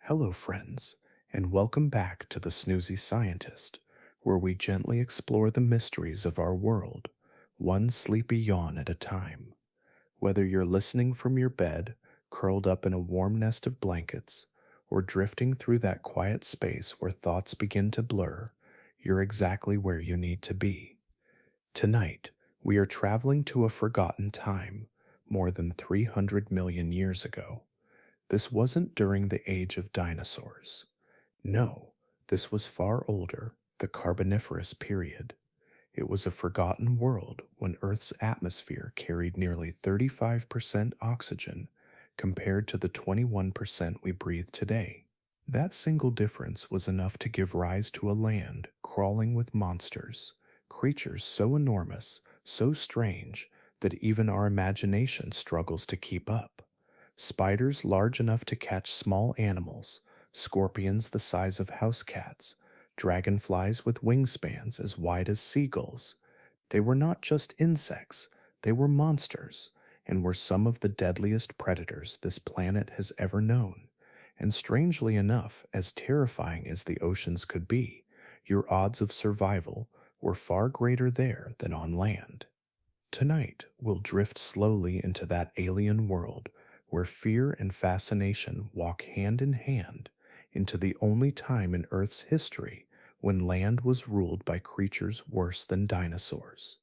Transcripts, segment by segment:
Hello, friends, and welcome back to the Snoozy Scientist, where we gently explore the mysteries of our world, one sleepy yawn at a time. Whether you're listening from your bed, curled up in a warm nest of blankets, or drifting through that quiet space where thoughts begin to blur, you're exactly where you need to be. Tonight, we are traveling to a forgotten time, more than 300 million years ago. This wasn't during the age of dinosaurs. No, this was far older, the Carboniferous period. It was a forgotten world when Earth's atmosphere carried nearly 35% oxygen compared to the 21% we breathe today. That single difference was enough to give rise to a land crawling with monsters, creatures so enormous, so strange, that even our imagination struggles to keep up. Spiders large enough to catch small animals, scorpions the size of house cats, dragonflies with wingspans as wide as seagulls. They were not just insects, they were monsters, and were some of the deadliest predators this planet has ever known. And strangely enough, as terrifying as the oceans could be, your odds of survival were far greater there than on land. Tonight, we'll drift slowly into that alien world where fear and fascination walk hand in hand into the only time in Earth's history when land was ruled by creatures worse than dinosaurs.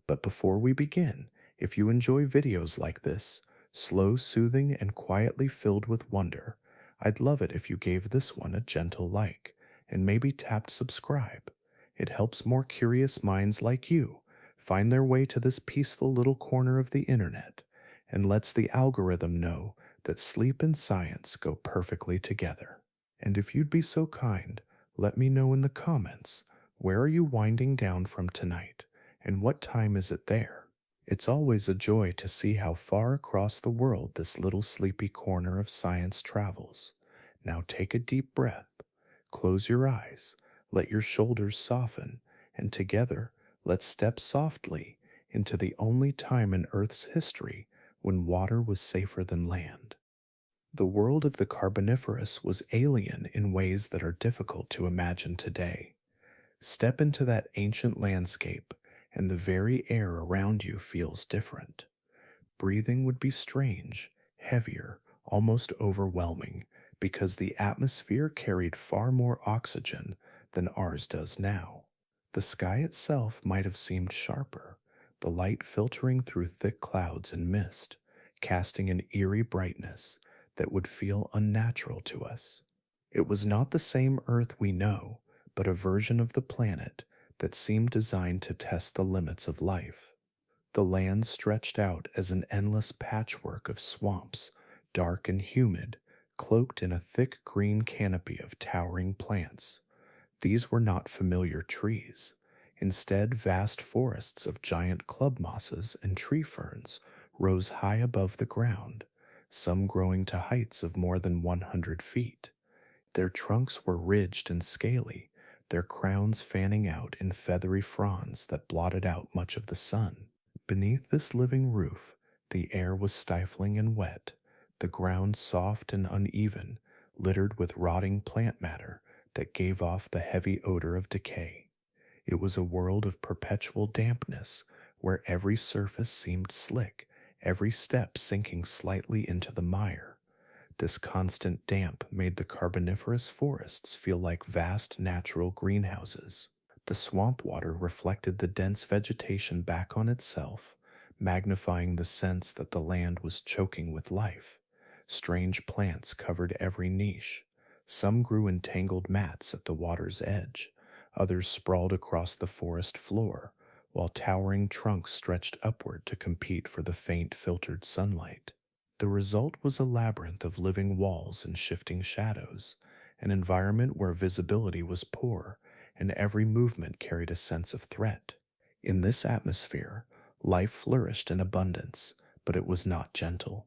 But before we begin, if you enjoy videos like this, slow, soothing, and quietly filled with wonder, I'd love it if you gave this one a gentle like and maybe tapped subscribe. It helps more curious minds like you find their way to this peaceful little corner of the internet and lets the algorithm know that sleep and science go perfectly together. And if you'd be so kind, let me know in the comments, where are you winding down from tonight, and what time is it there? It's always a joy to see how far across the world this little sleepy corner of science travels. Now take a deep breath, close your eyes, let your shoulders soften, and together let's step softly into the only time in Earth's history when water was safer than land. The world of the Carboniferous was alien in ways that are difficult to imagine today. Step into that ancient landscape, and the very air around you feels different. Breathing would be strange, heavier, almost overwhelming, because the atmosphere carried far more oxygen than ours does now. The sky itself might have seemed sharper, the light filtering through thick clouds and mist, casting an eerie brightness that would feel unnatural to us. It was not the same Earth we know, but a version of the planet that seemed designed to test the limits of life. The land stretched out as an endless patchwork of swamps, dark and humid, cloaked in a thick green canopy of towering plants. These were not familiar trees. Instead, vast forests of giant club mosses and tree ferns rose high above the ground, some growing to heights of more than 100 feet. Their trunks were ridged and scaly, their crowns fanning out in feathery fronds that blotted out much of the sun. Beneath this living roof, the air was stifling and wet, the ground soft and uneven, littered with rotting plant matter that gave off the heavy odor of decay. It was a world of perpetual dampness, where every surface seemed slick, every step sinking slightly into the mire. This constant damp made the Carboniferous forests feel like vast natural greenhouses. The swamp water reflected the dense vegetation back on itself, magnifying the sense that the land was choking with life. Strange plants covered every niche. Some grew in tangled mats at the water's edge, others sprawled across the forest floor, while towering trunks stretched upward to compete for the faint filtered sunlight. The result was a labyrinth of living walls and shifting shadows, an environment where visibility was poor and every movement carried a sense of threat. In this atmosphere, life flourished in abundance, but it was not gentle.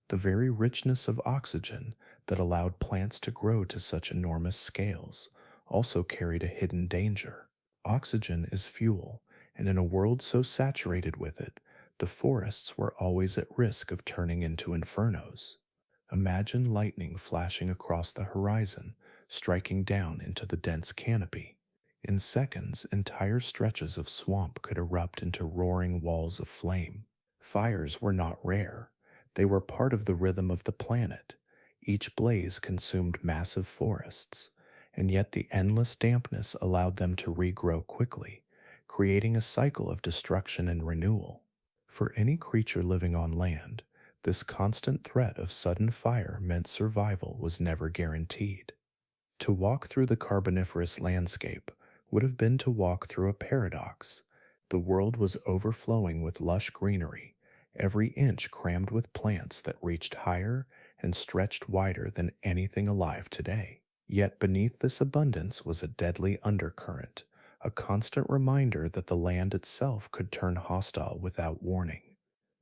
The very richness of oxygen that allowed plants to grow to such enormous scales also carried a hidden danger. Oxygen is fuel, and in a world so saturated with it, the forests were always at risk of turning into infernos. Imagine lightning flashing across the horizon, striking down into the dense canopy. In seconds, entire stretches of swamp could erupt into roaring walls of flame. Fires were not rare. They were part of the rhythm of the planet. Each blaze consumed massive forests, and yet the endless dampness allowed them to regrow quickly, creating a cycle of destruction and renewal. For any creature living on land, this constant threat of sudden fire meant survival was never guaranteed. To walk through the Carboniferous landscape would have been to walk through a paradox. The world was overflowing with lush greenery, every inch crammed with plants that reached higher and stretched wider than anything alive today. Yet beneath this abundance was a deadly undercurrent, a constant reminder that the land itself could turn hostile without warning.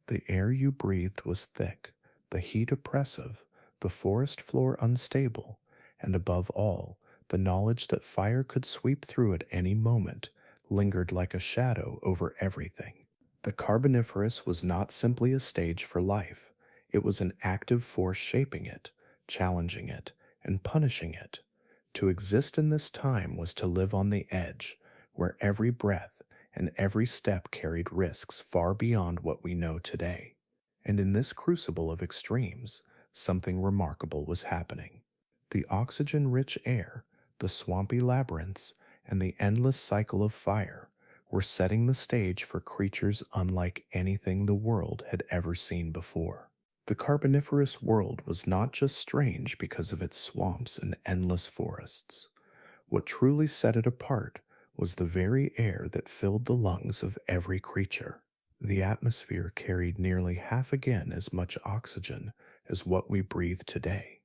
The air you breathed was thick, the heat oppressive, the forest floor unstable, and above all, the knowledge that fire could sweep through at any moment lingered like a shadow over everything. The Carboniferous was not simply a stage for life, it was an active force shaping it, challenging it, and punishing it. To exist in this time was to live on the edge, where every breath and every step carried risks far beyond what we know today. And in this crucible of extremes, something remarkable was happening. The oxygen-rich air, the swampy labyrinths, and the endless cycle of fire were setting the stage for creatures unlike anything the world had ever seen before. The Carboniferous world was not just strange because of its swamps and endless forests. What truly set it apart was the very air that filled the lungs of every creature. The atmosphere carried nearly half again as much oxygen as what we breathe today.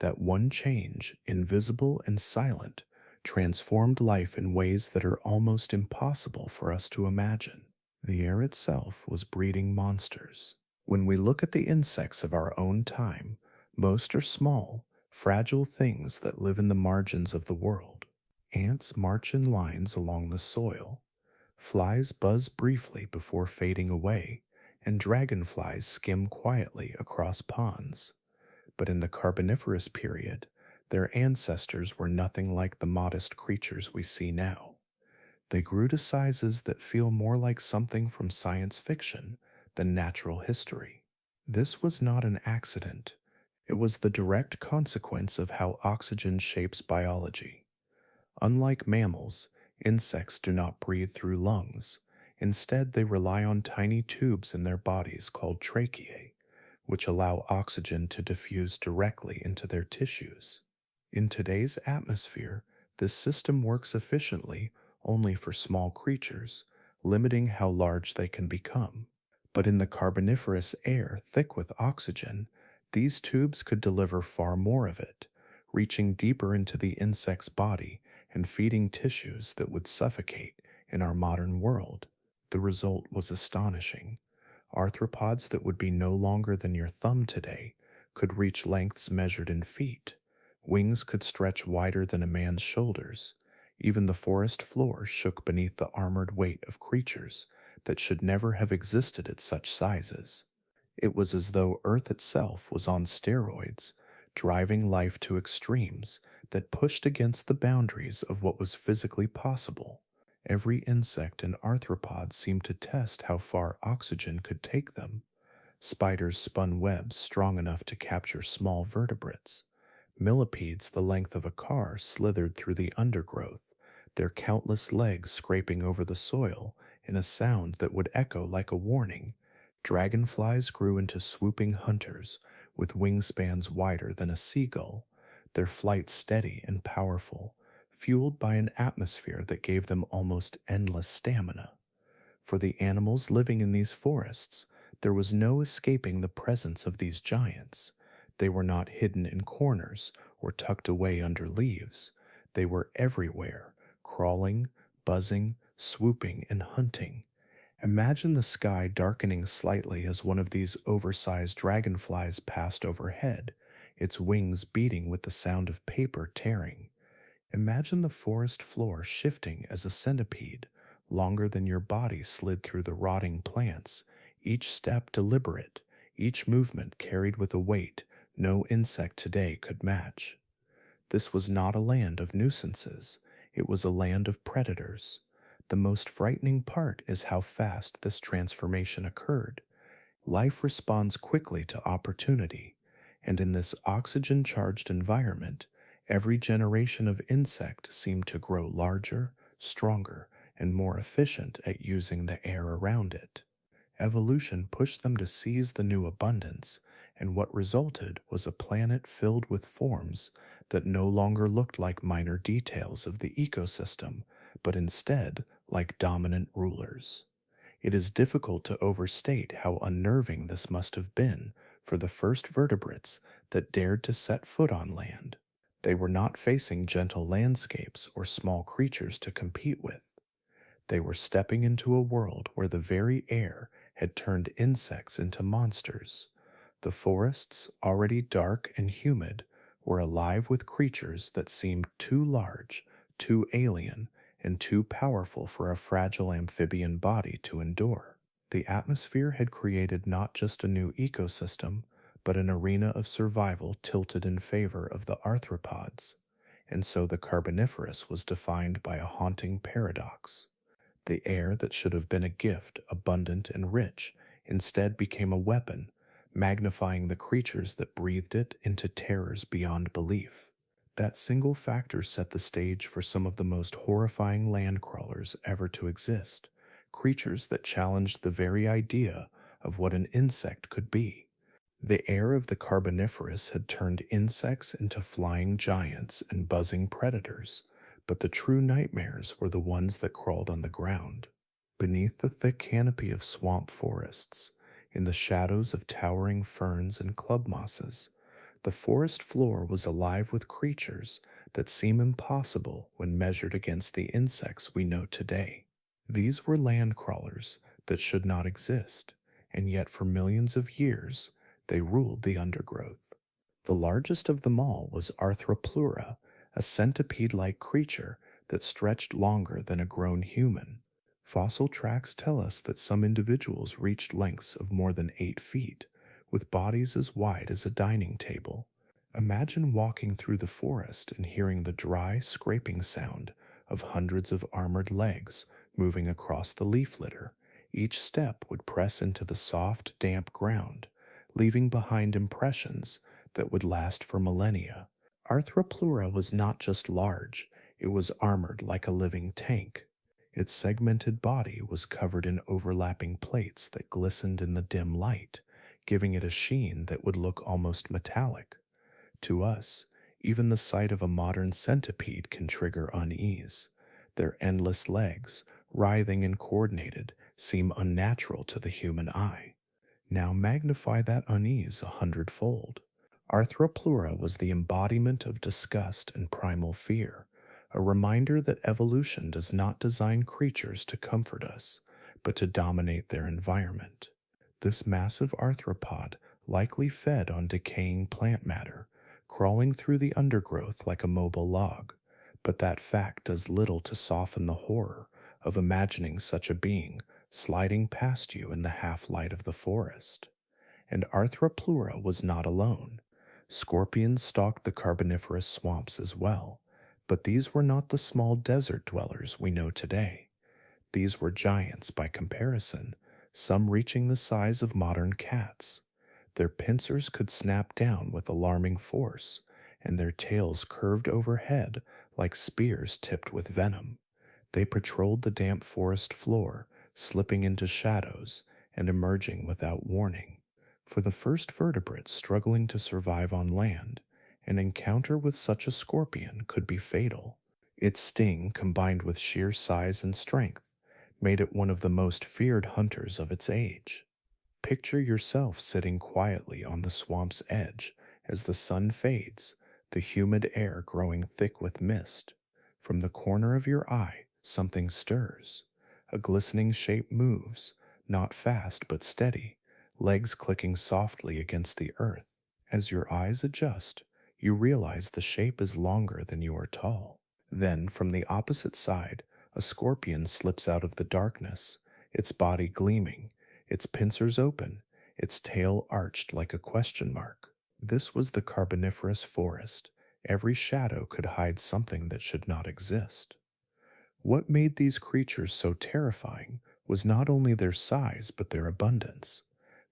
That one change, invisible and silent, transformed life in ways that are almost impossible for us to imagine. The air itself was breeding monsters. When we look at the insects of our own time, most are small, fragile things that live in the margins of the world. Ants march in lines along the soil, flies buzz briefly before fading away, and dragonflies skim quietly across ponds. But in the Carboniferous period, their ancestors were nothing like the modest creatures we see now. They grew to sizes that feel more like something from science fiction than natural history. This was not an accident. It was the direct consequence of how oxygen shapes biology. Unlike mammals, insects do not breathe through lungs. Instead, they rely on tiny tubes in their bodies called tracheae, which allow oxygen to diffuse directly into their tissues. In today's atmosphere, this system works efficiently only for small creatures, limiting how large they can become. But in the Carboniferous air thick with oxygen, these tubes could deliver far more of it, reaching deeper into the insect's body and feeding tissues that would suffocate in our modern world. The result was astonishing. Arthropods that would be no longer than your thumb today could reach lengths measured in feet. Wings could stretch wider than a man's shoulders. Even the forest floor shook beneath the armored weight of creatures that should never have existed at such sizes. It was as though Earth itself was on steroids, driving life to extremes that pushed against the boundaries of what was physically possible. Every insect and arthropod seemed to test how far oxygen could take them. Spiders spun webs strong enough to capture small vertebrates. Millipedes the length of a car slithered through the undergrowth, their countless legs scraping over the soil in a sound that would echo like a warning. Dragonflies grew into swooping hunters with wingspans wider than a seagull, their flight steady and powerful, fueled by an atmosphere that gave them almost endless stamina. For the animals living in these forests, there was no escaping the presence of these giants. They were not hidden in corners or tucked away under leaves. They were everywhere, crawling, buzzing, swooping, and hunting. Imagine the sky darkening slightly as one of these oversized dragonflies passed overhead, its wings beating with the sound of paper tearing. Imagine the forest floor shifting as a centipede, longer than your body, slid through the rotting plants, each step deliberate, each movement carried with a weight no insect today could match. This was not a land of nuisances, it was a land of predators. The most frightening part is how fast this transformation occurred. Life responds quickly to opportunity, and in this oxygen charged environment, every generation of insect seemed to grow larger, stronger, and more efficient at using the air around it. Evolution pushed them to seize the new abundance, and what resulted was a planet filled with forms that no longer looked like minor details of the ecosystem, but instead like dominant rulers. It is difficult to overstate how unnerving this must have been for the first vertebrates that dared to set foot on land. They were not facing gentle landscapes or small creatures to compete with. They were stepping into a world where the very air had turned insects into monsters. The forests, already dark and humid, were alive with creatures that seemed too large, too alien, and too powerful for a fragile amphibian body to endure. The atmosphere had created not just a new ecosystem, but an arena of survival tilted in favor of the arthropods, and so the Carboniferous was defined by a haunting paradox. The air that should have been a gift, abundant and rich, instead became a weapon, magnifying the creatures that breathed it into terrors beyond belief. That single factor set the stage for some of the most horrifying land crawlers ever to exist, creatures that challenged the very idea of what an insect could be. The air of the Carboniferous had turned insects into flying giants and buzzing predators, but the true nightmares were the ones that crawled on the ground. Beneath the thick canopy of swamp forests, in the shadows of towering ferns and club mosses, the forest floor was alive with creatures that seem impossible when measured against the insects we know today. These were land crawlers that should not exist, and yet for millions of years they ruled the undergrowth. The largest of them all was Arthroplura, a centipede-like creature that stretched longer than a grown human. Fossil tracks tell us that some individuals reached lengths of more than 8 feet, with bodies as wide as a dining table. Imagine walking through the forest and hearing the dry, scraping sound of hundreds of armored legs moving across the leaf litter. Each step would press into the soft, damp ground, leaving behind impressions that would last for millennia. Arthroplura was not just large, it was armored like a living tank. Its segmented body was covered in overlapping plates that glistened in the dim light, giving it a sheen that would look almost metallic. To us, even the sight of a modern centipede can trigger unease. Their endless legs, writhing and coordinated, seem unnatural to the human eye. Now magnify that unease 100-fold. Arthroplura was the embodiment of disgust and primal fear, a reminder that evolution does not design creatures to comfort us, but to dominate their environment. This massive arthropod likely fed on decaying plant matter, crawling through the undergrowth like a mobile log, but that fact does little to soften the horror of imagining such a being sliding past you in the half-light of the forest. And Arthroplura was not alone. Scorpions stalked the Carboniferous swamps as well, but these were not the small desert dwellers we know today. These were giants by comparison, some reaching the size of modern cats. Their pincers could snap down with alarming force, and their tails curved overhead like spears tipped with venom. They patrolled the damp forest floor, slipping into shadows and emerging without warning. For the first vertebrates struggling to survive on land, an encounter with such a scorpion could be fatal. Its sting, combined with sheer size and strength, made it one of the most feared hunters of its age. Picture yourself sitting quietly on the swamp's edge as the sun fades, the humid air growing thick with mist. From the corner of your eye, something stirs. A glistening shape moves, not fast but steady, legs clicking softly against the earth. As your eyes adjust, you realize the shape is longer than you are tall. Then, from the opposite side, a scorpion slips out of the darkness, its body gleaming, its pincers open, its tail arched like a question mark. This was the Carboniferous forest. Every shadow could hide something that should not exist. What made these creatures so terrifying was not only their size but their abundance.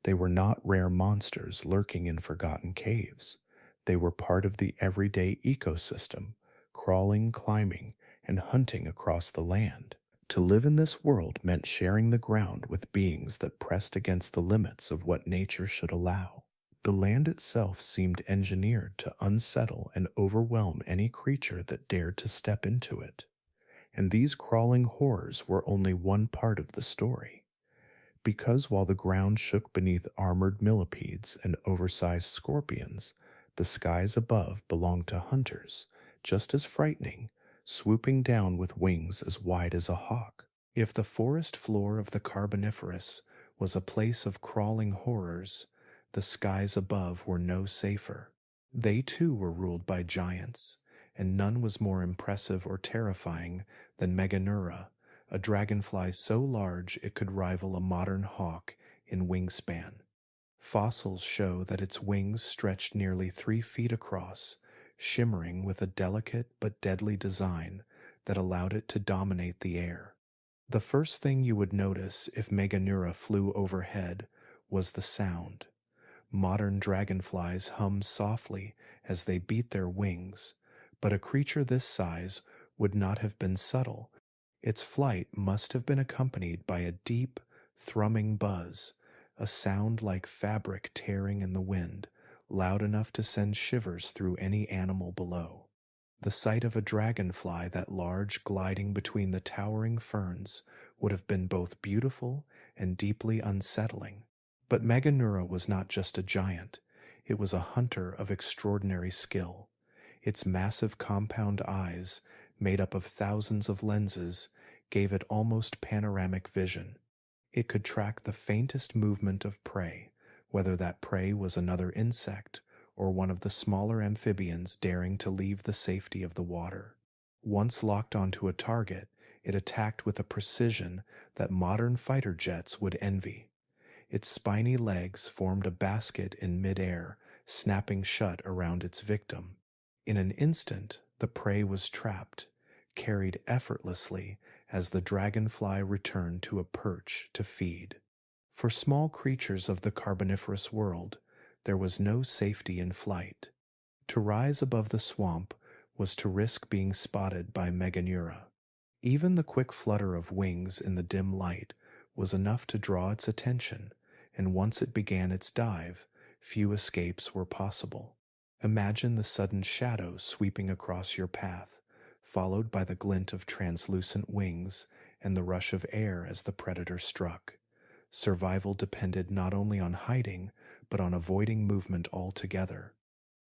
They were not rare monsters lurking in forgotten caves. They were part of the everyday ecosystem, crawling, climbing, and hunting across the land. To live in this world meant sharing the ground with beings that pressed against the limits of what nature should allow. The land itself seemed engineered to unsettle and overwhelm any creature that dared to step into it. And these crawling horrors were only one part of the story. Because while the ground shook beneath armored millipedes and oversized scorpions, the skies above belonged to hunters, just as frightening, swooping down with wings as wide as a hawk. If the forest floor of the Carboniferous was a place of crawling horrors, the skies above were no safer. They too were ruled by giants, and none was more impressive or terrifying than Meganeura, a dragonfly so large it could rival a modern hawk in wingspan. Fossils show that its wings stretched nearly 3 feet across, shimmering with a delicate but deadly design that allowed it to dominate the air. The first thing you would notice if Meganeura flew overhead was the sound. Modern dragonflies hum softly as they beat their wings, but a creature this size would not have been subtle. Its flight must have been accompanied by a deep, thrumming buzz, a sound like fabric tearing in the wind, loud enough to send shivers through any animal below. The sight of a dragonfly that large gliding between the towering ferns would have been both beautiful and deeply unsettling. But Meganeura was not just a giant, it was a hunter of extraordinary skill. Its massive compound eyes, made up of thousands of lenses, gave it almost panoramic vision. It could track the faintest movement of prey, whether that prey was another insect or one of the smaller amphibians daring to leave the safety of the water. Once locked onto a target, it attacked with a precision that modern fighter jets would envy. Its spiny legs formed a basket in midair, snapping shut around its victim. In an instant, the prey was trapped, carried effortlessly as the dragonfly returned to a perch to feed. For small creatures of the Carboniferous world, there was no safety in flight. To rise above the swamp was to risk being spotted by Meganeura. Even the quick flutter of wings in the dim light was enough to draw its attention, and once it began its dive, few escapes were possible. Imagine the sudden shadow sweeping across your path, followed by the glint of translucent wings and the rush of air as the predator struck. Survival depended not only on hiding, but on avoiding movement altogether.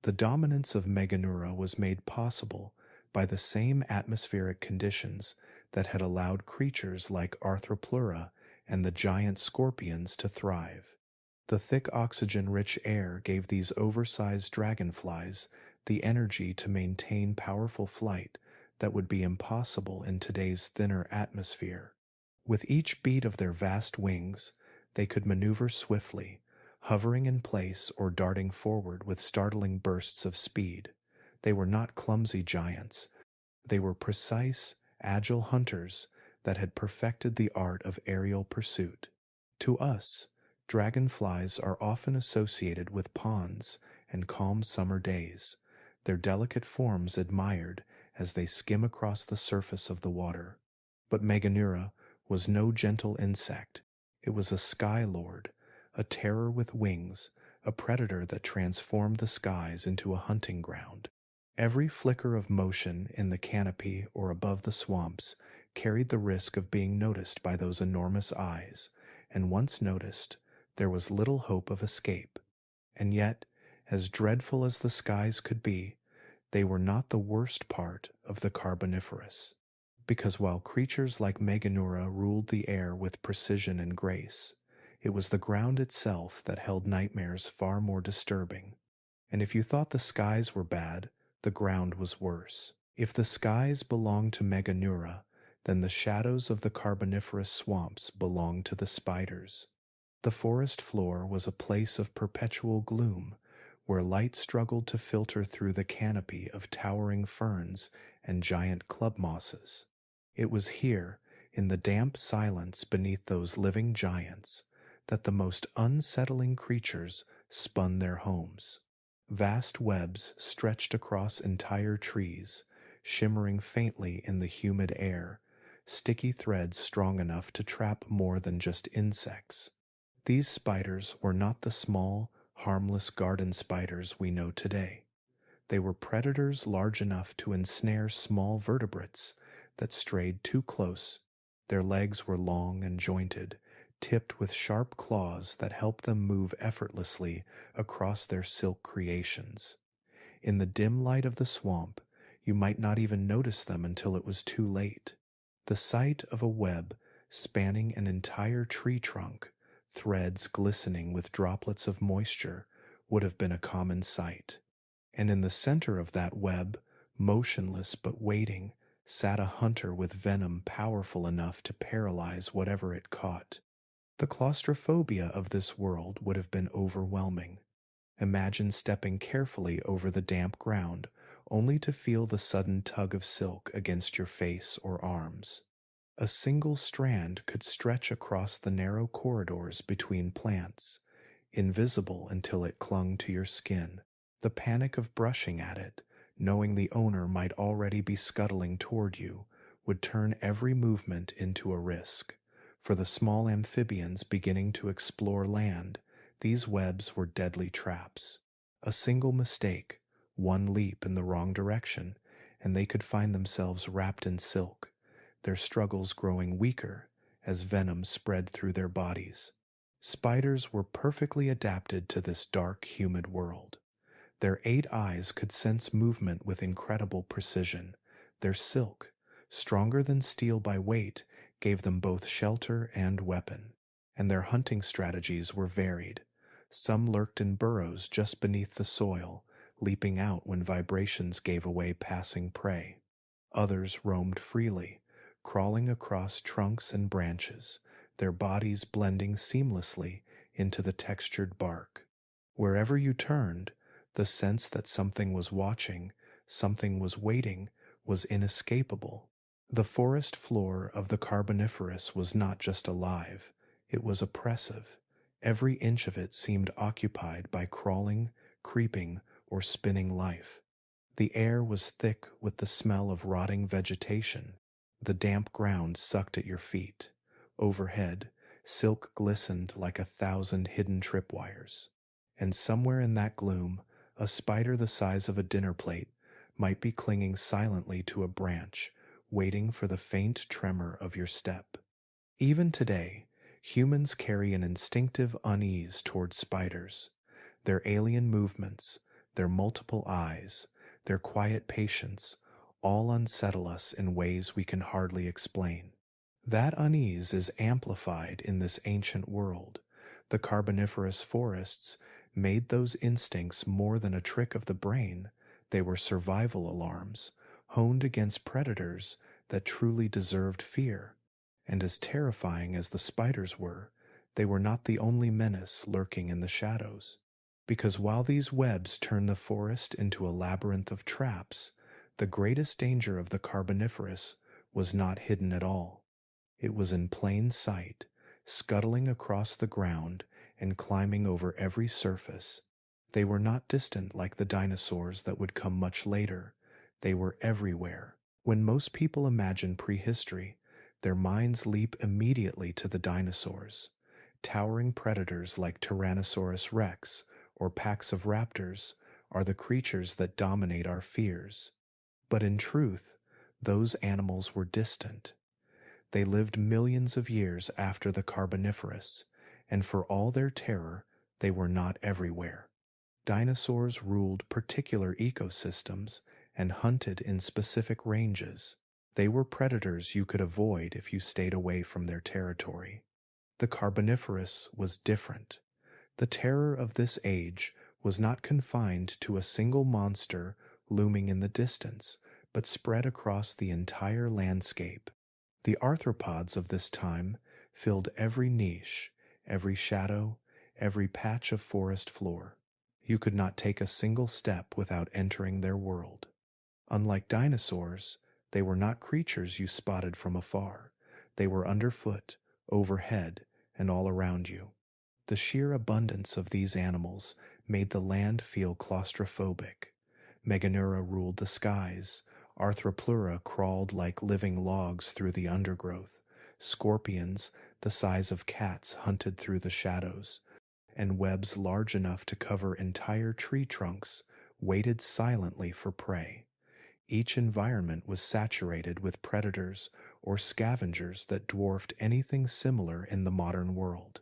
The dominance of Meganeura was made possible by the same atmospheric conditions that had allowed creatures like Arthropod and the giant scorpions to thrive. The thick oxygen-rich air gave these oversized dragonflies the energy to maintain powerful flight that would be impossible in today's thinner atmosphere. With each beat of their vast wings, they could maneuver swiftly, hovering in place or darting forward with startling bursts of speed. They were not clumsy giants. They were precise, agile hunters that had perfected the art of aerial pursuit. To us, dragonflies are often associated with ponds and calm summer days, their delicate forms admired as they skim across the surface of the water. But Meganeura was no gentle insect. It was a sky lord, a terror with wings, a predator that transformed the skies into a hunting ground. Every flicker of motion in the canopy or above the swamps carried the risk of being noticed by those enormous eyes, and once noticed, there was little hope of escape. And yet, as dreadful as the skies could be, they were not the worst part of the Carboniferous. Because while creatures like Meganeura ruled the air with precision and grace, it was the ground itself that held nightmares far more disturbing. And if you thought the skies were bad, the ground was worse. If the skies belonged to Meganeura, then the shadows of the Carboniferous swamps belonged to the spiders. The forest floor was a place of perpetual gloom, where light struggled to filter through the canopy of towering ferns and giant club mosses. It was here, in the damp silence beneath those living giants, that the most unsettling creatures spun their homes. Vast webs stretched across entire trees, shimmering faintly in the humid air, sticky threads strong enough to trap more than just insects. These spiders were not the small, harmless garden spiders we know today. They were predators large enough to ensnare small vertebrates that strayed too close. Their legs were long and jointed, tipped with sharp claws that helped them move effortlessly across their silk creations. In the dim light of the swamp, you might not even notice them until it was too late. The sight of a web spanning an entire tree trunk, threads glistening with droplets of moisture, would have been a common sight. And in the center of that web, motionless but waiting, sat a hunter with venom powerful enough to paralyze whatever it caught. The claustrophobia of this world would have been overwhelming. Imagine stepping carefully over the damp ground, only to feel the sudden tug of silk against your face or arms. A single strand could stretch across the narrow corridors between plants, invisible until it clung to your skin. The panic of brushing at it, knowing the owner might already be scuttling toward you, would turn every movement into a risk. For the small amphibians beginning to explore land, these webs were deadly traps. A single mistake, one leap in the wrong direction, and they could find themselves wrapped in silk, their struggles growing weaker as venom spread through their bodies. Spiders were perfectly adapted to this dark, humid world. Their 8 eyes could sense movement with incredible precision. Their silk, stronger than steel by weight, gave them both shelter and weapon. And their hunting strategies were varied. Some lurked in burrows just beneath the soil, leaping out when vibrations gave away passing prey. Others roamed freely, crawling across trunks and branches, their bodies blending seamlessly into the textured bark. Wherever you turned, the sense that something was watching, something was waiting, was inescapable. The forest floor of the Carboniferous was not just alive, it was oppressive. Every inch of it seemed occupied by crawling, creeping, or spinning life. The air was thick with the smell of rotting vegetation. The damp ground sucked at your feet. Overhead, silk glistened like 1,000 hidden tripwires. And somewhere in that gloom, a spider the size of a dinner plate might be clinging silently to a branch, waiting for the faint tremor of your step. Even today, humans carry an instinctive unease toward spiders. Their alien movements, their multiple eyes, their quiet patience, all unsettle us in ways we can hardly explain. That unease is amplified in this ancient world. The Carboniferous forests made those instincts more than a trick of the brain. They were survival alarms, honed against predators that truly deserved fear. And as terrifying as the spiders were, they were not the only menace lurking in the shadows. Because while these webs turn the forest into a labyrinth of traps, the greatest danger of the Carboniferous was not hidden at all. It was in plain sight, scuttling across the ground and climbing over every surface. They were not distant like the dinosaurs that would come much later. They were everywhere. When most people imagine prehistory, their minds leap immediately to the dinosaurs. Towering predators like Tyrannosaurus rex or packs of raptors are the creatures that dominate our fears. But in truth, those animals were distant. They lived millions of years after the Carboniferous, and for all their terror, they were not everywhere. Dinosaurs ruled particular ecosystems and hunted in specific ranges. They were predators you could avoid if you stayed away from their territory. The Carboniferous was different. The terror of this age was not confined to a single monster looming in the distance, but spread across the entire landscape. The arthropods of this time filled every niche, every shadow, every patch of forest floor. You could not take a single step without entering their world. Unlike dinosaurs, they were not creatures you spotted from afar. They were underfoot, overhead, and all around you. The sheer abundance of these animals made the land feel claustrophobic. Meganeura ruled the skies. Arthroplura crawled like living logs through the undergrowth. Scorpions, the size of cats, hunted through the shadows, and webs large enough to cover entire tree trunks waited silently for prey. Each environment was saturated with predators or scavengers that dwarfed anything similar in the modern world.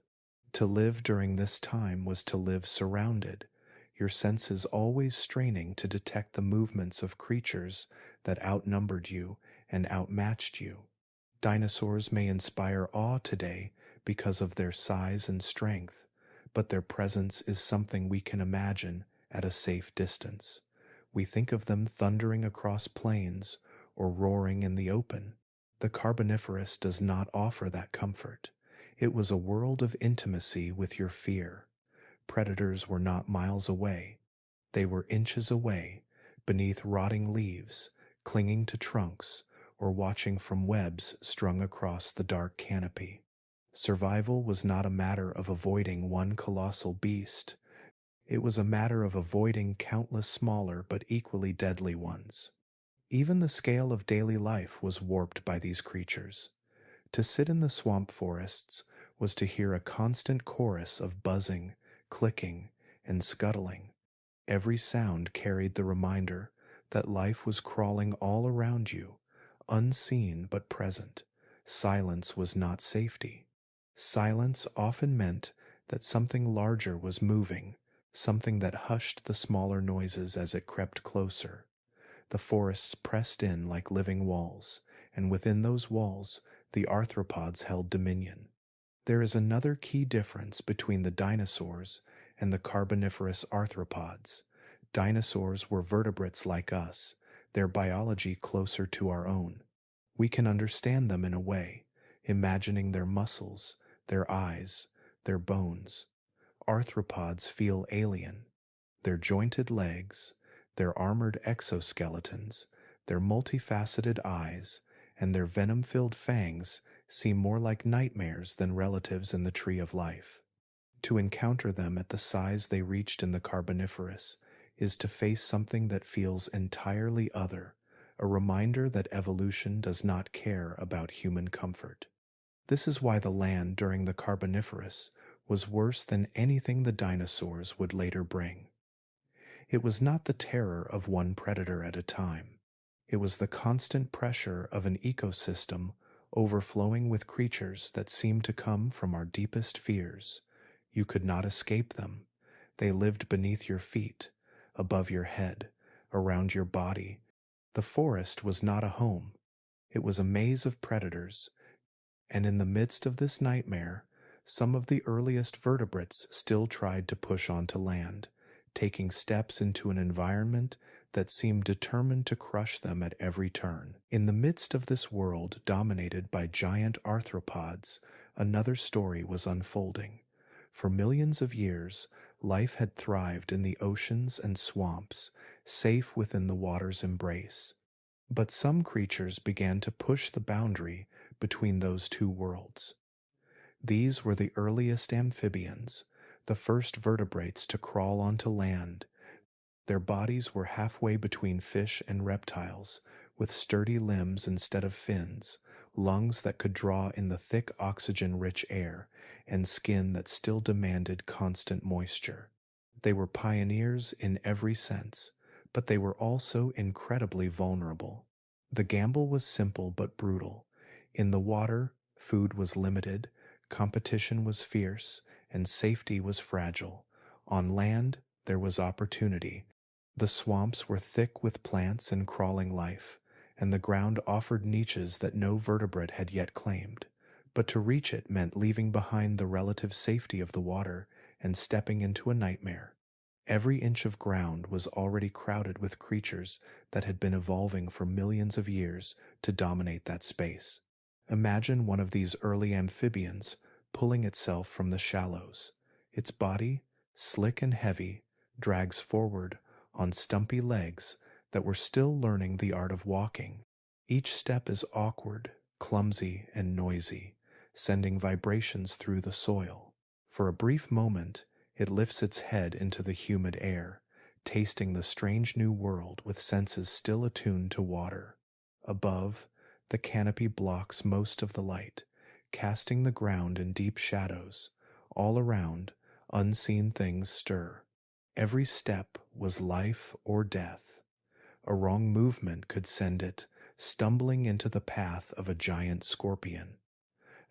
To live during this time was to live surrounded, your senses always straining to detect the movements of creatures that outnumbered you and outmatched you. Dinosaurs may inspire awe today because of their size and strength, but their presence is something we can imagine at a safe distance. We think of them thundering across plains or roaring in the open. The Carboniferous does not offer that comfort. It was a world of intimacy with your fear. Predators were not miles away. They were inches away, beneath rotting leaves, clinging to trunks, or watching from webs strung across the dark canopy. Survival was not a matter of avoiding one colossal beast. It was a matter of avoiding countless smaller but equally deadly ones. Even the scale of daily life was warped by these creatures. To sit in the swamp forests was to hear a constant chorus of buzzing, clicking, and scuttling. Every sound carried the reminder that life was crawling all around you, unseen but present. Silence was not safety. Silence often meant that something larger was moving, something that hushed the smaller noises as it crept closer. The forests pressed in like living walls, and within those walls, the arthropods held dominion. There is another key difference between the dinosaurs and the Carboniferous arthropods. Dinosaurs were vertebrates like us, their biology closer to our own. We can understand them in a way, imagining their muscles, their eyes, their bones. Arthropods feel alien. Their jointed legs, their armored exoskeletons, their multifaceted eyes, and their venom-filled fangs seem more like nightmares than relatives in the tree of life. To encounter them at the size they reached in the Carboniferous is to face something that feels entirely other, a reminder that evolution does not care about human comfort. This is why the land during the Carboniferous was worse than anything the dinosaurs would later bring. It was not the terror of one predator at a time. It was the constant pressure of an ecosystem overflowing with creatures that seemed to come from our deepest fears. You could not escape them. They lived beneath your feet, above your head, around your body. The forest was not a home. It was a maze of predators, and in the midst of this nightmare, some of the earliest vertebrates still tried to push onto land, taking steps into an environment that seemed determined to crush them at every turn. In the midst of this world dominated by giant arthropods, another story was unfolding. For millions of years, life had thrived in the oceans and swamps, safe within the water's embrace. But some creatures began to push the boundary between those two worlds. These were the earliest amphibians, the first vertebrates to crawl onto land. Their bodies were halfway between fish and reptiles, with sturdy limbs instead of fins, lungs that could draw in the thick oxygen-rich air, and skin that still demanded constant moisture. They were pioneers in every sense, but they were also incredibly vulnerable. The gamble was simple but brutal. In the water, food was limited, competition was fierce, and safety was fragile. On land, there was opportunity. The swamps were thick with plants and crawling life, and the ground offered niches that no vertebrate had yet claimed. But to reach it meant leaving behind the relative safety of the water and stepping into a nightmare. Every inch of ground was already crowded with creatures that had been evolving for millions of years to dominate that space. Imagine one of these early amphibians pulling itself from the shallows. Its body, slick and heavy, drags forward on stumpy legs that were still learning the art of walking. Each step is awkward, clumsy, and noisy, sending vibrations through the soil. For a brief moment, it lifts its head into the humid air, tasting the strange new world with senses still attuned to water. Above, the canopy blocks most of the light, casting the ground in deep shadows. All around, unseen things stir. Every step was life or death. A wrong movement could send it stumbling into the path of a giant scorpion.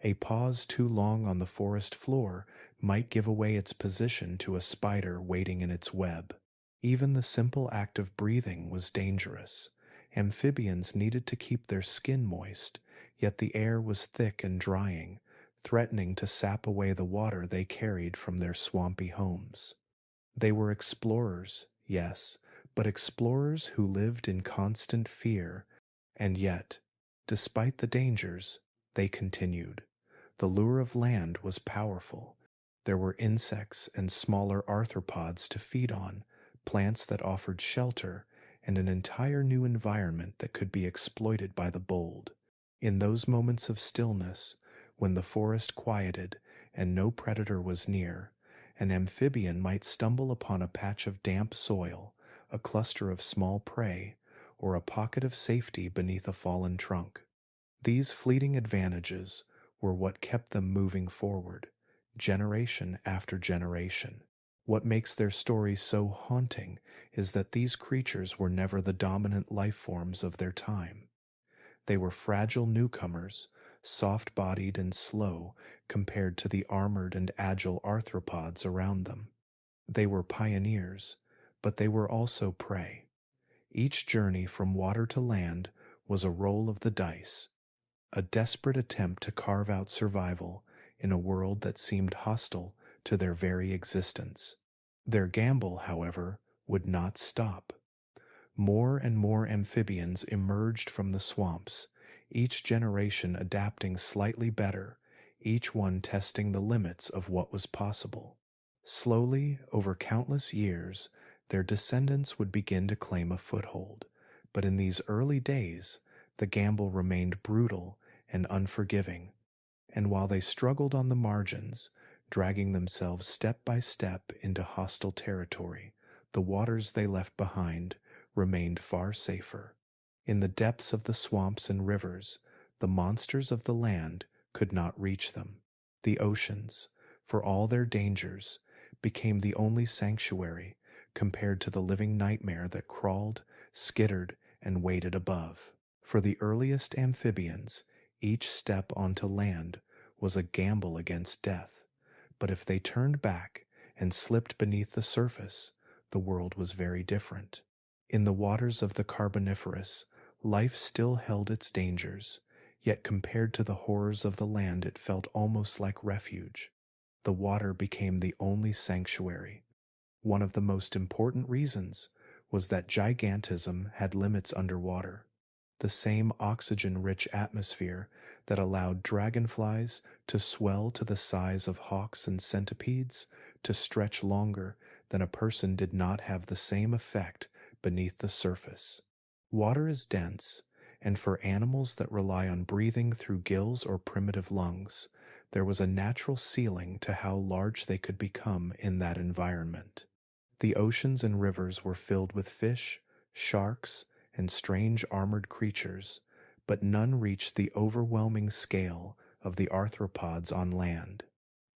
A pause too long on the forest floor might give away its position to a spider waiting in its web. Even the simple act of breathing was dangerous. Amphibians needed to keep their skin moist, yet the air was thick and drying, threatening to sap away the water they carried from their swampy homes. They were explorers, yes, but explorers who lived in constant fear, and yet, despite the dangers, they continued. The lure of land was powerful. There were insects and smaller arthropods to feed on, plants that offered shelter, and an entire new environment that could be exploited by the bold. In those moments of stillness, when the forest quieted and no predator was near, an amphibian might stumble upon a patch of damp soil, a cluster of small prey, or a pocket of safety beneath a fallen trunk. These fleeting advantages were what kept them moving forward, generation after generation. What makes their story so haunting is that these creatures were never the dominant life forms of their time. They were fragile newcomers, soft-bodied and slow compared to the armored and agile arthropods around them. They were pioneers, but they were also prey. Each journey from water to land was a roll of the dice, a desperate attempt to carve out survival in a world that seemed hostile to their very existence. Their gamble, however, would not stop. More and more amphibians emerged from the swamps, each generation adapting slightly better, each one testing the limits of what was possible. Slowly, over countless years, their descendants would begin to claim a foothold, but in these early days, the gamble remained brutal and unforgiving, and while they struggled on the margins, dragging themselves step by step into hostile territory, the waters they left behind remained far safer. In the depths of the swamps and rivers, the monsters of the land could not reach them. The oceans, for all their dangers, became the only sanctuary compared to the living nightmare that crawled, skittered, and waited above. For the earliest amphibians, each step onto land was a gamble against death, but if they turned back and slipped beneath the surface, the world was very different. In the waters of the Carboniferous, life still held its dangers, yet compared to the horrors of the land it felt almost like refuge. The water became the only sanctuary. One of the most important reasons was that gigantism had limits underwater. The same oxygen-rich atmosphere that allowed dragonflies to swell to the size of hawks and centipedes to stretch longer than a person did not have the same effect beneath the surface. Water is dense, and for animals that rely on breathing through gills or primitive lungs, there was a natural ceiling to how large they could become in that environment. The oceans and rivers were filled with fish, sharks, and strange armored creatures, but none reached the overwhelming scale of the arthropods on land.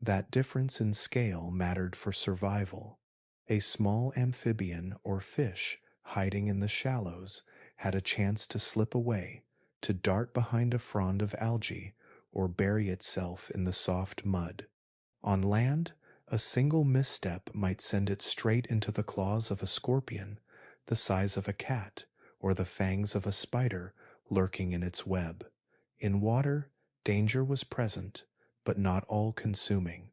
That difference in scale mattered for survival. A small amphibian or fish hiding in the shallows had a chance to slip away, to dart behind a frond of algae, or bury itself in the soft mud. On land, a single misstep might send it straight into the claws of a scorpion, the size of a cat, or the fangs of a spider lurking in its web. In water, danger was present, but not all-consuming.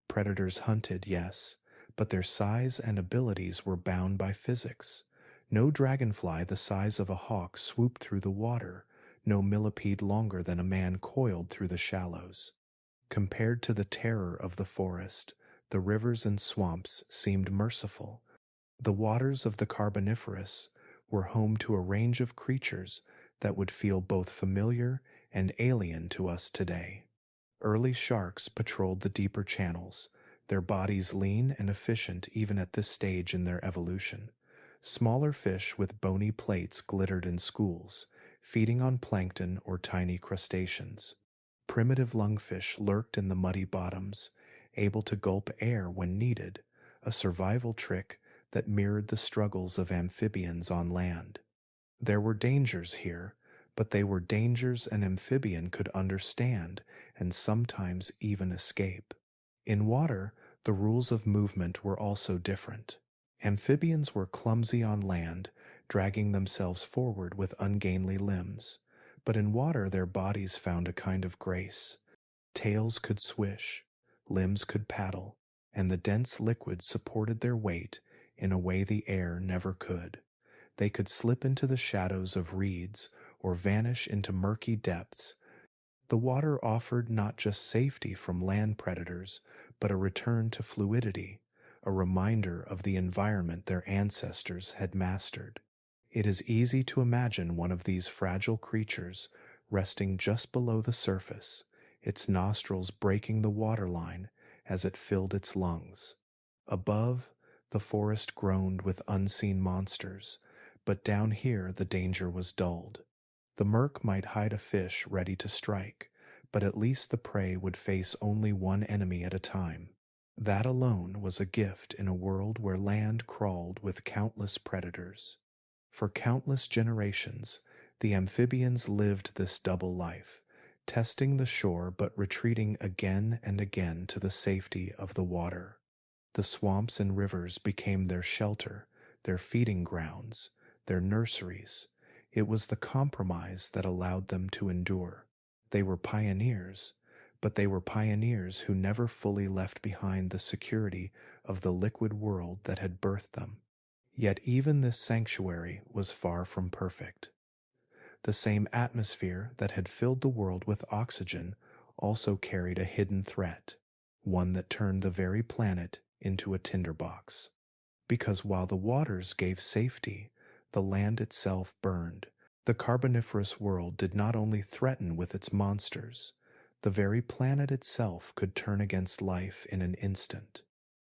Predators hunted, yes, but their size and abilities were bound by physics. No dragonfly the size of a hawk swooped through the water, no millipede longer than a man coiled through the shallows. Compared to the terror of the forest, the rivers and swamps seemed merciful, The waters of the Carboniferous were home to a range of creatures that would feel both familiar and alien to us today. Early sharks patrolled the deeper channels, their bodies lean and efficient even at this stage in their evolution. Smaller fish with bony plates glittered in schools, feeding on plankton or tiny crustaceans. Primitive lungfish lurked in the muddy bottoms, able to gulp air when needed, a survival trick that mirrored the struggles of amphibians on land. There were dangers here, but they were dangers an amphibian could understand and sometimes even escape. In water, the rules of movement were also different. Amphibians were clumsy on land, dragging themselves forward with ungainly limbs, but in water their bodies found a kind of grace. Tails could swish, limbs could paddle, and the dense liquid supported their weight in a way the air never could. They could slip into the shadows of reeds or vanish into murky depths. The water offered not just safety from land predators, but a return to fluidity, a reminder of the environment their ancestors had mastered. It is easy to imagine one of these fragile creatures resting just below the surface, its nostrils breaking the waterline as it filled its lungs. Above, the forest groaned with unseen monsters, but down here the danger was dulled. The murk might hide a fish ready to strike, but at least the prey would face only one enemy at a time. That alone was a gift in a world where land crawled with countless predators. For countless generations, the amphibians lived this double life, testing the shore but retreating again and again to the safety of the water. The swamps and rivers became their shelter, their feeding grounds, their nurseries. It was the compromise that allowed them to endure. They were pioneers, but they were pioneers who never fully left behind the security of the liquid world that had birthed them. Yet even this sanctuary was far from perfect. The same atmosphere that had filled the world with oxygen also carried a hidden threat, one that turned the very planet into a tinderbox. Because while the waters gave safety, the land itself burned. The Carboniferous world did not only threaten with its monsters, the very planet itself could turn against life in an instant.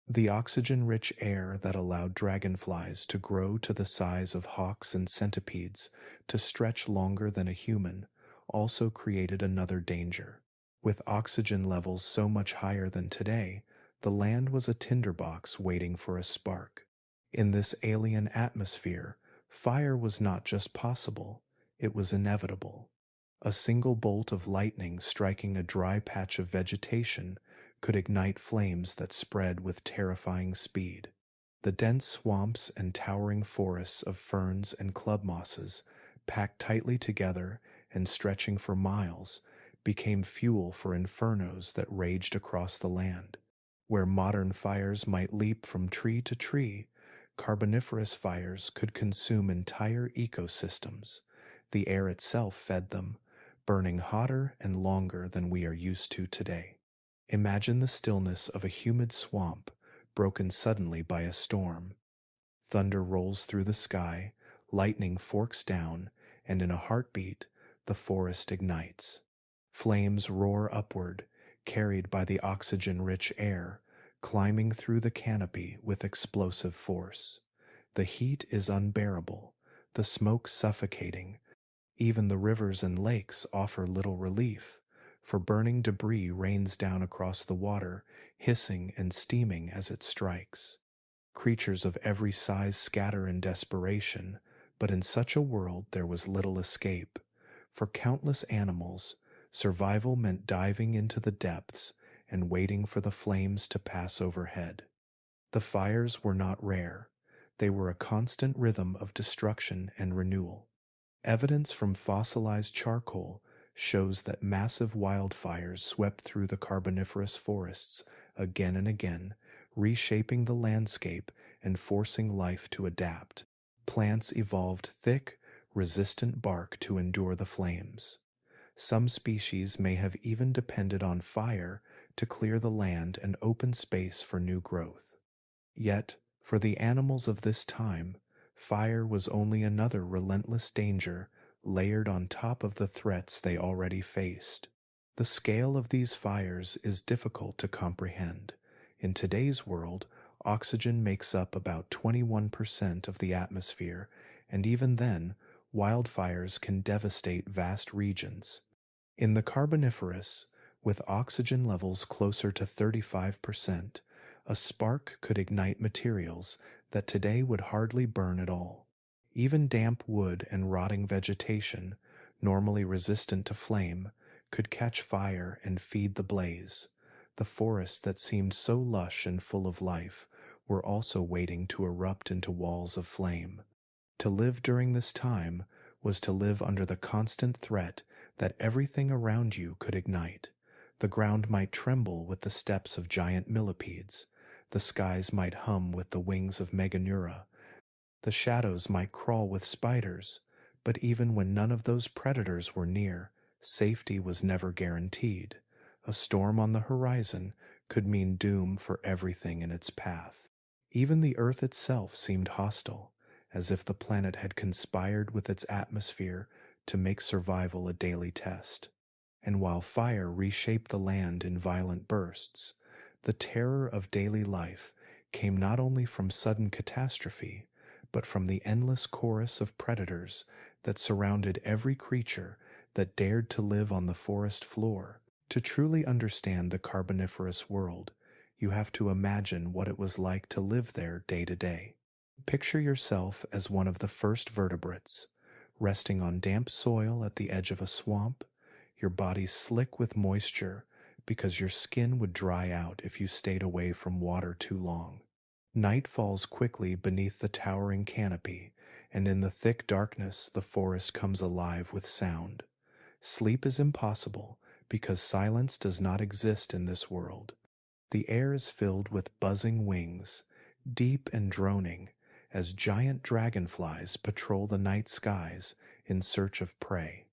The oxygen-rich air that allowed dragonflies to grow to the size of hawks and centipedes to stretch longer than a human also created another danger. With oxygen levels so much higher than today, the land was a tinderbox waiting for a spark. In this alien atmosphere, fire was not just possible, it was inevitable. A single bolt of lightning striking a dry patch of vegetation could ignite flames that spread with terrifying speed. The dense swamps and towering forests of ferns and club mosses, packed tightly together and stretching for miles, became fuel for infernos that raged across the land. Where modern fires might leap from tree to tree, Carboniferous fires could consume entire ecosystems. The air itself fed them, burning hotter and longer than we are used to today. Imagine the stillness of a humid swamp broken suddenly by a storm. Thunder rolls through the sky, lightning forks down, and in a heartbeat, the forest ignites. Flames roar upward, carried by the oxygen-rich air, climbing through the canopy with explosive force. The heat is unbearable, the smoke suffocating. Even the rivers and lakes offer little relief, for burning debris rains down across the water, hissing and steaming as it strikes. Creatures of every size scatter in desperation, but in such a world there was little escape. For countless animals, survival meant diving into the depths and waiting for the flames to pass overhead. The fires were not rare. They were a constant rhythm of destruction and renewal. Evidence from fossilized charcoal shows that massive wildfires swept through the Carboniferous forests again and again, reshaping the landscape and forcing life to adapt. Plants evolved thick, resistant bark to endure the flames. Some species may have even depended on fire to clear the land and open space for new growth. Yet, For the animals of this time, fire was only another relentless danger layered on top of the threats they already faced. The scale of these fires is difficult to comprehend. In today's world, oxygen makes up about 21% of the atmosphere, and even then, wildfires can devastate vast regions. In the Carboniferous, with oxygen levels closer to 35%, a spark could ignite materials that today would hardly burn at all. Even damp wood and rotting vegetation, normally resistant to flame, could catch fire and feed the blaze. The forests that seemed so lush and full of life were also waiting to erupt into walls of flame. To live during this time was to live under the constant threat that everything around you could ignite. The ground might tremble with the steps of giant millipedes, the skies might hum with the wings of Meganeura, the shadows might crawl with spiders, but even when none of those predators were near, safety was never guaranteed. A storm on the horizon could mean doom for everything in its path. Even the Earth itself seemed hostile, as if the planet had conspired with its atmosphere to make survival a daily test. And while fire reshaped the land in violent bursts, the terror of daily life came not only from sudden catastrophe, but from the endless chorus of predators that surrounded every creature that dared to live on the forest floor. To truly understand the Carboniferous world, you have to imagine what it was like to live there day to day. Picture yourself as one of the first vertebrates, resting on damp soil at the edge of a swamp, your body slick with moisture because your skin would dry out if you stayed away from water too long. Night falls quickly beneath the towering canopy, and in the thick darkness the forest comes alive with sound. Sleep is impossible because silence does not exist in this world. The air is filled with buzzing wings, deep and droning, as giant dragonflies patrol the night skies in search of prey.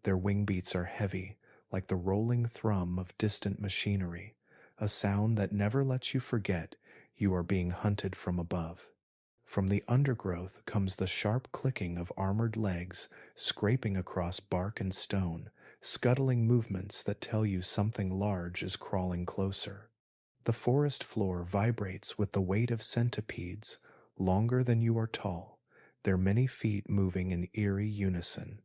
Their wing beats are heavy, like the rolling thrum of distant machinery, a sound that never lets you forget you are being hunted from above. From the undergrowth comes the sharp clicking of armored legs scraping across bark and stone, scuttling movements that tell you something large is crawling closer. The forest floor vibrates with the weight of centipedes, longer than you are tall, their many feet moving in eerie unison.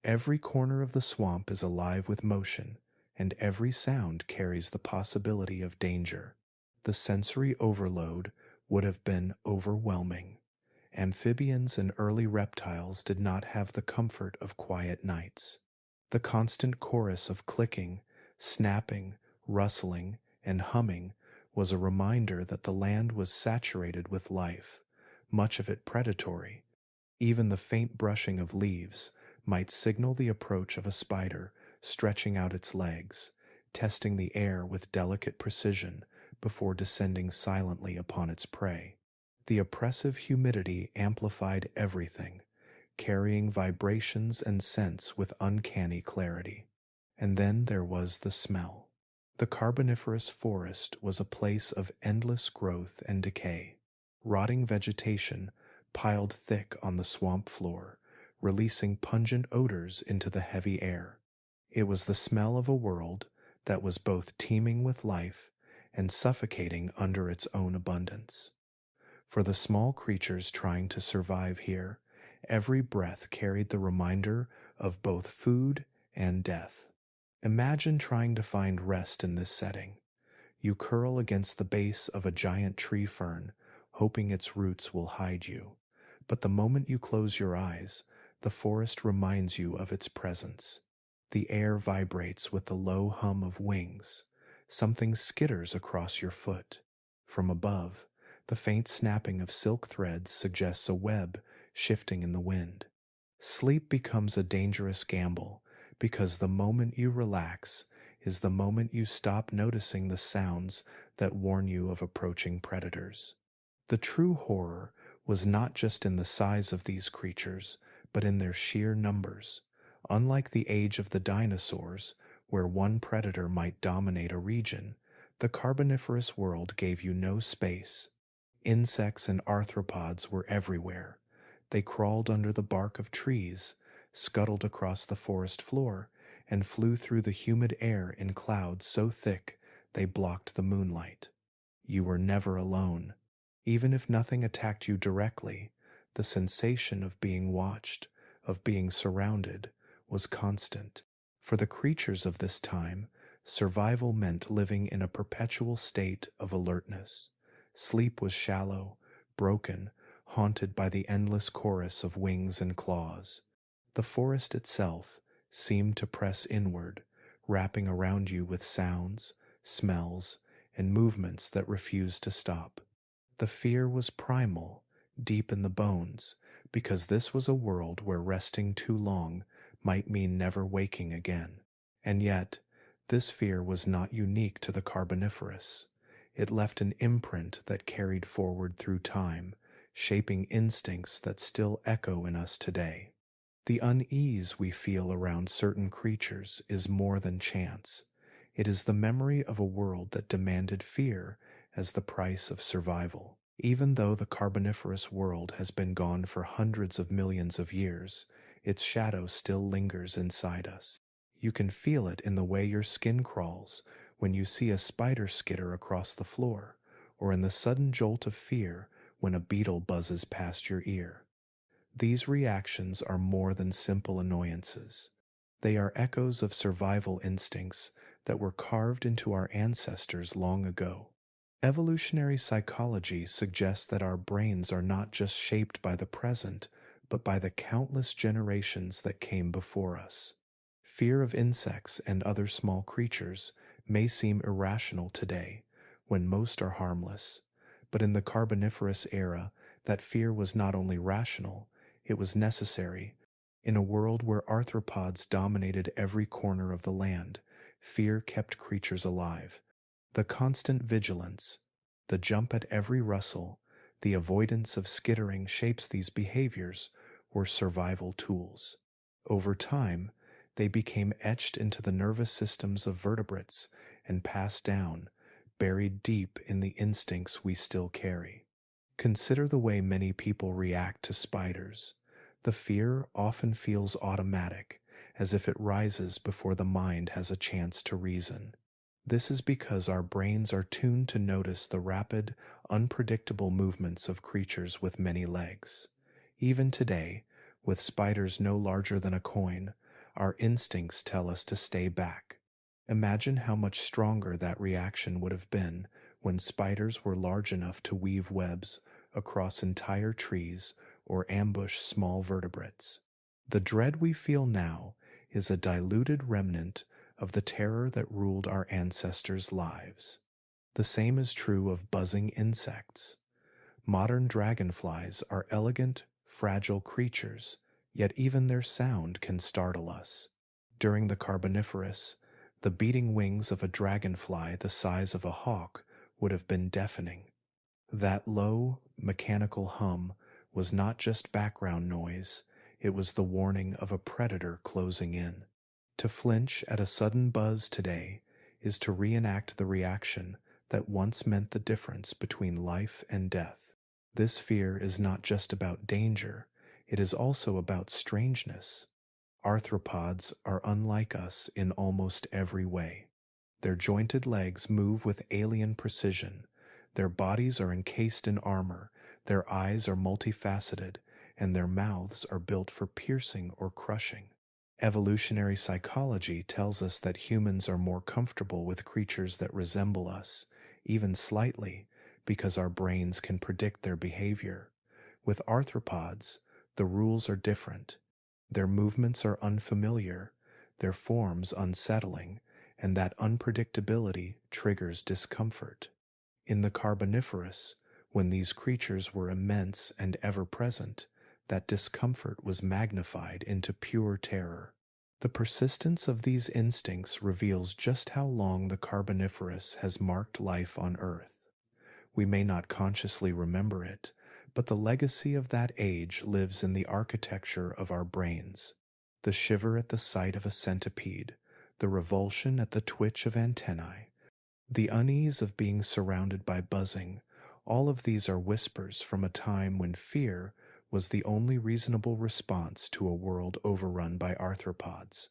Every corner of the swamp is alive with motion, and every sound carries the possibility of danger. The sensory overload would have been overwhelming. Amphibians and early reptiles did not have the comfort of quiet nights. The constant chorus of clicking, snapping, rustling, and humming was a reminder that the land was saturated with life, much of it predatory. Even the faint brushing of leaves might signal the approach of a spider stretching out its legs, testing the air with delicate precision before descending silently upon its prey. The oppressive humidity amplified everything, carrying vibrations and scents with uncanny clarity. And then there was the smell. The Carboniferous forest was a place of endless growth and decay. Rotting vegetation piled thick on the swamp floor, releasing pungent odors into the heavy air. It was the smell of a world that was both teeming with life and suffocating under its own abundance. For the small creatures trying to survive here, every breath carried the reminder of both food and death. Imagine trying to find rest in this setting. You curl against the base of a giant tree fern, hoping its roots will hide you. But the moment you close your eyes, the forest reminds you of its presence. The air vibrates with the low hum of wings. Something skitters across your foot. From above, the faint snapping of silk threads suggests a web shifting in the wind. Sleep becomes a dangerous gamble because the moment you relax is the moment you stop noticing the sounds that warn you of approaching predators. The true horror was not just in the size of these creatures, but in their sheer numbers. Unlike the age of the dinosaurs, where one predator might dominate a region, the Carboniferous world gave you no space. Insects and arthropods were everywhere. They crawled under the bark of trees, scuttled across the forest floor, and flew through the humid air in clouds so thick they blocked the moonlight. You were never alone. Even if nothing attacked you directly, the sensation of being watched, of being surrounded, was constant. For the creatures of this time, survival meant living in a perpetual state of alertness. Sleep was shallow, broken, haunted by the endless chorus of wings and claws. The forest itself seemed to press inward, wrapping around you with sounds, smells, and movements that refused to stop. The fear was primal, deep in the bones, because this was a world where resting too long might mean never waking again. And yet, this fear was not unique to the Carboniferous. It left an imprint that carried forward through time, shaping instincts that still echo in us today. The unease we feel around certain creatures is more than chance. It is the memory of a world that demanded fear as the price of survival. Even though the Carboniferous world has been gone for hundreds of millions of years, its shadow still lingers inside us. You can feel it in the way your skin crawls when you see a spider skitter across the floor, or in the sudden jolt of fear when a beetle buzzes past your ear. These reactions are more than simple annoyances. They are echoes of survival instincts that were carved into our ancestors long ago. Evolutionary psychology suggests that our brains are not just shaped by the present, but by the countless generations that came before us. Fear of insects and other small creatures may seem irrational today, when most are harmless, but in the Carboniferous era, that fear was not only rational, it was necessary. In a world where arthropods dominated every corner of the land, fear kept creatures alive. The constant vigilance, the jump at every rustle, the avoidance of skittering shapes these behaviors were survival tools. Over time, they became etched into the nervous systems of vertebrates and passed down, buried deep in the instincts we still carry. Consider the way many people react to spiders. The fear often feels automatic, as if it rises before the mind has a chance to reason. This is because our brains are tuned to notice the rapid, unpredictable movements of creatures with many legs. Even today, with spiders no larger than a coin, our instincts tell us to stay back. Imagine how much stronger that reaction would have been when spiders were large enough to weave webs across entire trees or ambush small vertebrates. The dread we feel now is a diluted remnant of the terror that ruled our ancestors' lives. The same is true of buzzing insects. Modern dragonflies are elegant, fragile creatures, yet even their sound can startle us. During the Carboniferous, the beating wings of a dragonfly the size of a hawk would have been deafening. That low, mechanical hum was not just background noise, it was the warning of a predator closing in. To flinch at a sudden buzz today is to reenact the reaction that once meant the difference between life and death. This fear is not just about danger, it is also about strangeness. Arthropods are unlike us in almost every way. Their jointed legs move with alien precision, their bodies are encased in armor, their eyes are multifaceted, and their mouths are built for piercing or crushing. Evolutionary psychology tells us that humans are more comfortable with creatures that resemble us, even slightly, because our brains can predict their behavior. With arthropods, the rules are different. Their movements are unfamiliar, their forms unsettling, and that unpredictability triggers discomfort. In the Carboniferous, when these creatures were immense and ever-present, that discomfort was magnified into pure terror. The persistence of these instincts reveals just how long the Carboniferous has marked life on Earth. We may not consciously remember it, but the legacy of that age lives in the architecture of our brains. The shiver at the sight of a centipede, the revulsion at the twitch of antennae, the unease of being surrounded by buzzing, All of these are whispers from a time when fear was the only reasonable response to a world overrun by arthropods.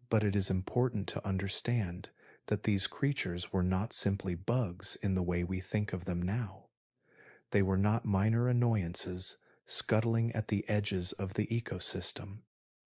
But it is important to understand that these creatures were not simply bugs in the way we think of them now. They were not minor annoyances scuttling at the edges of the ecosystem.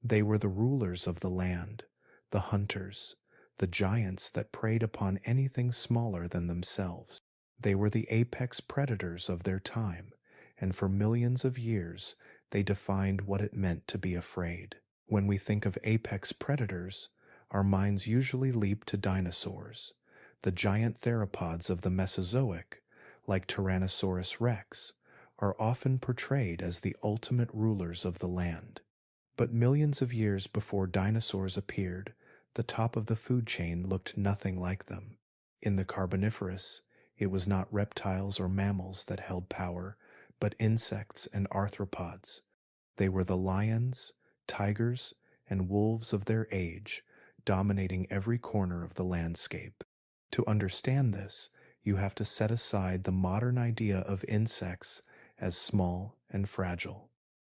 They were the rulers of the land, the hunters, the giants that preyed upon anything smaller than themselves. They were the apex predators of their time, and for millions of years they defined what it meant to be afraid. When we think of apex predators, our minds usually leap to dinosaurs, the giant theropods of the Mesozoic, like Tyrannosaurus rex, are often portrayed as the ultimate rulers of the land. But millions of years before dinosaurs appeared, the top of the food chain looked nothing like them. In the Carboniferous, it was not reptiles or mammals that held power, but insects and arthropods. They were the lions, tigers, and wolves of their age, dominating every corner of the landscape. To understand this, you have to set aside the modern idea of insects as small and fragile.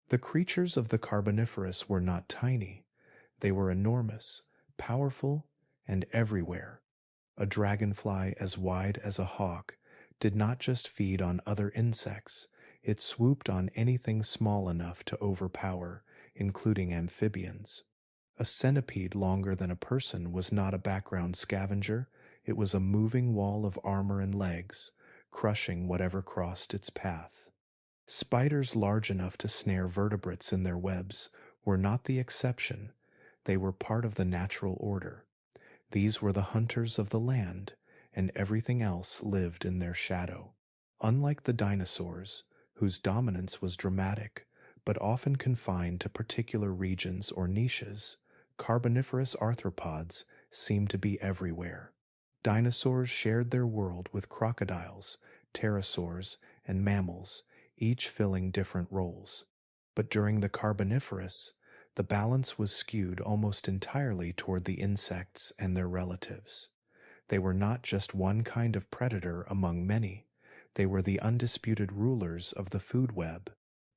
The creatures of the Carboniferous were not tiny. They were enormous, powerful, and everywhere. A dragonfly as wide as a hawk did not just feed on other insects, it swooped on anything small enough to overpower, including amphibians. A centipede longer than a person was not a background scavenger, it was a moving wall of armor and legs, crushing whatever crossed its path. Spiders large enough to snare vertebrates in their webs were not the exception, they were part of the natural order. These were the hunters of the land, and everything else lived in their shadow. Unlike the dinosaurs, whose dominance was dramatic, but often confined to particular regions or niches, Carboniferous arthropods seemed to be everywhere. Dinosaurs shared their world with crocodiles, pterosaurs, and mammals, each filling different roles. But during the Carboniferous, the balance was skewed almost entirely toward the insects and their relatives. They were not just one kind of predator among many, they were the undisputed rulers of the food web.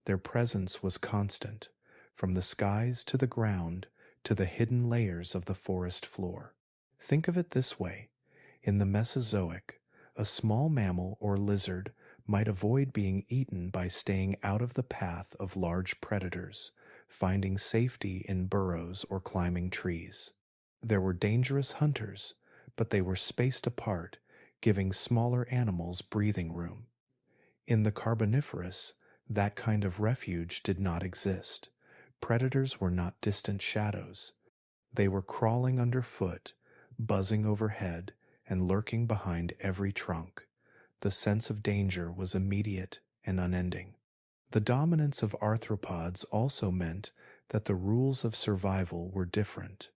Their presence was constant, from the skies to the ground to the hidden layers of the forest floor. Think of it this way. In the Mesozoic, a small mammal or lizard might avoid being eaten by staying out of the path of large predators, finding safety in burrows or climbing trees. There were dangerous hunters, but they were spaced apart, giving smaller animals breathing room. In the Carboniferous, that kind of refuge did not exist. Predators were not distant shadows. They were crawling underfoot, buzzing overhead, and lurking behind every trunk. The sense of danger was immediate and unending. The dominance of arthropods also meant that the rules of survival were different.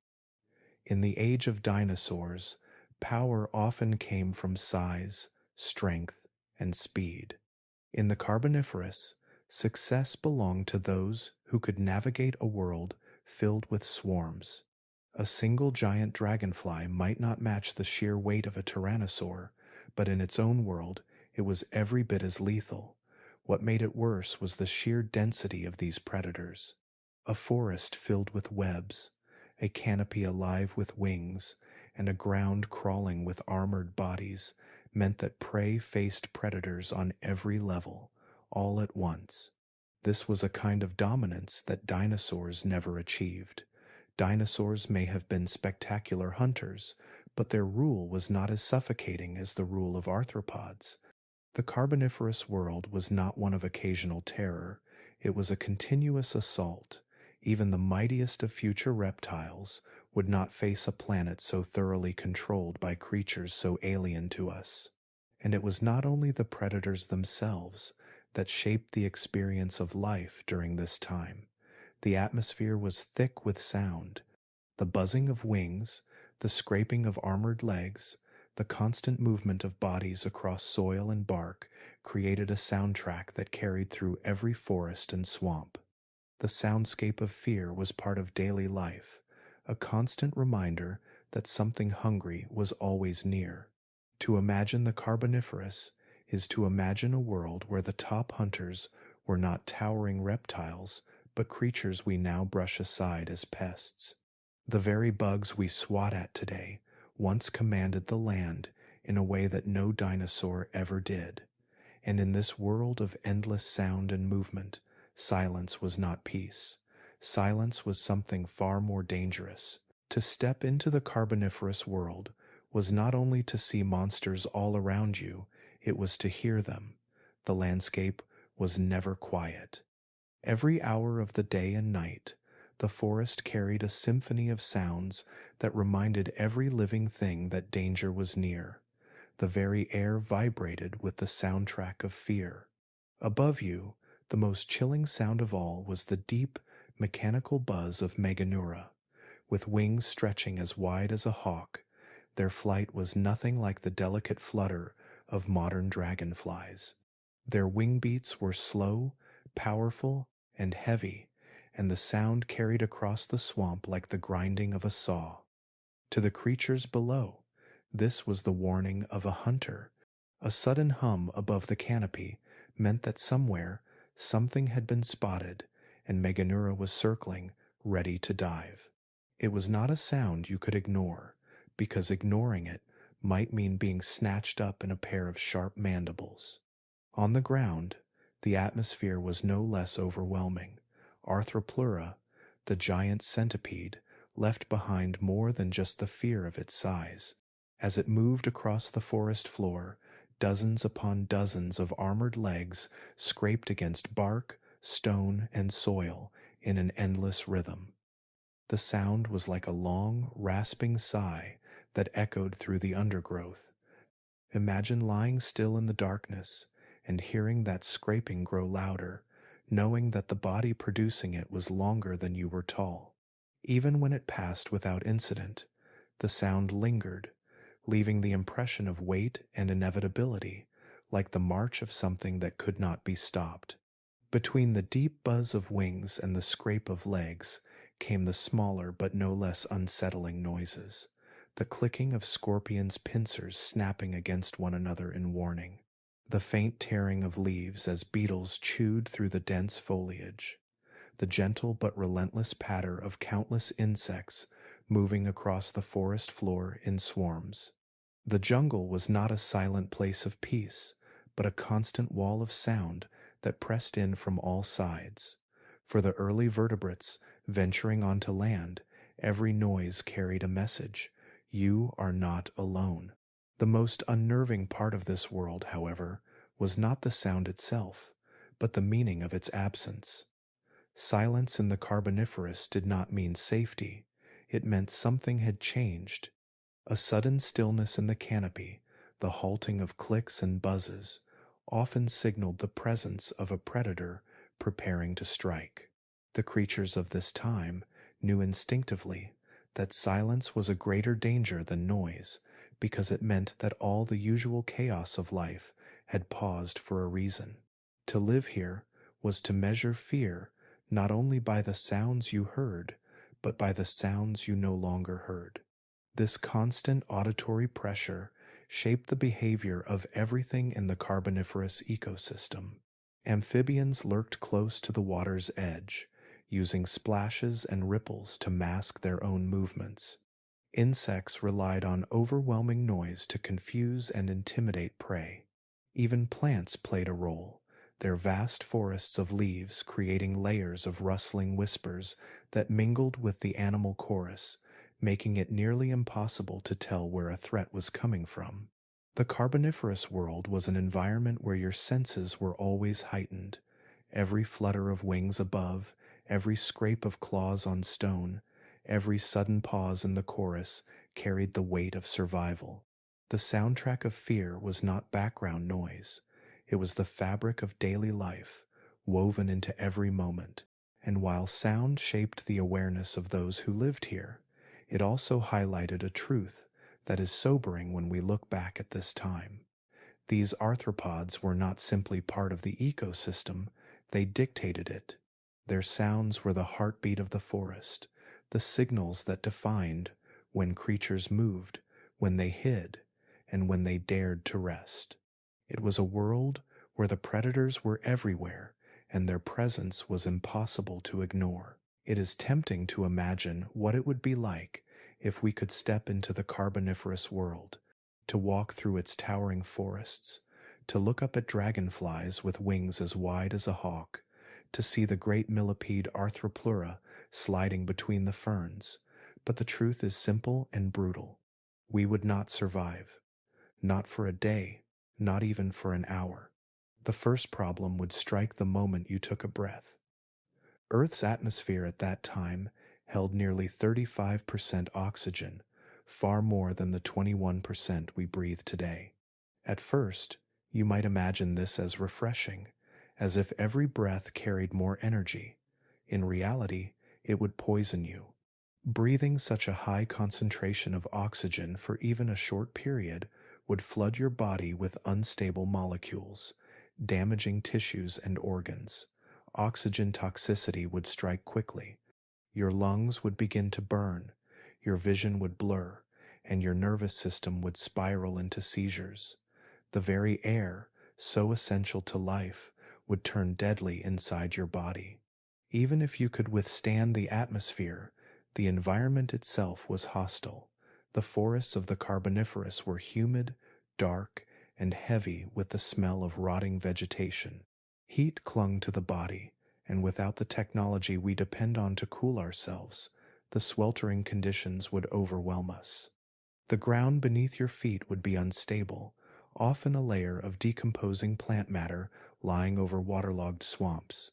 In the age of dinosaurs, power often came from size, strength, and speed. In the Carboniferous, success belonged to those who could navigate a world filled with swarms. A single giant dragonfly might not match the sheer weight of a tyrannosaur, but in its own world, it was every bit as lethal. What made it worse was the sheer density of these predators. A forest filled with webs, a canopy alive with wings, and a ground crawling with armored bodies meant that prey faced predators on every level, all at once. This was a kind of dominance that dinosaurs never achieved. Dinosaurs may have been spectacular hunters, but their rule was not as suffocating as the rule of arthropods. The Carboniferous world was not one of occasional terror, it was a continuous assault. Even the mightiest of future reptiles would not face a planet so thoroughly controlled by creatures so alien to us. And it was not only the predators themselves that shaped the experience of life during this time. The atmosphere was thick with sound. The buzzing of wings, the scraping of armored legs, the constant movement of bodies across soil and bark created a soundtrack that carried through every forest and swamp. The soundscape of fear was part of daily life, a constant reminder that something hungry was always near. To imagine the Carboniferous is to imagine a world where the top hunters were not towering reptiles, but creatures we now brush aside as pests. The very bugs we swat at today once commanded the land in a way that no dinosaur ever did. And in this world of endless sound and movement, silence was not peace. Silence was something far more dangerous. To step into the Carboniferous world was not only to see monsters all around you, it was to hear them. The landscape was never quiet. Every hour of the day and night, the forest carried a symphony of sounds that reminded every living thing that danger was near. The very air vibrated with the soundtrack of fear. Above you, the most chilling sound of all was the deep, mechanical buzz of Meganeura. With wings stretching as wide as a hawk, their flight was nothing like the delicate flutter of modern dragonflies. Their wing beats were slow, powerful, and heavy, and the sound carried across the swamp like the grinding of a saw. To the creatures below, this was the warning of a hunter. A sudden hum above the canopy meant that somewhere something had been spotted, and Meganeura was circling, ready to dive. It was not a sound you could ignore, because ignoring it might mean being snatched up in a pair of sharp mandibles. On the ground, the atmosphere was no less overwhelming. Plura, the giant centipede, left behind more than just the fear of its size. As it moved across the forest floor, dozens upon dozens of armored legs scraped against bark, stone, and soil in an endless rhythm. The sound was like a long, rasping sigh that echoed through the undergrowth. Imagine lying still in the darkness and hearing that scraping grow louder, knowing that the body producing it was longer than you were tall. Even when it passed without incident, the sound lingered, leaving the impression of weight and inevitability, like the march of something that could not be stopped. Between the deep buzz of wings and the scrape of legs came the smaller but no less unsettling noises, the clicking of scorpions' pincers snapping against one another in warning, the faint tearing of leaves as beetles chewed through the dense foliage, the gentle but relentless patter of countless insects moving across the forest floor in swarms. The jungle was not a silent place of peace, but a constant wall of sound that pressed in from all sides. For the early vertebrates venturing onto land, every noise carried a message. You are not alone. The most unnerving part of this world, however, was not the sound itself, but the meaning of its absence. Silence in the Carboniferous did not mean safety. It meant something had changed. A sudden stillness in the canopy, the halting of clicks and buzzes, often signaled the presence of a predator preparing to strike. The creatures of this time knew instinctively that silence was a greater danger than noise, because it meant that all the usual chaos of life had paused for a reason. To live here was to measure fear not only by the sounds you heard, but by the sounds you no longer heard. This constant auditory pressure shaped the behavior of everything in the Carboniferous ecosystem. Amphibians lurked close to the water's edge, using splashes and ripples to mask their own movements. Insects relied on overwhelming noise to confuse and intimidate prey. Even plants played a role, their vast forests of leaves creating layers of rustling whispers that mingled with the animal chorus, making it nearly impossible to tell where a threat was coming from. The Carboniferous world was an environment where your senses were always heightened. Every flutter of wings above, every scrape of claws on stone, every sudden pause in the chorus carried the weight of survival. The soundtrack of fear was not background noise. It was the fabric of daily life, woven into every moment. And while sound shaped the awareness of those who lived here, it also highlighted a truth that is sobering when we look back at this time. These arthropods were not simply part of the ecosystem, they dictated it. Their sounds were the heartbeat of the forest, the signals that defined when creatures moved, when they hid, and when they dared to rest. It was a world where the predators were everywhere and their presence was impossible to ignore. It is tempting to imagine what it would be like if we could step into the Carboniferous world, to walk through its towering forests, to look up at dragonflies with wings as wide as a hawk, to see the great millipede Arthroplura sliding between the ferns. But the truth is simple and brutal. We would not survive. Not for a day, not even for an hour. The first problem would strike the moment you took a breath. Earth's atmosphere at that time held nearly 35% oxygen, far more than the 21% we breathe today. At first, you might imagine this as refreshing, as if every breath carried more energy. In reality, it would poison you. Breathing such a high concentration of oxygen for even a short period would flood your body with unstable molecules, damaging tissues and organs. Oxygen toxicity would strike quickly. Your lungs would begin to burn, your vision would blur, and your nervous system would spiral into seizures. The very air, so essential to life, would turn deadly inside your body. Even if you could withstand the atmosphere, the environment itself was hostile. The forests of the Carboniferous were humid, dark, and heavy with the smell of rotting vegetation. Heat clung to the body, and without the technology we depend on to cool ourselves, the sweltering conditions would overwhelm us. The ground beneath your feet would be unstable, often a layer of decomposing plant matter lying over waterlogged swamps.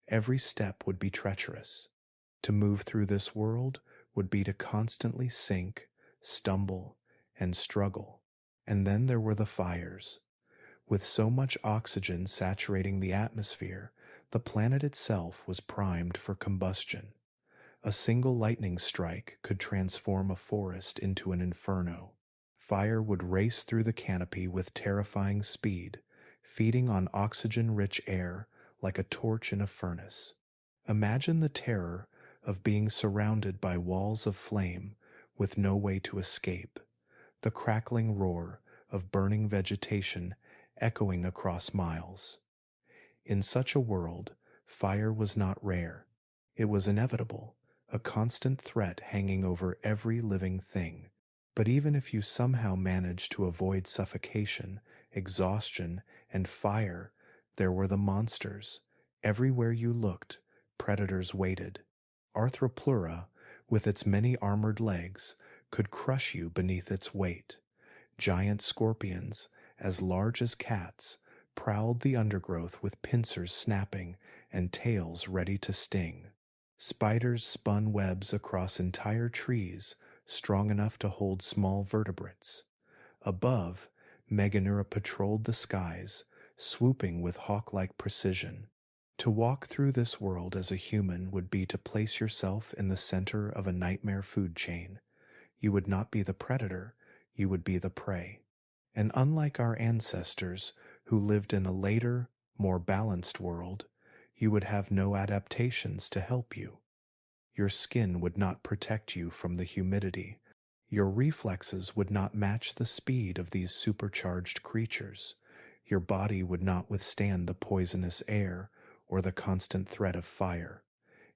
Every step would be treacherous. To move through this world would be to constantly sink, stumble, and struggle. And then there were the fires. With so much oxygen saturating the atmosphere, the planet itself was primed for combustion. A single lightning strike could transform a forest into an inferno. Fire would race through the canopy with terrifying speed, feeding on oxygen-rich air like a torch in a furnace. Imagine the terror of being surrounded by walls of flame with no way to escape, the crackling roar of burning vegetation echoing across miles. In such a world, fire was not rare. It was inevitable, a constant threat hanging over every living thing. But even if you somehow managed to avoid suffocation, exhaustion, and fire, there were the monsters. Everywhere you looked, predators waited. Arthroplura, with its many armored legs, could crush you beneath its weight. Giant scorpions, as large as cats, prowled the undergrowth with pincers snapping and tails ready to sting. Spiders spun webs across entire trees, strong enough to hold small vertebrates. Above, Meganeura patrolled the skies, swooping with hawk-like precision. To walk through this world as a human would be to place yourself in the center of a nightmare food chain. You would not be the predator, you would be the prey. And unlike our ancestors, who lived in a later, more balanced world, you would have no adaptations to help you. Your skin would not protect you from the humidity. Your reflexes would not match the speed of these supercharged creatures. Your body would not withstand the poisonous air or the constant threat of fire.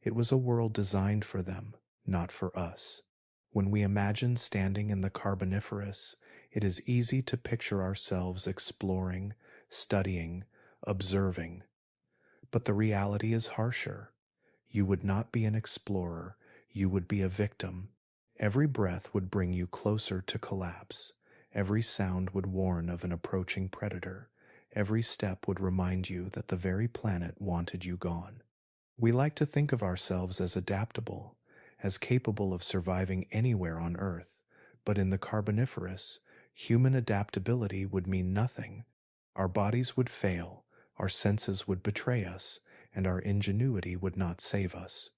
It was a world designed for them, not for us. When we imagine standing in the Carboniferous, it is easy to picture ourselves exploring, studying, observing. But the reality is harsher. You would not be an explorer, you would be a victim. Every breath would bring you closer to collapse. Every sound would warn of an approaching predator. Every step would remind you that the very planet wanted you gone. We like to think of ourselves as adaptable, as capable of surviving anywhere on Earth, but in the Carboniferous, human adaptability would mean nothing. Our bodies would fail, our senses would betray us, and our ingenuity would not save us.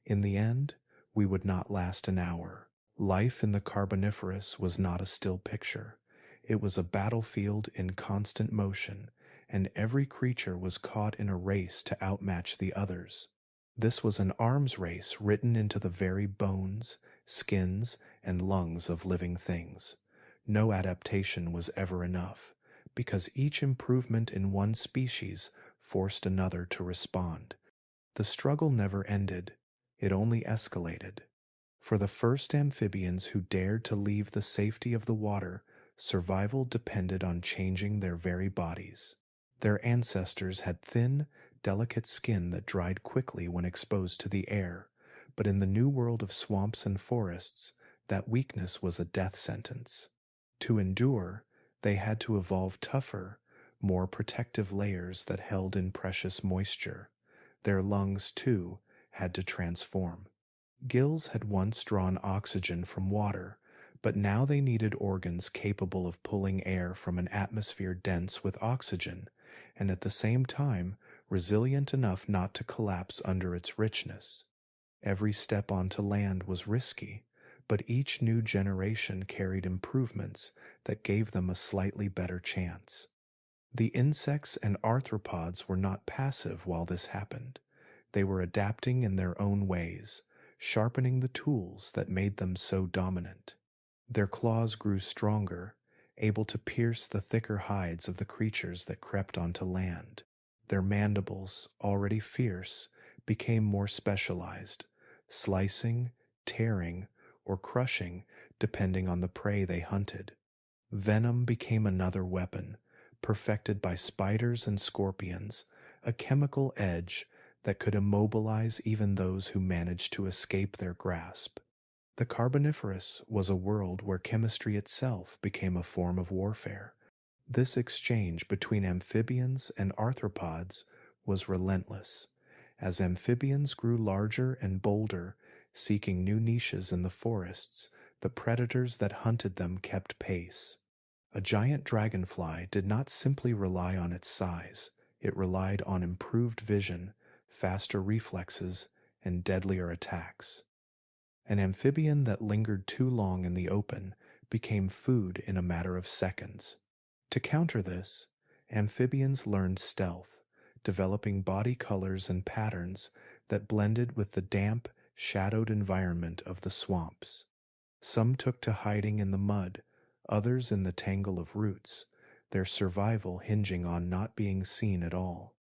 In the end, we would not last an hour. Life in the Carboniferous was not a still picture. It was a battlefield in constant motion, and every creature was caught in a race to outmatch the others. This was an arms race written into the very bones, skins, and lungs of living things. No adaptation was ever enough. because each improvement in one species forced another to respond. The struggle never ended, it only escalated. For the first amphibians who dared to leave the safety of the water, survival depended on changing their very bodies. Their ancestors had thin, delicate skin that dried quickly when exposed to the air, but in the new world of swamps and forests, that weakness was a death sentence. To endure, they had to evolve tougher, more protective layers that held in precious moisture. Their lungs, too, had to transform. Gills had once drawn oxygen from water, but now they needed organs capable of pulling air from an atmosphere dense with oxygen, and at the same time resilient enough not to collapse under its richness. Every step onto land was risky, but each new generation carried improvements that gave them a slightly better chance. The insects and arthropods were not passive while this happened. They were adapting in their own ways, sharpening the tools that made them so dominant. Their claws grew stronger, able to pierce the thicker hides of the creatures that crept onto land. Their mandibles, already fierce, became more specialized, slicing, tearing, or crushing depending on the prey they hunted. Venom became another weapon, perfected by spiders and scorpions, a chemical edge that could immobilize even those who managed to escape their grasp. The Carboniferous was a world where chemistry itself became a form of warfare. This exchange between amphibians and arthropods was relentless. As amphibians grew larger and bolder, seeking new niches in the forests, the predators that hunted them kept pace. A giant dragonfly did not simply rely on its size, it relied on improved vision, faster reflexes, and deadlier attacks. An amphibian that lingered too long in the open became food in a matter of seconds. To counter this, amphibians learned stealth, developing body colors and patterns that blended with the damp, shadowed environment of the swamps. Some took to hiding in the mud, others in the tangle of roots, their survival hinging on not being seen at all.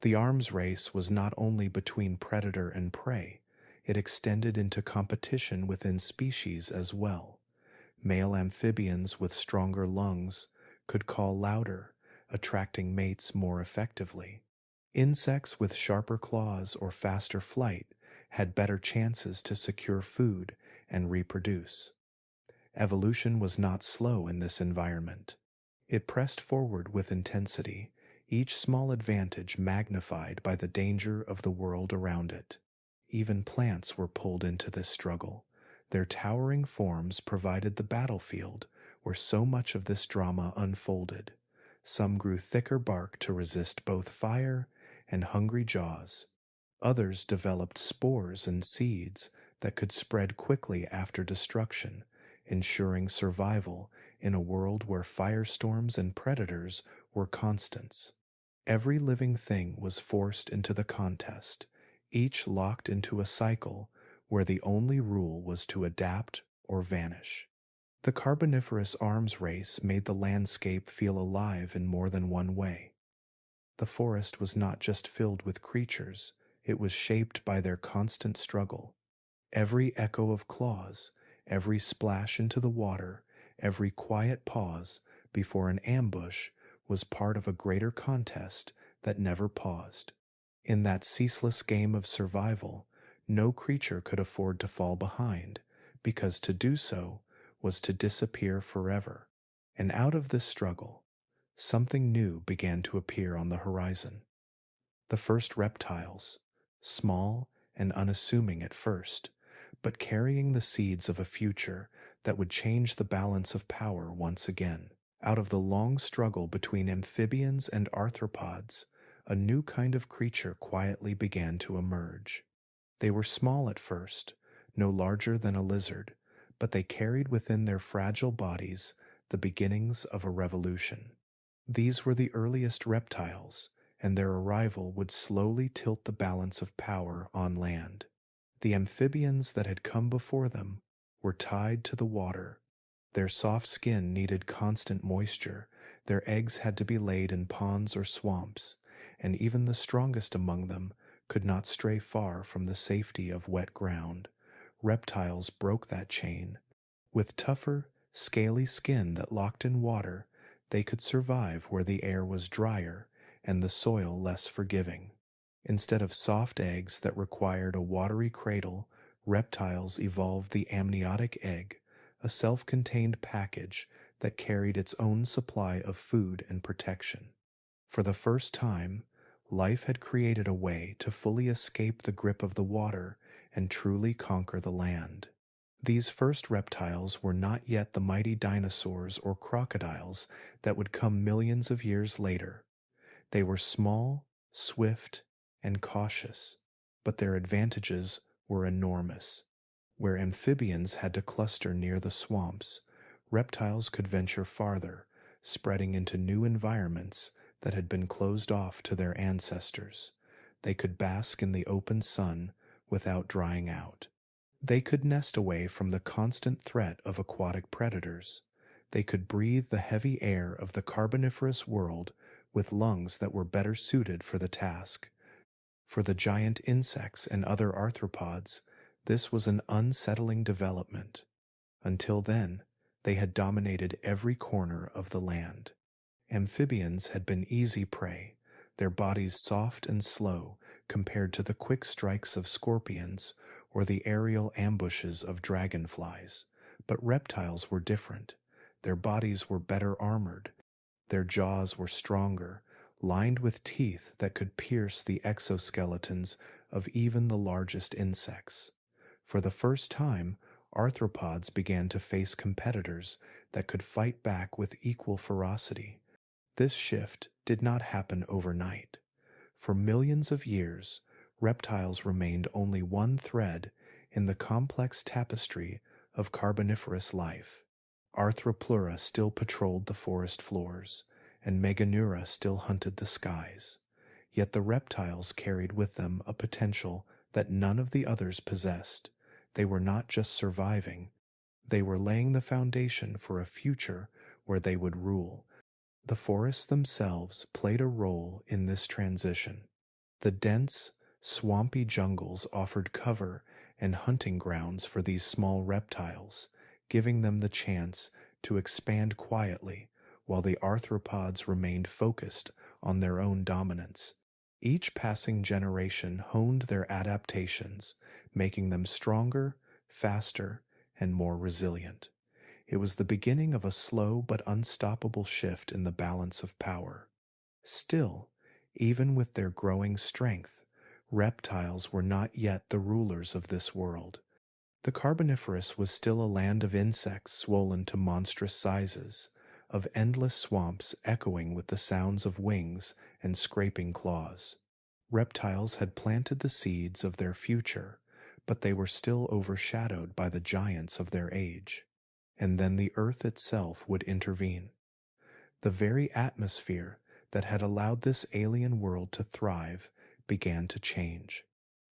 The arms race was not only between predator and prey, it extended into competition within species as well. Male amphibians with stronger lungs could call louder, attracting mates more effectively. Insects with sharper claws or faster flight had better chances to secure food and reproduce. Evolution was not slow in this environment. It pressed forward with intensity, each small advantage magnified by the danger of the world around it. Even plants were pulled into this struggle. Their towering forms provided the battlefield where so much of this drama unfolded. Some grew thicker bark to resist both fire and hungry jaws. Others developed spores and seeds that could spread quickly after destruction, ensuring survival in a world where firestorms and predators were constants. Every living thing was forced into the contest, each locked into a cycle where the only rule was to adapt or vanish. The Carboniferous arms race made the landscape feel alive in more than one way. The forest was not just filled with creatures, it was shaped by their constant struggle. Every echo of claws, every splash into the water, every quiet pause before an ambush was part of a greater contest that never paused. In that ceaseless game of survival, no creature could afford to fall behind, because to do so was to disappear forever. And out of this struggle, something new began to appear on the horizon. The first reptiles, small and unassuming at first, but carrying the seeds of a future that would change the balance of power once again. Out of the long struggle between amphibians and arthropods, a new kind of creature quietly began to emerge. They were small at first, no larger than a lizard, but they carried within their fragile bodies the beginnings of a revolution. These were the earliest reptiles, and their arrival would slowly tilt the balance of power on land. The amphibians that had come before them were tied to the water. Their soft skin needed constant moisture, their eggs had to be laid in ponds or swamps, and even the strongest among them could not stray far from the safety of wet ground. Reptiles broke that chain. With tougher, scaly skin that locked in water, they could survive where the air was drier and the soil less forgiving. Instead of soft eggs that required a watery cradle, reptiles evolved the amniotic egg, a self-contained package that carried its own supply of food and protection. For the first time, life had created a way to fully escape the grip of the water and truly conquer the land. These first reptiles were not yet the mighty dinosaurs or crocodiles that would come millions of years later. They were small, swift, and cautious, but their advantages were enormous. Where amphibians had to cluster near the swamps, reptiles could venture farther, spreading into new environments that had been closed off to their ancestors. They could bask in the open sun without drying out. They could nest away from the constant threat of aquatic predators. They could breathe the heavy air of the Carboniferous world with lungs that were better suited for the task. For the giant insects and other arthropods, this was an unsettling development. Until then, they had dominated every corner of the land. Amphibians had been easy prey, their bodies soft and slow compared to the quick strikes of scorpions or the aerial ambushes of dragonflies. But reptiles were different. Their bodies were better armored. Their jaws were stronger, lined with teeth that could pierce the exoskeletons of even the largest insects. For the first time, arthropods began to face competitors that could fight back with equal ferocity. This shift did not happen overnight. For millions of years, reptiles remained only one thread in the complex tapestry of Carboniferous life. Plura still patrolled the forest floors, and Meganeura still hunted the skies. Yet the reptiles carried with them a potential that none of the others possessed. They were not just surviving, they were laying the foundation for a future where they would rule. The forests themselves played a role in this transition. The dense, swampy jungles offered cover and hunting grounds for these small reptiles, giving them the chance to expand quietly while the arthropods remained focused on their own dominance. Each passing generation honed their adaptations, making them stronger, faster, and more resilient. It was the beginning of a slow but unstoppable shift in the balance of power. Still, even with their growing strength, reptiles were not yet the rulers of this world. The Carboniferous was still a land of insects swollen to monstrous sizes, of endless swamps echoing with the sounds of wings and scraping claws. Reptiles had planted the seeds of their future, but they were still overshadowed by the giants of their age. And then the earth itself would intervene. The very atmosphere that had allowed this alien world to thrive began to change.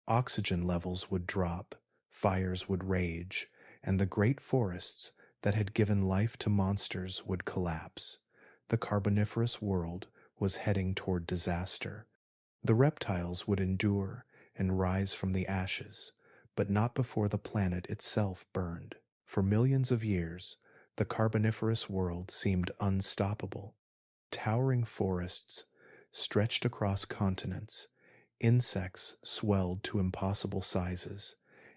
Oxygen levels would drop, fires would rage, and the great forests that had given life to monsters would collapse. The Carboniferous world was heading toward disaster. The reptiles would endure and rise from the ashes, but not before the planet itself burned. For millions of years, the Carboniferous world seemed unstoppable. Towering forests stretched across continents, insects swelled to impossible sizes,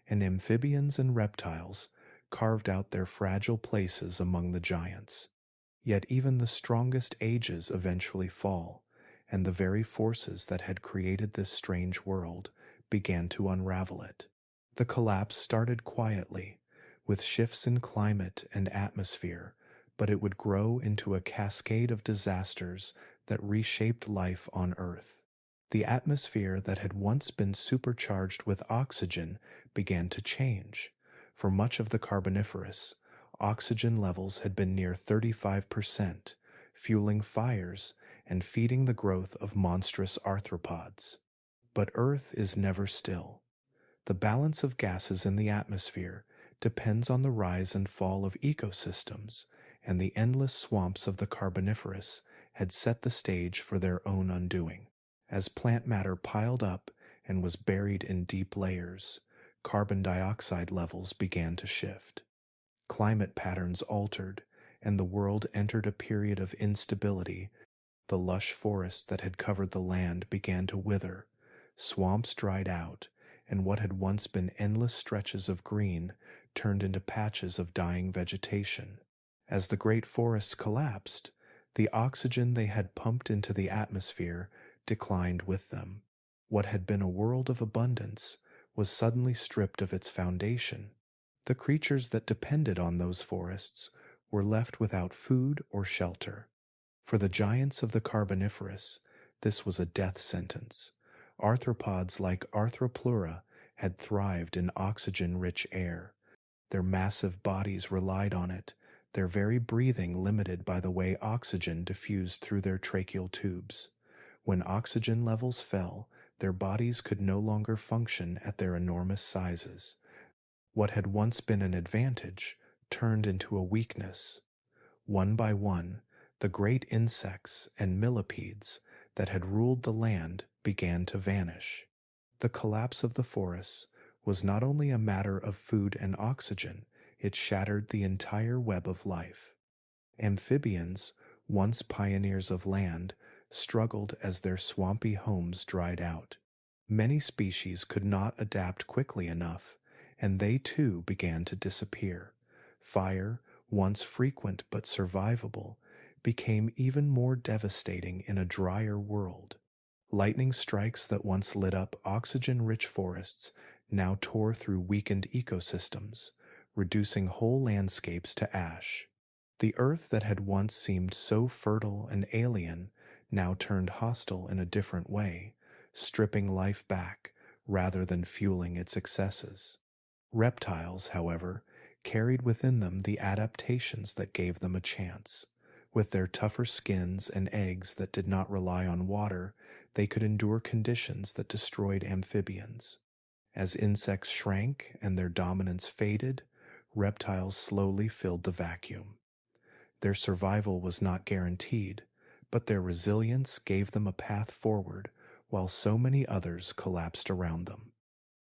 and amphibians and reptiles carved out their fragile places among the giants. Yet even the strongest ages eventually fall, and the very forces that had created this strange world began to unravel it. The collapse started quietly, with shifts in climate and atmosphere, but it would grow into a cascade of disasters that reshaped life on Earth. The atmosphere that had once been supercharged with oxygen began to change. For much of the Carboniferous, oxygen levels had been near 35%, fueling fires and feeding the growth of monstrous arthropods. But Earth is never still. The balance of gases in the atmosphere depends on the rise and fall of ecosystems, and the endless swamps of the Carboniferous had set the stage for their own undoing. As plant matter piled up and was buried in deep layers, carbon dioxide levels began to shift. Climate patterns altered, and the world entered a period of instability. The lush forests that had covered the land began to wither, swamps dried out, and what had once been endless stretches of green turned into patches of dying vegetation. As the great forests collapsed, the oxygen they had pumped into the atmosphere declined with them. What had been a world of abundance was suddenly stripped of its foundation. The creatures that depended on those forests were left without food or shelter. For the giants of the Carboniferous, this was a death sentence. Arthropods like Plura had thrived in oxygen-rich air. Their massive bodies relied on it, their very breathing limited by the way oxygen diffused through their tracheal tubes. When oxygen levels fell, their bodies could no longer function at their enormous sizes. What had once been an advantage turned into a weakness. One by one, the great insects and millipedes that had ruled the land began to vanish. The collapse of the forests was not only a matter of food and oxygen, it shattered the entire web of life. Amphibians, once pioneers of land, struggled as their swampy homes dried out. Many species could not adapt quickly enough, and they too began to disappear. Fire, once frequent but survivable, became even more devastating in a drier world. Lightning strikes that once lit up oxygen-rich forests now tore through weakened ecosystems, reducing whole landscapes to ash. The earth that had once seemed so fertile and alien now turned hostile in a different way, stripping life back rather than fueling its excesses. Reptiles, however, carried within them the adaptations that gave them a chance. With their tougher skins and eggs that did not rely on water, they could endure conditions that destroyed amphibians. As insects shrank and their dominance faded, reptiles slowly filled the vacuum. Their survival was not guaranteed, but their resilience gave them a path forward while so many others collapsed around them.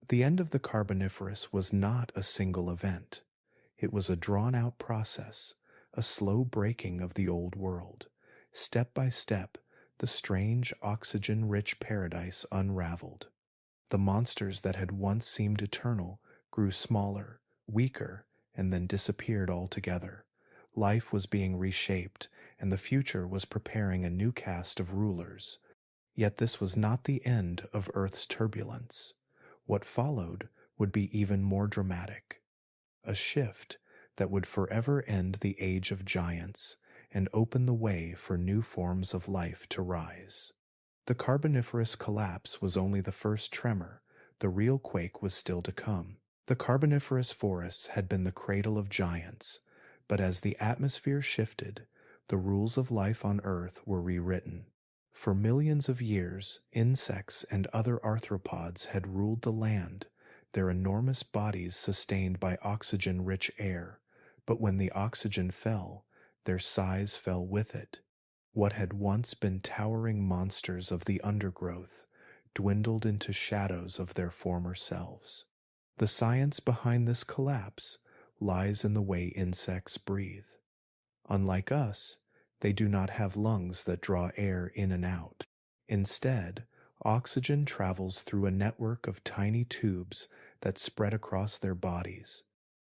The end of the Carboniferous was not a single event. It was a drawn-out process, a slow breaking of the old world. Step by step, the strange oxygen-rich paradise unraveled. The monsters that had once seemed eternal grew smaller, weaker, and then disappeared altogether. Life was being reshaped, and the future was preparing a new cast of rulers. Yet this was not the end of Earth's turbulence. What followed would be even more dramatic. A shift that would forever end the age of giants and open the way for new forms of life to rise. The Carboniferous collapse was only the first tremor. The real quake was still to come. The Carboniferous forests had been the cradle of giants, but as the atmosphere shifted, the rules of life on Earth were rewritten. For millions of years, insects and other arthropods had ruled the land, their enormous bodies sustained by oxygen-rich air, but when the oxygen fell, their size fell with it. What had once been towering monsters of the undergrowth dwindled into shadows of their former selves. The science behind this collapse lies in the way insects breathe. Unlike us, they do not have lungs that draw air in and out. Instead, oxygen travels through a network of tiny tubes that spread across their bodies.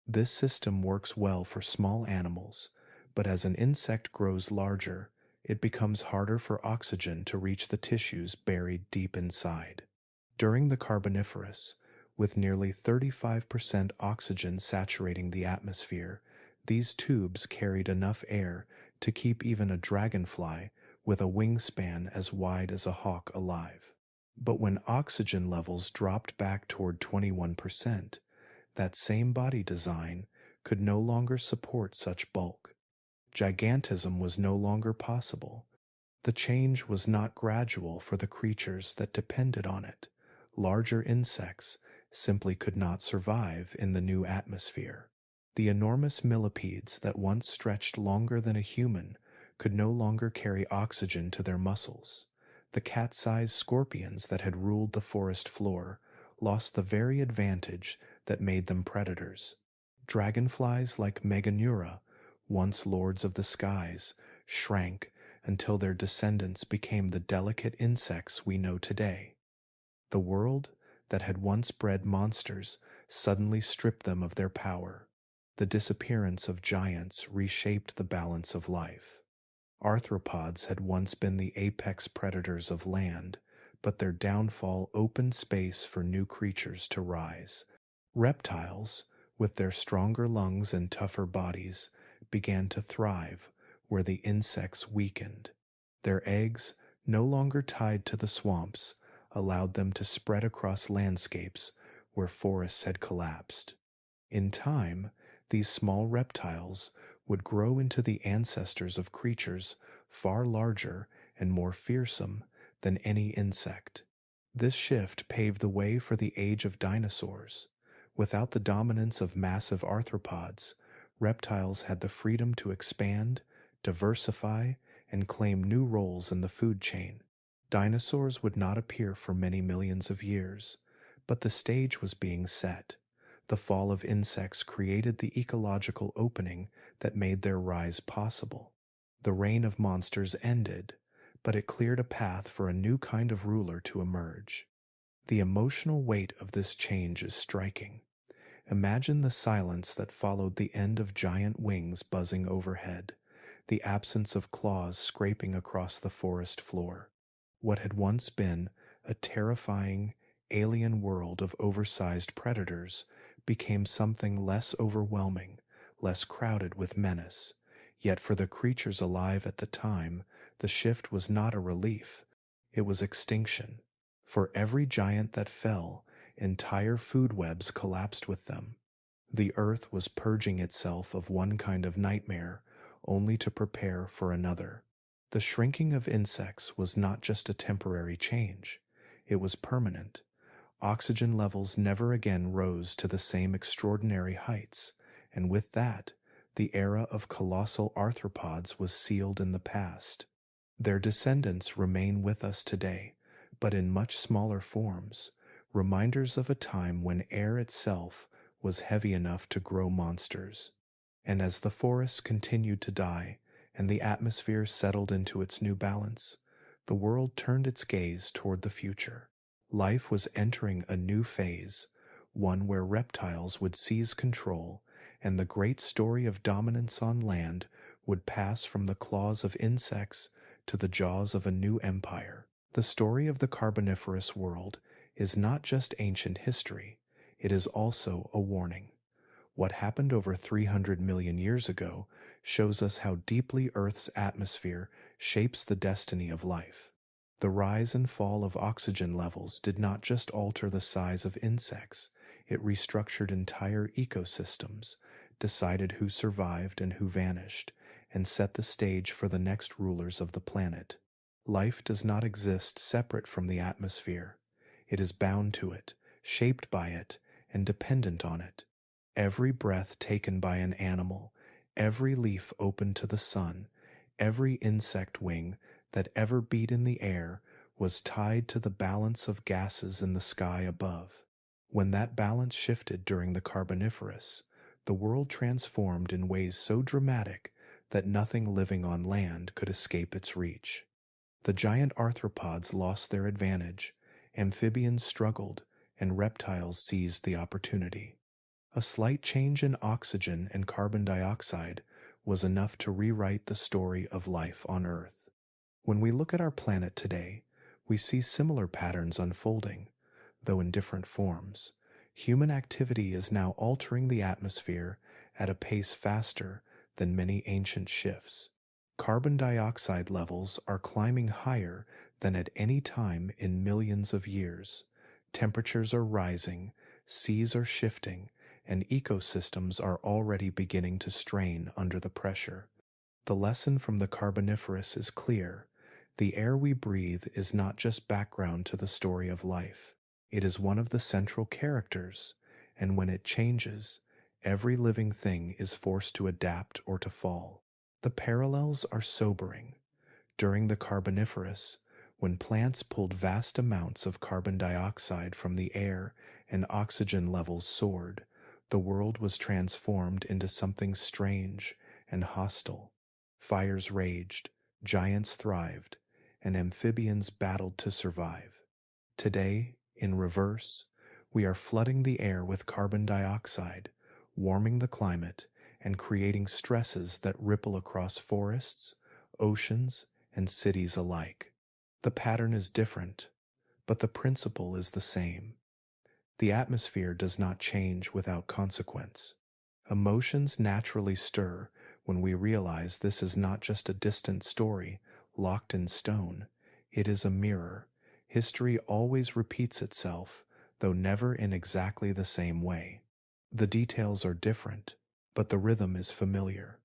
This system works well for small animals, but as an insect grows larger, it becomes harder for oxygen to reach the tissues buried deep inside. During the Carboniferous, with nearly 35% oxygen saturating the atmosphere, these tubes carried enough air to keep even a dragonfly with a wingspan as wide as a hawk alive. But when oxygen levels dropped back toward 21%, that same body design could no longer support such bulk. Gigantism was no longer possible. The change was not gradual for the creatures that depended on it. Larger insects simply could not survive in the new atmosphere. The enormous millipedes that once stretched longer than a human could no longer carry oxygen to their muscles. The cat-sized scorpions that had ruled the forest floor lost the very advantage that made them predators. Dragonflies like Meganeura, once lords of the skies, shrank until their descendants became the delicate insects we know today. The world that had once bred monsters suddenly stripped them of their power. The disappearance of giants reshaped the balance of life. Arthropods had once been the apex predators of land, but their downfall opened space for new creatures to rise. Reptiles, with their stronger lungs and tougher bodies, began to thrive where the insects weakened. Their eggs, no longer tied to the swamps, allowed them to spread across landscapes where forests had collapsed. In time, these small reptiles would grow into the ancestors of creatures far larger and more fearsome than any insect. This shift paved the way for the age of dinosaurs. Without the dominance of massive arthropods, reptiles had the freedom to expand, diversify, and claim new roles in the food chain. Dinosaurs would not appear for many millions of years, but the stage was being set. The fall of insects created the ecological opening that made their rise possible. The reign of monsters ended, but it cleared a path for a new kind of ruler to emerge. The emotional weight of this change is striking. Imagine the silence that followed the end of giant wings buzzing overhead, the absence of claws scraping across the forest floor. What had once been a terrifying, alien world of oversized predators became something less overwhelming, less crowded with menace. Yet for the creatures alive at the time, the shift was not a relief. It was extinction. For every giant that fell, entire food webs collapsed with them. The earth was purging itself of one kind of nightmare, only to prepare for another. The shrinking of insects was not just a temporary change. It was permanent. Oxygen levels never again rose to the same extraordinary heights, and with that, the era of colossal arthropods was sealed in the past. Their descendants remain with us today, but in much smaller forms, reminders of a time when air itself was heavy enough to grow monsters. And as the forests continued to die, and the atmosphere settled into its new balance, the world turned its gaze toward the future. Life was entering a new phase, one where reptiles would seize control, and the great story of dominance on land would pass from the claws of insects to the jaws of a new empire. The story of the Carboniferous world is not just ancient history, it is also a warning. What happened over 300 million years ago shows us how deeply Earth's atmosphere shapes the destiny of life. The rise and fall of oxygen levels did not just alter the size of insects, it restructured entire ecosystems, decided who survived and who vanished, and set the stage for the next rulers of the planet. Life does not exist separate from the atmosphere. It is bound to it, shaped by it, and dependent on it. Every breath taken by an animal, every leaf opened to the sun, every insect wing that ever beat in the air was tied to the balance of gases in the sky above. When that balance shifted during the Carboniferous, the world transformed in ways so dramatic that nothing living on land could escape its reach. The giant arthropods lost their advantage, amphibians struggled, and reptiles seized the opportunity. A slight change in oxygen and carbon dioxide was enough to rewrite the story of life on Earth. When we look at our planet today, we see similar patterns unfolding, though in different forms. Human activity is now altering the atmosphere at a pace faster than many ancient shifts. Carbon dioxide levels are climbing higher than at any time in millions of years. Temperatures are rising, seas are shifting, and ecosystems are already beginning to strain under the pressure. The lesson from the Carboniferous is clear. The air we breathe is not just background to the story of life. It is one of the central characters, and when it changes, Every living thing is forced to adapt or to fall. The parallels are sobering. During the Carboniferous, when plants pulled vast amounts of carbon dioxide from the air and oxygen levels soared, the world was transformed into something strange and hostile. Fires raged, giants thrived, and amphibians battled to survive. Today, in reverse, we are flooding the air with carbon dioxide, warming the climate, and creating stresses that ripple across forests, oceans, and cities alike. The pattern is different, but the principle is the same. The atmosphere does not change without consequence. Emotions naturally stir when we realize this is not just a distant story locked in stone. It is a mirror. History always repeats itself, though never in exactly the same way. The details are different, but the rhythm is familiar.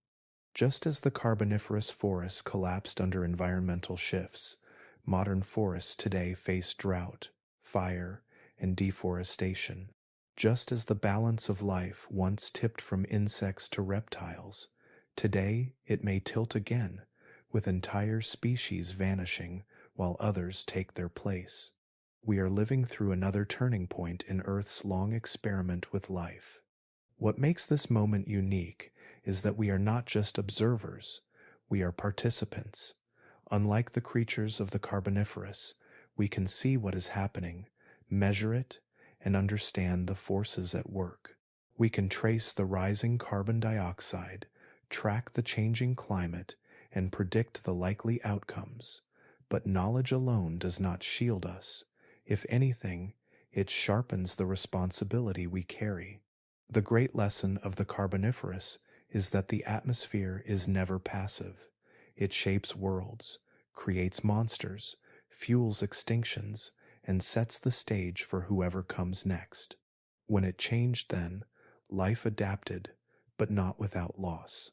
Just as the Carboniferous forests collapsed under environmental shifts, modern forests today face drought, fire, and deforestation. Just as the balance of life once tipped from insects to reptiles, today it may tilt again, with entire species vanishing while others take their place. We are living through another turning point in Earth's long experiment with life. What makes this moment unique is that we are not just observers, we are participants. Unlike the creatures of the Carboniferous, we can see what is happening, measure it, and understand the forces at work. We can trace the rising carbon dioxide, track the changing climate, and predict the likely outcomes. But knowledge alone does not shield us. If anything, it sharpens the responsibility we carry. The great lesson of the Carboniferous is that the atmosphere is never passive. It shapes worlds, creates monsters, fuels extinctions, and sets the stage for whoever comes next. When it changed then, life adapted, but not without loss.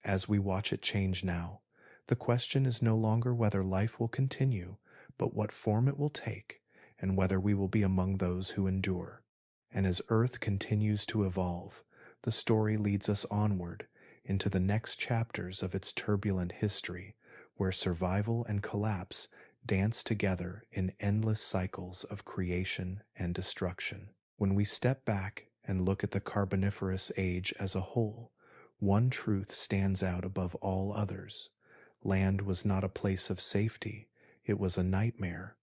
As we watch it change now, the question is no longer whether life will continue, but what form it will take, and whether we will be among those who endure. And as Earth continues to evolve, the story leads us onward into the next chapters of its turbulent history, where survival and collapse dance together in endless cycles of creation and destruction. When we step back and look at the Carboniferous age as a whole, one truth stands out above all others. Land was not a place of safety, it was a nightmare.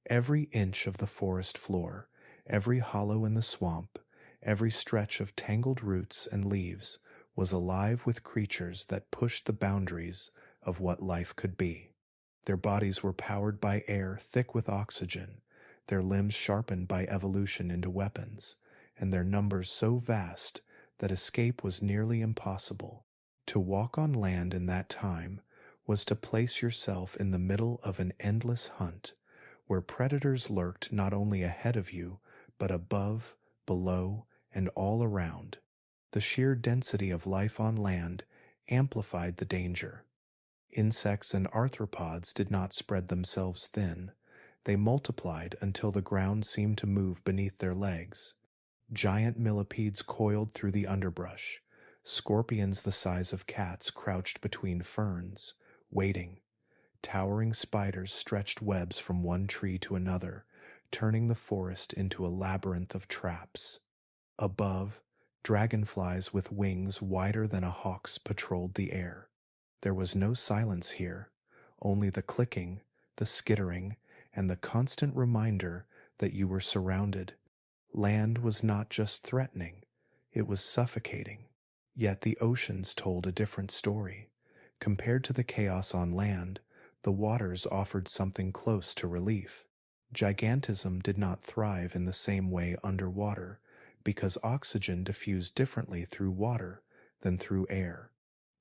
Every inch of the forest floor, every hollow in the swamp, every stretch of tangled roots and leaves was alive with creatures that pushed the boundaries of what life could be. Their bodies were powered by air thick with oxygen, their limbs sharpened by evolution into weapons, and their numbers so vast that escape was nearly impossible. To walk on land in that time was to place yourself in the middle of an endless hunt, where predators lurked not only ahead of you, but above, below, and all around. The sheer density of life on land amplified the danger. Insects and arthropods did not spread themselves thin. They multiplied until the ground seemed to move beneath their legs. Giant millipedes coiled through the underbrush. Scorpions the size of cats crouched between ferns, waiting. Towering spiders stretched webs from one tree to another, turning the forest into a labyrinth of traps. Above, dragonflies with wings wider than a hawk's patrolled the air. There was no silence here, only the clicking, the skittering, and the constant reminder that you were surrounded. Land was not just threatening, it was suffocating. Yet the oceans told a different story. Compared to the chaos on land, the waters offered something close to relief. Gigantism did not thrive in the same way underwater, because oxygen diffused differently through water than through air.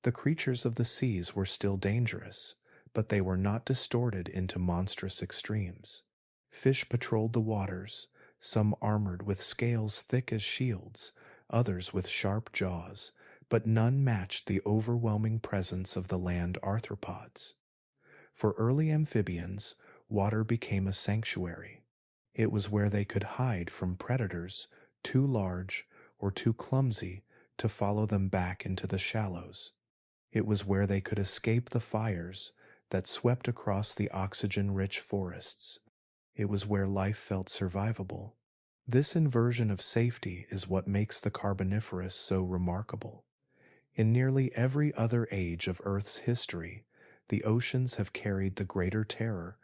The creatures of the seas were still dangerous, but they were not distorted into monstrous extremes. Fish patrolled the waters, some armored with scales thick as shields, others with sharp jaws, but none matched the overwhelming presence of the land arthropods. For early amphibians, water became a sanctuary. It was where they could hide from predators too large or too clumsy to follow them back into the shallows. It was where they could escape the fires that swept across the oxygen-rich forests. It was where life felt survivable. This inversion of safety is what makes the Carboniferous so remarkable. In nearly every other age of Earth's history, the oceans have carried the greater terror,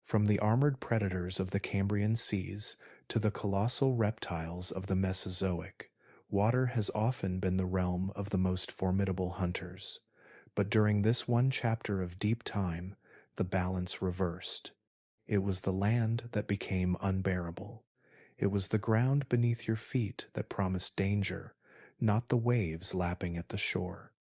from the armored predators of the Cambrian seas to the colossal reptiles of the Mesozoic. Water has often been the realm of the most formidable hunters. But during this one chapter of deep time, the balance reversed. It was the land that became unbearable. It was the ground beneath your feet that promised danger, not the waves lapping at the shore.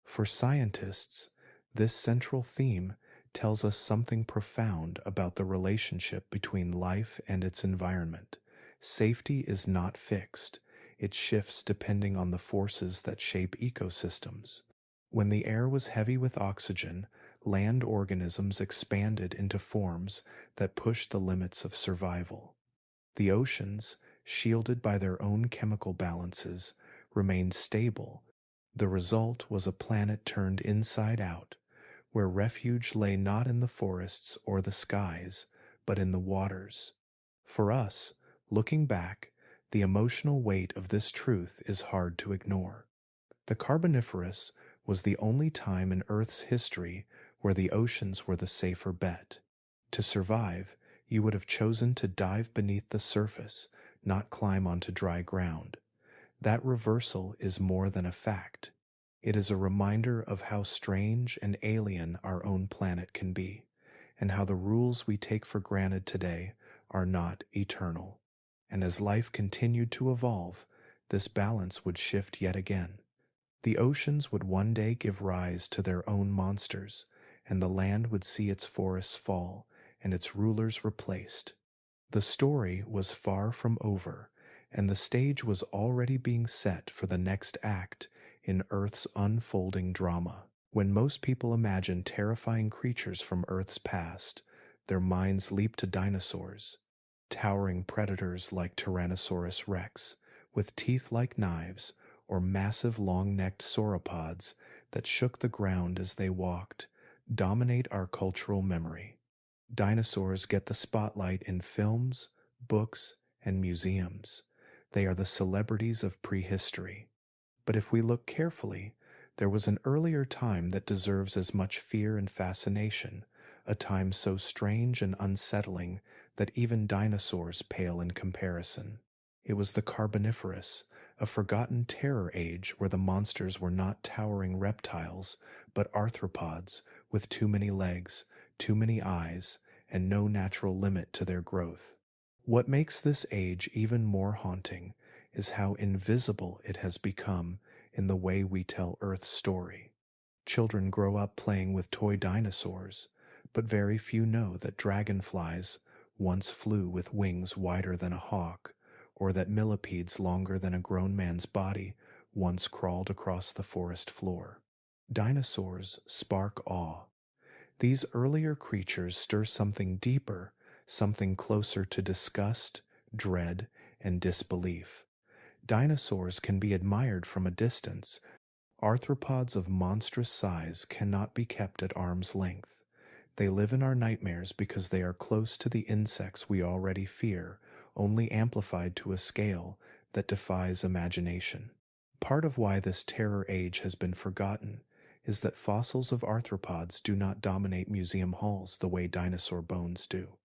For scientists, this central theme tells us something profound about the relationship between life and its environment. Safety is not fixed. It shifts depending on the forces that shape ecosystems. When the air was heavy with oxygen, land organisms expanded into forms that pushed the limits of survival. The oceans, shielded by their own chemical balances, remained stable. The result was a planet turned inside out, where refuge lay not in the forests or the skies, but in the waters. For us, looking back, the emotional weight of this truth is hard to ignore. The Carboniferous was the only time in Earth's history where the oceans were the safer bet. To survive, you would have chosen to dive beneath the surface, not climb onto dry ground. That reversal is more than a fact. It is a reminder of how strange and alien our own planet can be, and how the rules we take for granted today are not eternal. And as life continued to evolve, this balance would shift yet again. The oceans would one day give rise to their own monsters, and the land would see its forests fall and its rulers replaced. The story was far from over, and the stage was already being set for the next act in Earth's unfolding drama. When most people imagine terrifying creatures from Earth's past, their minds leap to dinosaurs, towering predators like Tyrannosaurus rex, with teeth like knives, or massive long-necked sauropods that shook the ground as they walked, dominate our cultural memory. Dinosaurs get the spotlight in films, books, and museums. They are the celebrities of prehistory. But if we look carefully, there was an earlier time that deserves as much fear and fascination, a time so strange and unsettling that even dinosaurs pale in comparison. It was the Carboniferous, a forgotten terror age where the monsters were not towering reptiles, but arthropods with too many legs, too many eyes, and no natural limit to their growth. What makes this age even more haunting is how invisible it has become in the way we tell Earth's story. Children grow up playing with toy dinosaurs, but very few know that dragonflies once flew with wings wider than a hawk, or that millipedes longer than a grown man's body once crawled across the forest floor. Dinosaurs spark awe. These earlier creatures stir something deeper, something closer to disgust, dread, and disbelief. Dinosaurs can be admired from a distance. Arthropods of monstrous size cannot be kept at arm's length. They live in our nightmares because they are close to the insects we already fear, only amplified to a scale that defies imagination. Part of why this terror age has been forgotten is that fossils of arthropods do not dominate museum halls the way dinosaur bones do.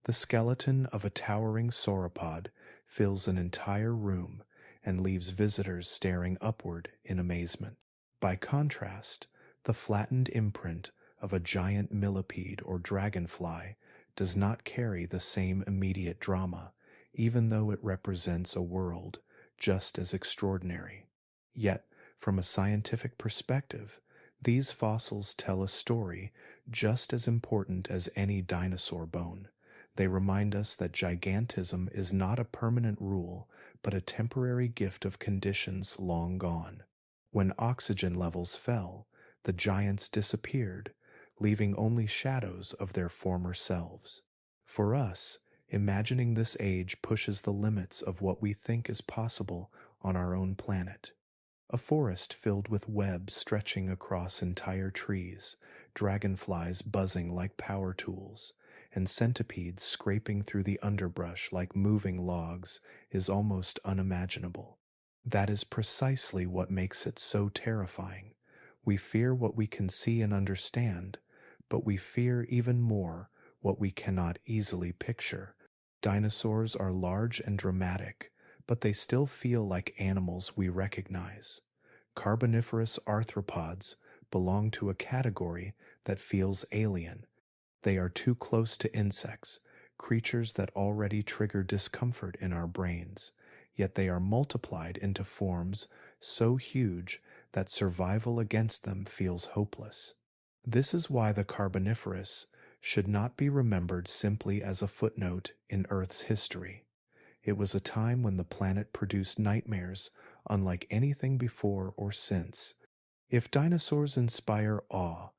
The skeleton of a towering sauropod fills an entire room and leaves visitors staring upward in amazement. By contrast, the flattened imprint of a giant millipede or dragonfly does not carry the same immediate drama, even though it represents a world just as extraordinary. Yet, from a scientific perspective, these fossils tell a story just as important as any dinosaur bone. They remind us that gigantism is not a permanent rule, but a temporary gift of conditions long gone. When oxygen levels fell, the giants disappeared, leaving only shadows of their former selves. For us, imagining this age pushes the limits of what we think is possible on our own planet. A forest filled with webs stretching across entire trees, dragonflies buzzing like power tools, and centipedes scraping through the underbrush like moving logs is almost unimaginable. That is precisely what makes it so terrifying. We fear what we can see and understand, but we fear even more what we cannot easily picture. Dinosaurs are large and dramatic, but they still feel like animals we recognize. Carboniferous arthropods belong to a category that feels alien. They are too close to insects, creatures that already trigger discomfort in our brains, yet they are multiplied into forms so huge that survival against them feels hopeless. This is why the Carboniferous should not be remembered simply as a footnote in Earth's history. It was a time when the planet produced nightmares unlike anything before or since. If dinosaurs inspire awe,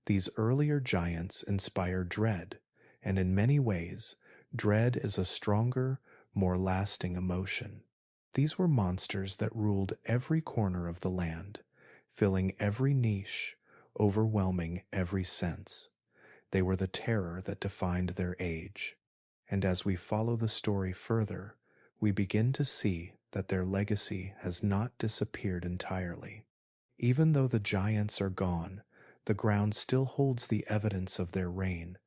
these earlier giants inspire dread, and in many ways, dread is a stronger, more lasting emotion. These were monsters that ruled every corner of the land, filling every niche, overwhelming every sense. They were the terror that defined their age. And as we follow the story further, we begin to see that their legacy has not disappeared entirely. Even though the giants are gone, the ground still holds the evidence of their reign,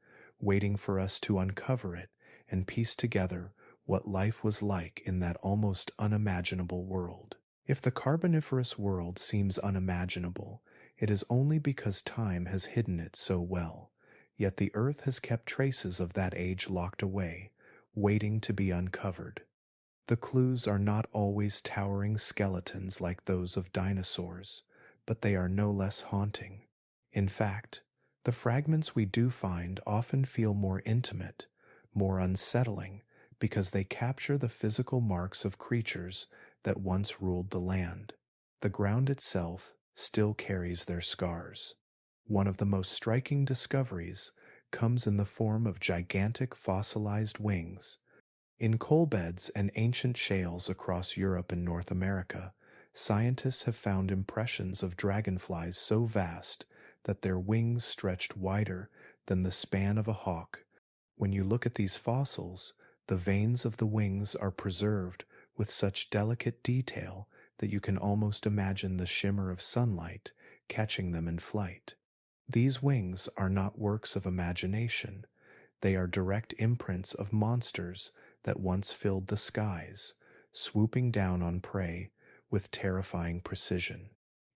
waiting for us to uncover it and piece together what life was like in that almost unimaginable world. If the Carboniferous world seems unimaginable, it is only because time has hidden it so well. Yet the Earth has kept traces of that age locked away, waiting to be uncovered. The clues are not always towering skeletons like those of dinosaurs, but they are no less haunting. In fact, the fragments we do find often feel more intimate, more unsettling, because they capture the physical marks of creatures that once ruled the land. The ground itself still carries their scars. One of the most striking discoveries comes in the form of gigantic fossilized wings. In coal beds and ancient shales across Europe and North America, scientists have found impressions of dragonflies so vast that their wings stretched wider than the span of a hawk. When you look at these fossils, the veins of the wings are preserved with such delicate detail that you can almost imagine the shimmer of sunlight catching them in flight. These wings are not works of imagination. They are direct imprints of monsters that once filled the skies, swooping down on prey with terrifying precision.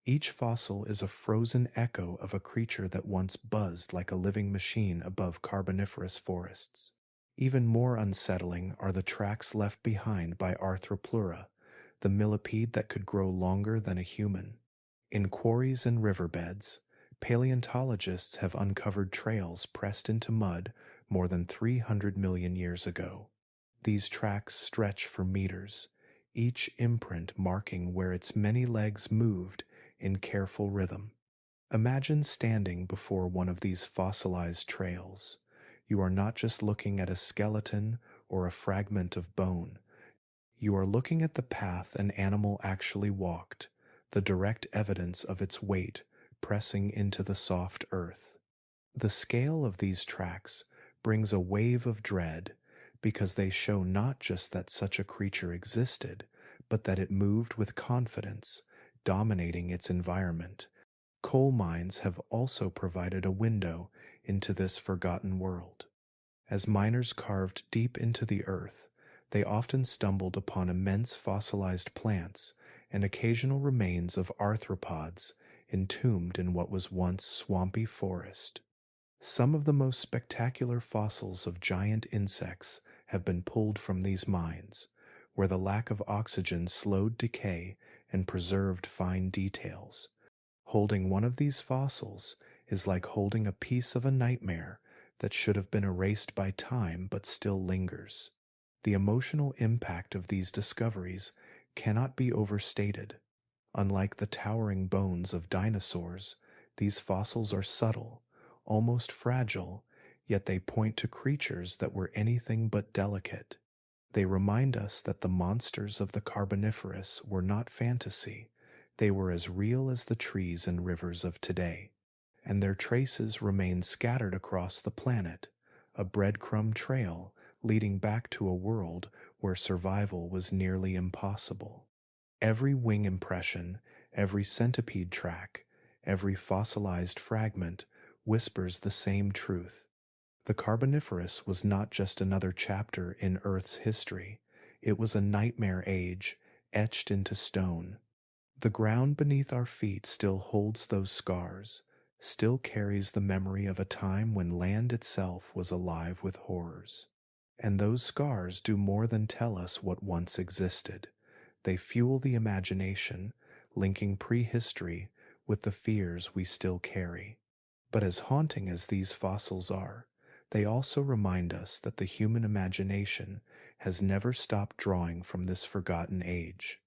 Each fossil is a frozen echo of a creature that once buzzed like a living machine above Carboniferous forests. Even more unsettling are the tracks left behind by Plura, the millipede that could grow longer than a human. In quarries and riverbeds, paleontologists have uncovered trails pressed into mud more than 300 million years ago. These tracks stretch for meters, each imprint marking where its many legs moved in careful rhythm. Imagine standing before one of these fossilized trails. You are not just looking at a skeleton or a fragment of bone. You are looking at the path an animal actually walked, the direct evidence of its weight pressing into the soft earth. The scale of these tracks brings a wave of dread because they show not just that such a creature existed, but that it moved with confidence, dominating its environment. Coal mines have also provided a window into this forgotten world. As miners carved deep into the earth, they often stumbled upon immense fossilized plants and occasional remains of arthropods entombed in what was once swampy forest. Some of the most spectacular fossils of giant insects have been pulled from these mines, where the lack of oxygen slowed decay and preserved fine details. Holding one of these fossils is like holding a piece of a nightmare that should have been erased by time but still lingers. The emotional impact of these discoveries cannot be overstated. Unlike the towering bones of dinosaurs, these fossils are subtle, almost fragile, yet they point to creatures that were anything but delicate. They remind us that the monsters of the Carboniferous were not fantasy. They were as real as the trees and rivers of today, and their traces remain scattered across the planet, a breadcrumb trail leading back to a world where survival was nearly impossible. Every wing impression, every centipede track, every fossilized fragment whispers the same truth. The Carboniferous was not just another chapter in Earth's history, it was a nightmare age etched into stone. The ground beneath our feet still holds those scars, still carries the memory of a time when land itself was alive with horrors. And those scars do more than tell us what once existed. They fuel the imagination, linking prehistory with the fears we still carry. But as haunting as these fossils are, they also remind us that the human imagination has never stopped drawing from this forgotten age.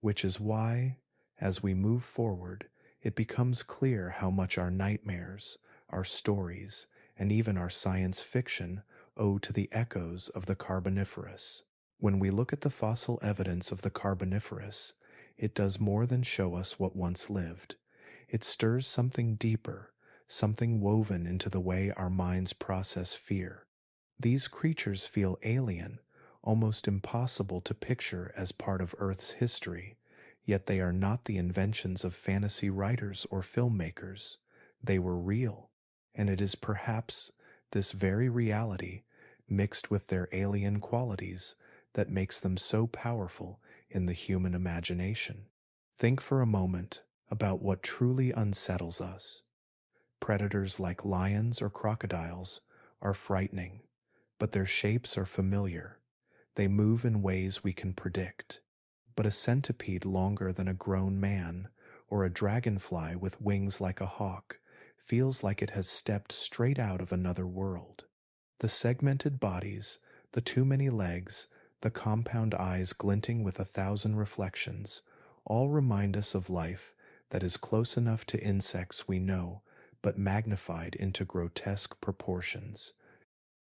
Which is why, as we move forward, it becomes clear how much our nightmares, our stories, and even our science fiction owe to the echoes of the Carboniferous. When we look at the fossil evidence of the Carboniferous, it does more than show us what once lived. It stirs something deeper, something woven into the way our minds process fear. These creatures feel alien, almost impossible to picture as part of Earth's history, yet they are not the inventions of fantasy writers or filmmakers. They were real, and it is perhaps this very reality, mixed with their alien qualities, that makes them so powerful in the human imagination. Think for a moment about what truly unsettles us. Predators like lions or crocodiles are frightening, but their shapes are familiar. They move in ways we can predict. But a centipede longer than a grown man, or a dragonfly with wings like a hawk, feels like it has stepped straight out of another world. The segmented bodies, the too many legs, the compound eyes glinting with 1,000 reflections, all remind us of life that is close enough to insects we know, but magnified into grotesque proportions.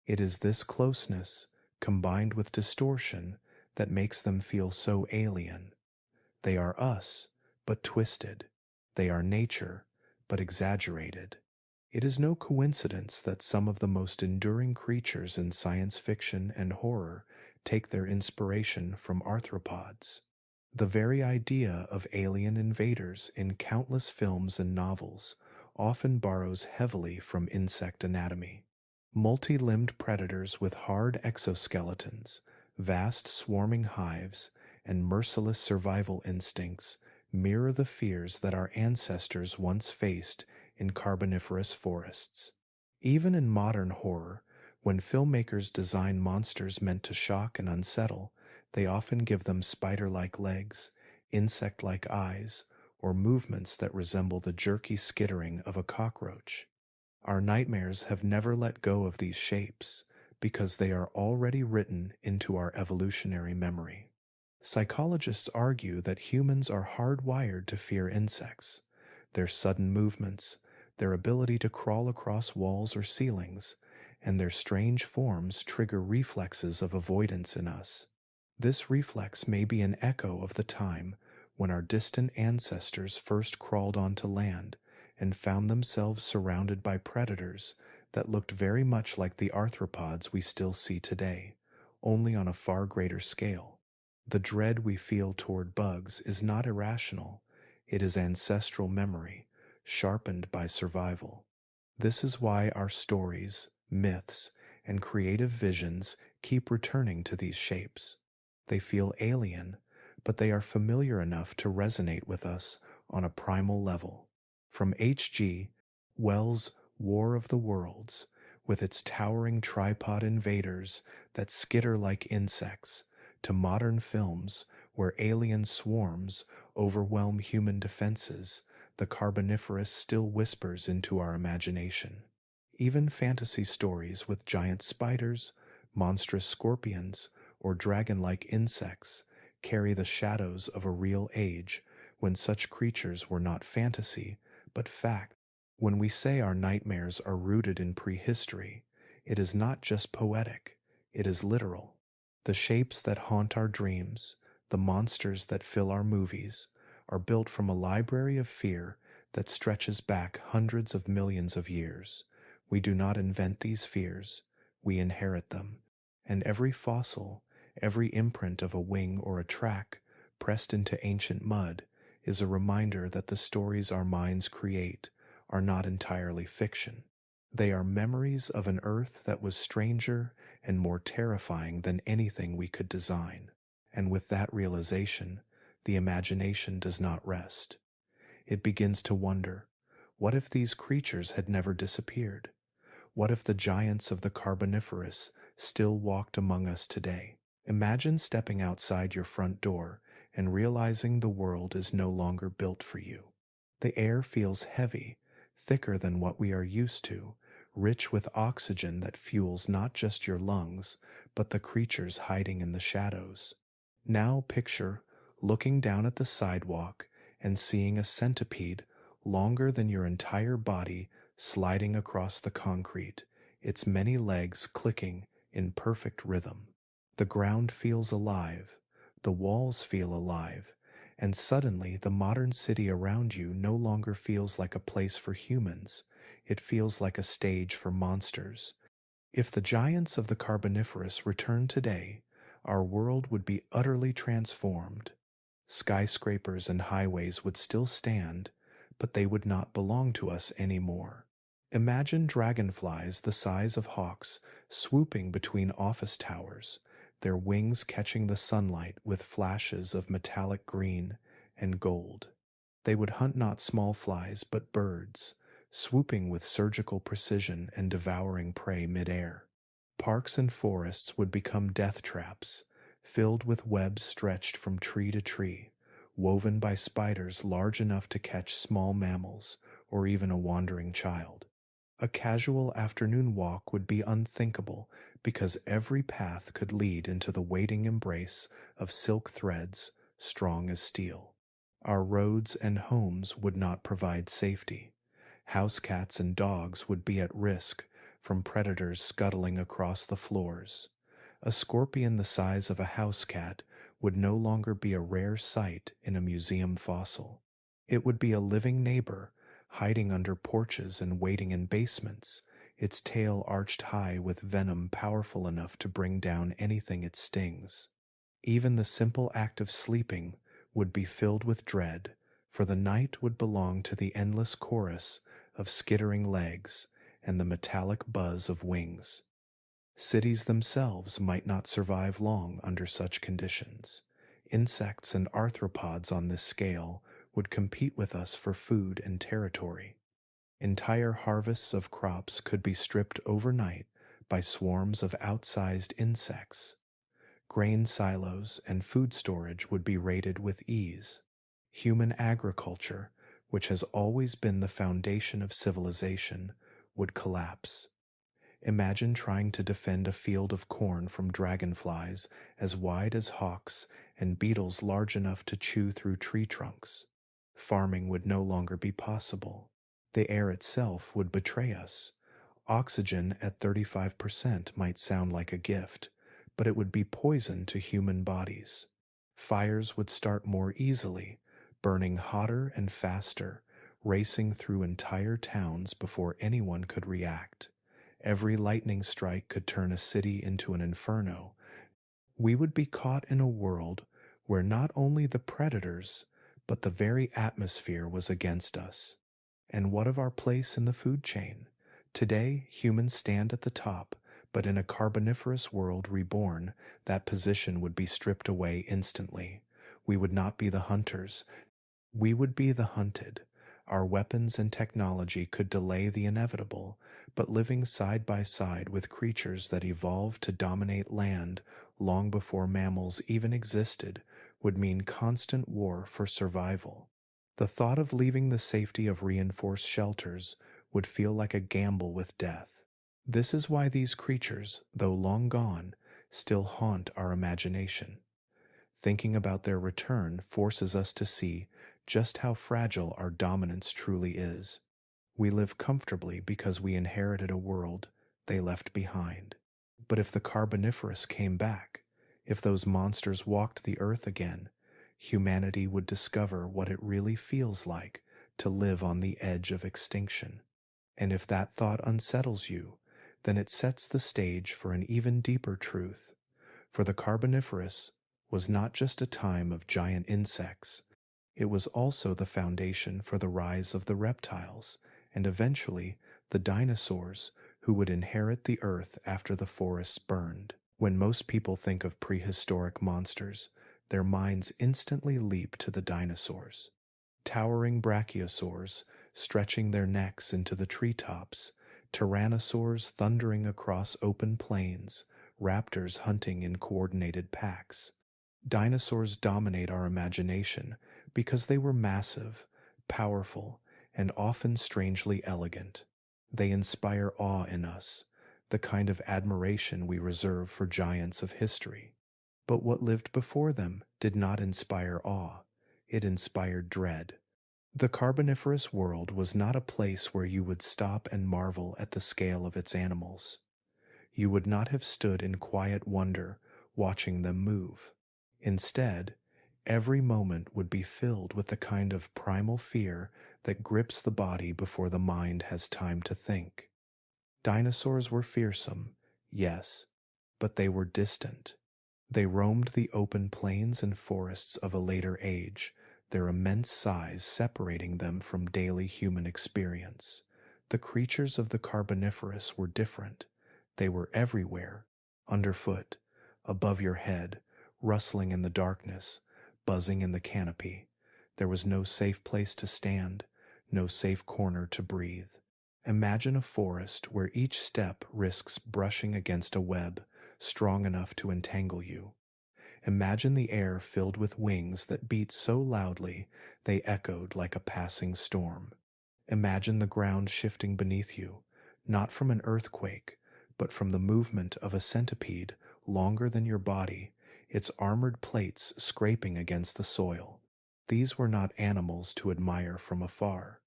It is this closeness, combined with distortion, that makes them feel so alien. They are us, but twisted. They are nature, but exaggerated. It is no coincidence that some of the most enduring creatures in science fiction and horror take their inspiration from arthropods. The very idea of alien invaders in countless films and novels often borrows heavily from insect anatomy. Multi-limbed predators with hard exoskeletons, vast swarming hives, and merciless survival instincts mirror the fears that our ancestors once faced in Carboniferous forests. Even in modern horror, when filmmakers design monsters meant to shock and unsettle, they often give them spider-like legs, insect-like eyes, or movements that resemble the jerky skittering of a cockroach. Our nightmares have never let go of these shapes because they are already written into our evolutionary memory. Psychologists argue that humans are hardwired to fear insects. Their sudden movements, their ability to crawl across walls or ceilings, and their strange forms trigger reflexes of avoidance in us. This reflex may be an echo of the time when our distant ancestors first crawled onto land and found themselves surrounded by predators that looked very much like the arthropods we still see today, only on a far greater scale. The dread we feel toward bugs is not irrational, it is ancestral memory, sharpened by survival. This is why our stories, myths, and creative visions keep returning to these shapes. They feel alien, but they are familiar enough to resonate with us on a primal level. From H.G. Wells' War of the Worlds, with its towering tripod invaders that skitter like insects, to modern films where alien swarms overwhelm human defenses, the Carboniferous still whispers into our imagination. Even fantasy stories with giant spiders, monstrous scorpions, or dragon-like insects carry the shadows of a real age when such creatures were not fantasy, but fact. When we say our nightmares are rooted in prehistory, it is not just poetic, it is literal. The shapes that haunt our dreams, the monsters that fill our movies, are built from a library of fear that stretches back hundreds of millions of years. We do not invent these fears, we inherit them. And every fossil, every imprint of a wing or a track pressed into ancient mud is a reminder that the stories our minds create are not entirely fiction. They are memories of an Earth that was stranger and more terrifying than anything we could design. And with that realization, the imagination does not rest. It begins to wonder, what if these creatures had never disappeared? What if the giants of the Carboniferous still walked among us today? Imagine stepping outside your front door and realizing the world is no longer built for you. The air feels heavy, thicker than what we are used to, rich with oxygen that fuels not just your lungs, but the creatures hiding in the shadows. Now picture looking down at the sidewalk and seeing a centipede longer than your entire body sliding across the concrete, its many legs clicking in perfect rhythm. The ground feels alive, the walls feel alive, and suddenly the modern city around you no longer feels like a place for humans, it feels like a stage for monsters. If the giants of the Carboniferous returned today, our world would be utterly transformed. Skyscrapers and highways would still stand, but they would not belong to us anymore. Imagine dragonflies the size of hawks swooping between office towers, their wings catching the sunlight with flashes of metallic green and gold. They would hunt not small flies but birds, swooping with surgical precision and devouring prey midair. Parks and forests would become death traps, filled with webs stretched from tree to tree, woven by spiders large enough to catch small mammals or even a wandering child. A casual afternoon walk would be unthinkable because every path could lead into the waiting embrace of silk threads strong as steel. Our roads and homes would not provide safety. House cats and dogs would be at risk from predators scuttling across the floors. A scorpion the size of a house cat would no longer be a rare sight in a museum fossil. It would be a living neighbor, hiding under porches and waiting in basements, its tail arched high with venom powerful enough to bring down anything it stings. Even the simple act of sleeping would be filled with dread, for the night would belong to the endless chorus of skittering legs and the metallic buzz of wings. Cities themselves might not survive long under such conditions. Insects and arthropods on this scale would compete with us for food and territory. Entire harvests of crops could be stripped overnight by swarms of outsized insects. Grain silos and food storage would be raided with ease. Human agriculture, which has always been the foundation of civilization, would collapse. Imagine trying to defend a field of corn from dragonflies as wide as hawks and beetles large enough to chew through tree trunks. Farming would no longer be possible. The air itself would betray us. Oxygen at 35% might sound like a gift, but it would be poison to human bodies. Fires would start more easily, burning hotter and faster, racing through entire towns before anyone could react. Every lightning strike could turn a city into an inferno. We would be caught in a world where not only the predators, but the very atmosphere was against us. And what of our place in the food chain? Today, humans stand at the top, but in a Carboniferous world reborn, that position would be stripped away instantly. We would not be the hunters. We would be the hunted. Our weapons and technology could delay the inevitable, but living side by side with creatures that evolved to dominate land long before mammals even existed would mean constant war for survival. The thought of leaving the safety of reinforced shelters would feel like a gamble with death. This is why these creatures, though long gone, still haunt our imagination. Thinking about their return forces us to see just how fragile our dominance truly is. We live comfortably because we inherited a world they left behind. But if the Carboniferous came back, if those monsters walked the earth again, humanity would discover what it really feels like to live on the edge of extinction. And if that thought unsettles you, then it sets the stage for an even deeper truth. For the Carboniferous was not just a time of giant insects, it was also the foundation for the rise of the reptiles and eventually the dinosaurs who would inherit the earth after the forests burned. When most people think of prehistoric monsters, their minds instantly leap to the dinosaurs. Towering brachiosaurs stretching their necks into the treetops, tyrannosaurs thundering across open plains, raptors hunting in coordinated packs. Dinosaurs dominate our imagination because they were massive, powerful, and often strangely elegant. They inspire awe in us, the kind of admiration we reserve for giants of history. But what lived before them did not inspire awe, it inspired dread. The Carboniferous world was not a place where you would stop and marvel at the scale of its animals. You would not have stood in quiet wonder watching them move. Instead, every moment would be filled with the kind of primal fear that grips the body before the mind has time to think. Dinosaurs were fearsome, yes, but they were distant. They roamed the open plains and forests of a later age, their immense size separating them from daily human experience. The creatures of the Carboniferous were different. They were everywhere, underfoot, above your head, rustling in the darkness, buzzing in the canopy. There was no safe place to stand, no safe corner to breathe. Imagine a forest where each step risks brushing against a web strong enough to entangle you. Imagine the air filled with wings that beat so loudly they echoed like a passing storm. Imagine the ground shifting beneath you, not from an earthquake, but from the movement of a centipede longer than your body, its armored plates scraping against the soil. These were not animals to admire from afar.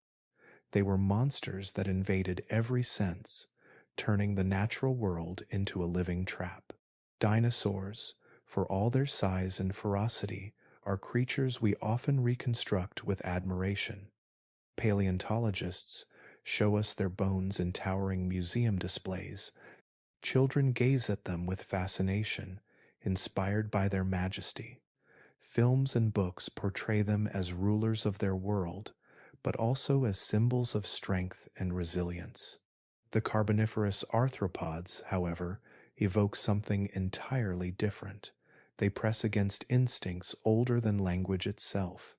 They were monsters that invaded every sense, turning the natural world into a living trap. Dinosaurs, for all their size and ferocity, are creatures we often reconstruct with admiration. Paleontologists show us their bones in towering museum displays. Children gaze at them with fascination, inspired by their majesty. Films and books portray them as rulers of their world, but also as symbols of strength and resilience. The Carboniferous arthropods, however, evoke something entirely different. They press against instincts older than language itself.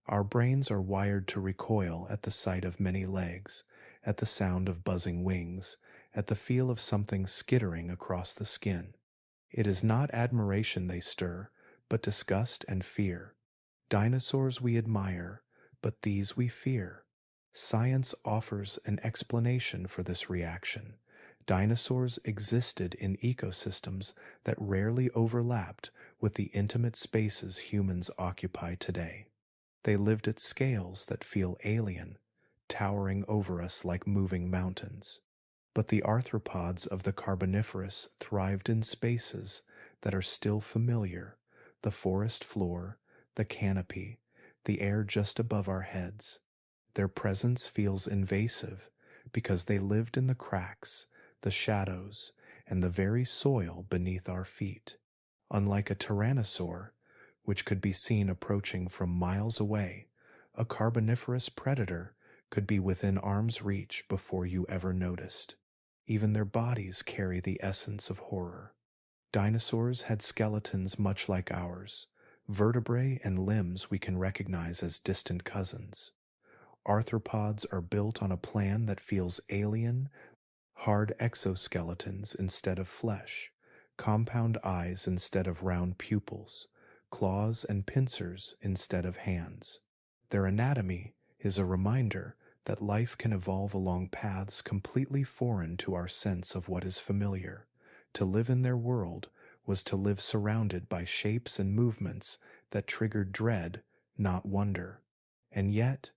Our brains are wired to recoil at the sight of many legs, at the sound of buzzing wings, at the feel of something skittering across the skin. It is not admiration they stir, but disgust and fear. Dinosaurs we admire, but these we fear. Science offers an explanation for this reaction. Dinosaurs existed in ecosystems that rarely overlapped with the intimate spaces humans occupy today. They lived at scales that feel alien, towering over us like moving mountains. But the arthropods of the Carboniferous thrived in spaces that are still familiar: the forest floor, the canopy, the air just above our heads. Their presence feels invasive because they lived in the cracks, the shadows, and the very soil beneath our feet. Unlike a tyrannosaur, which could be seen approaching from miles away, a Carboniferous predator could be within arm's reach before you ever noticed. Even their bodies carry the essence of horror. Dinosaurs had skeletons much like ours, vertebrae and limbs we can recognize as distant cousins. Arthropods are built on a plan that feels alien: hard exoskeletons instead of flesh, compound eyes instead of round pupils, claws and pincers instead of hands. Their anatomy is a reminder that life can evolve along paths completely foreign to our sense of what is familiar. To live in their world was to live surrounded by shapes and movements that triggered dread, not wonder. And yet,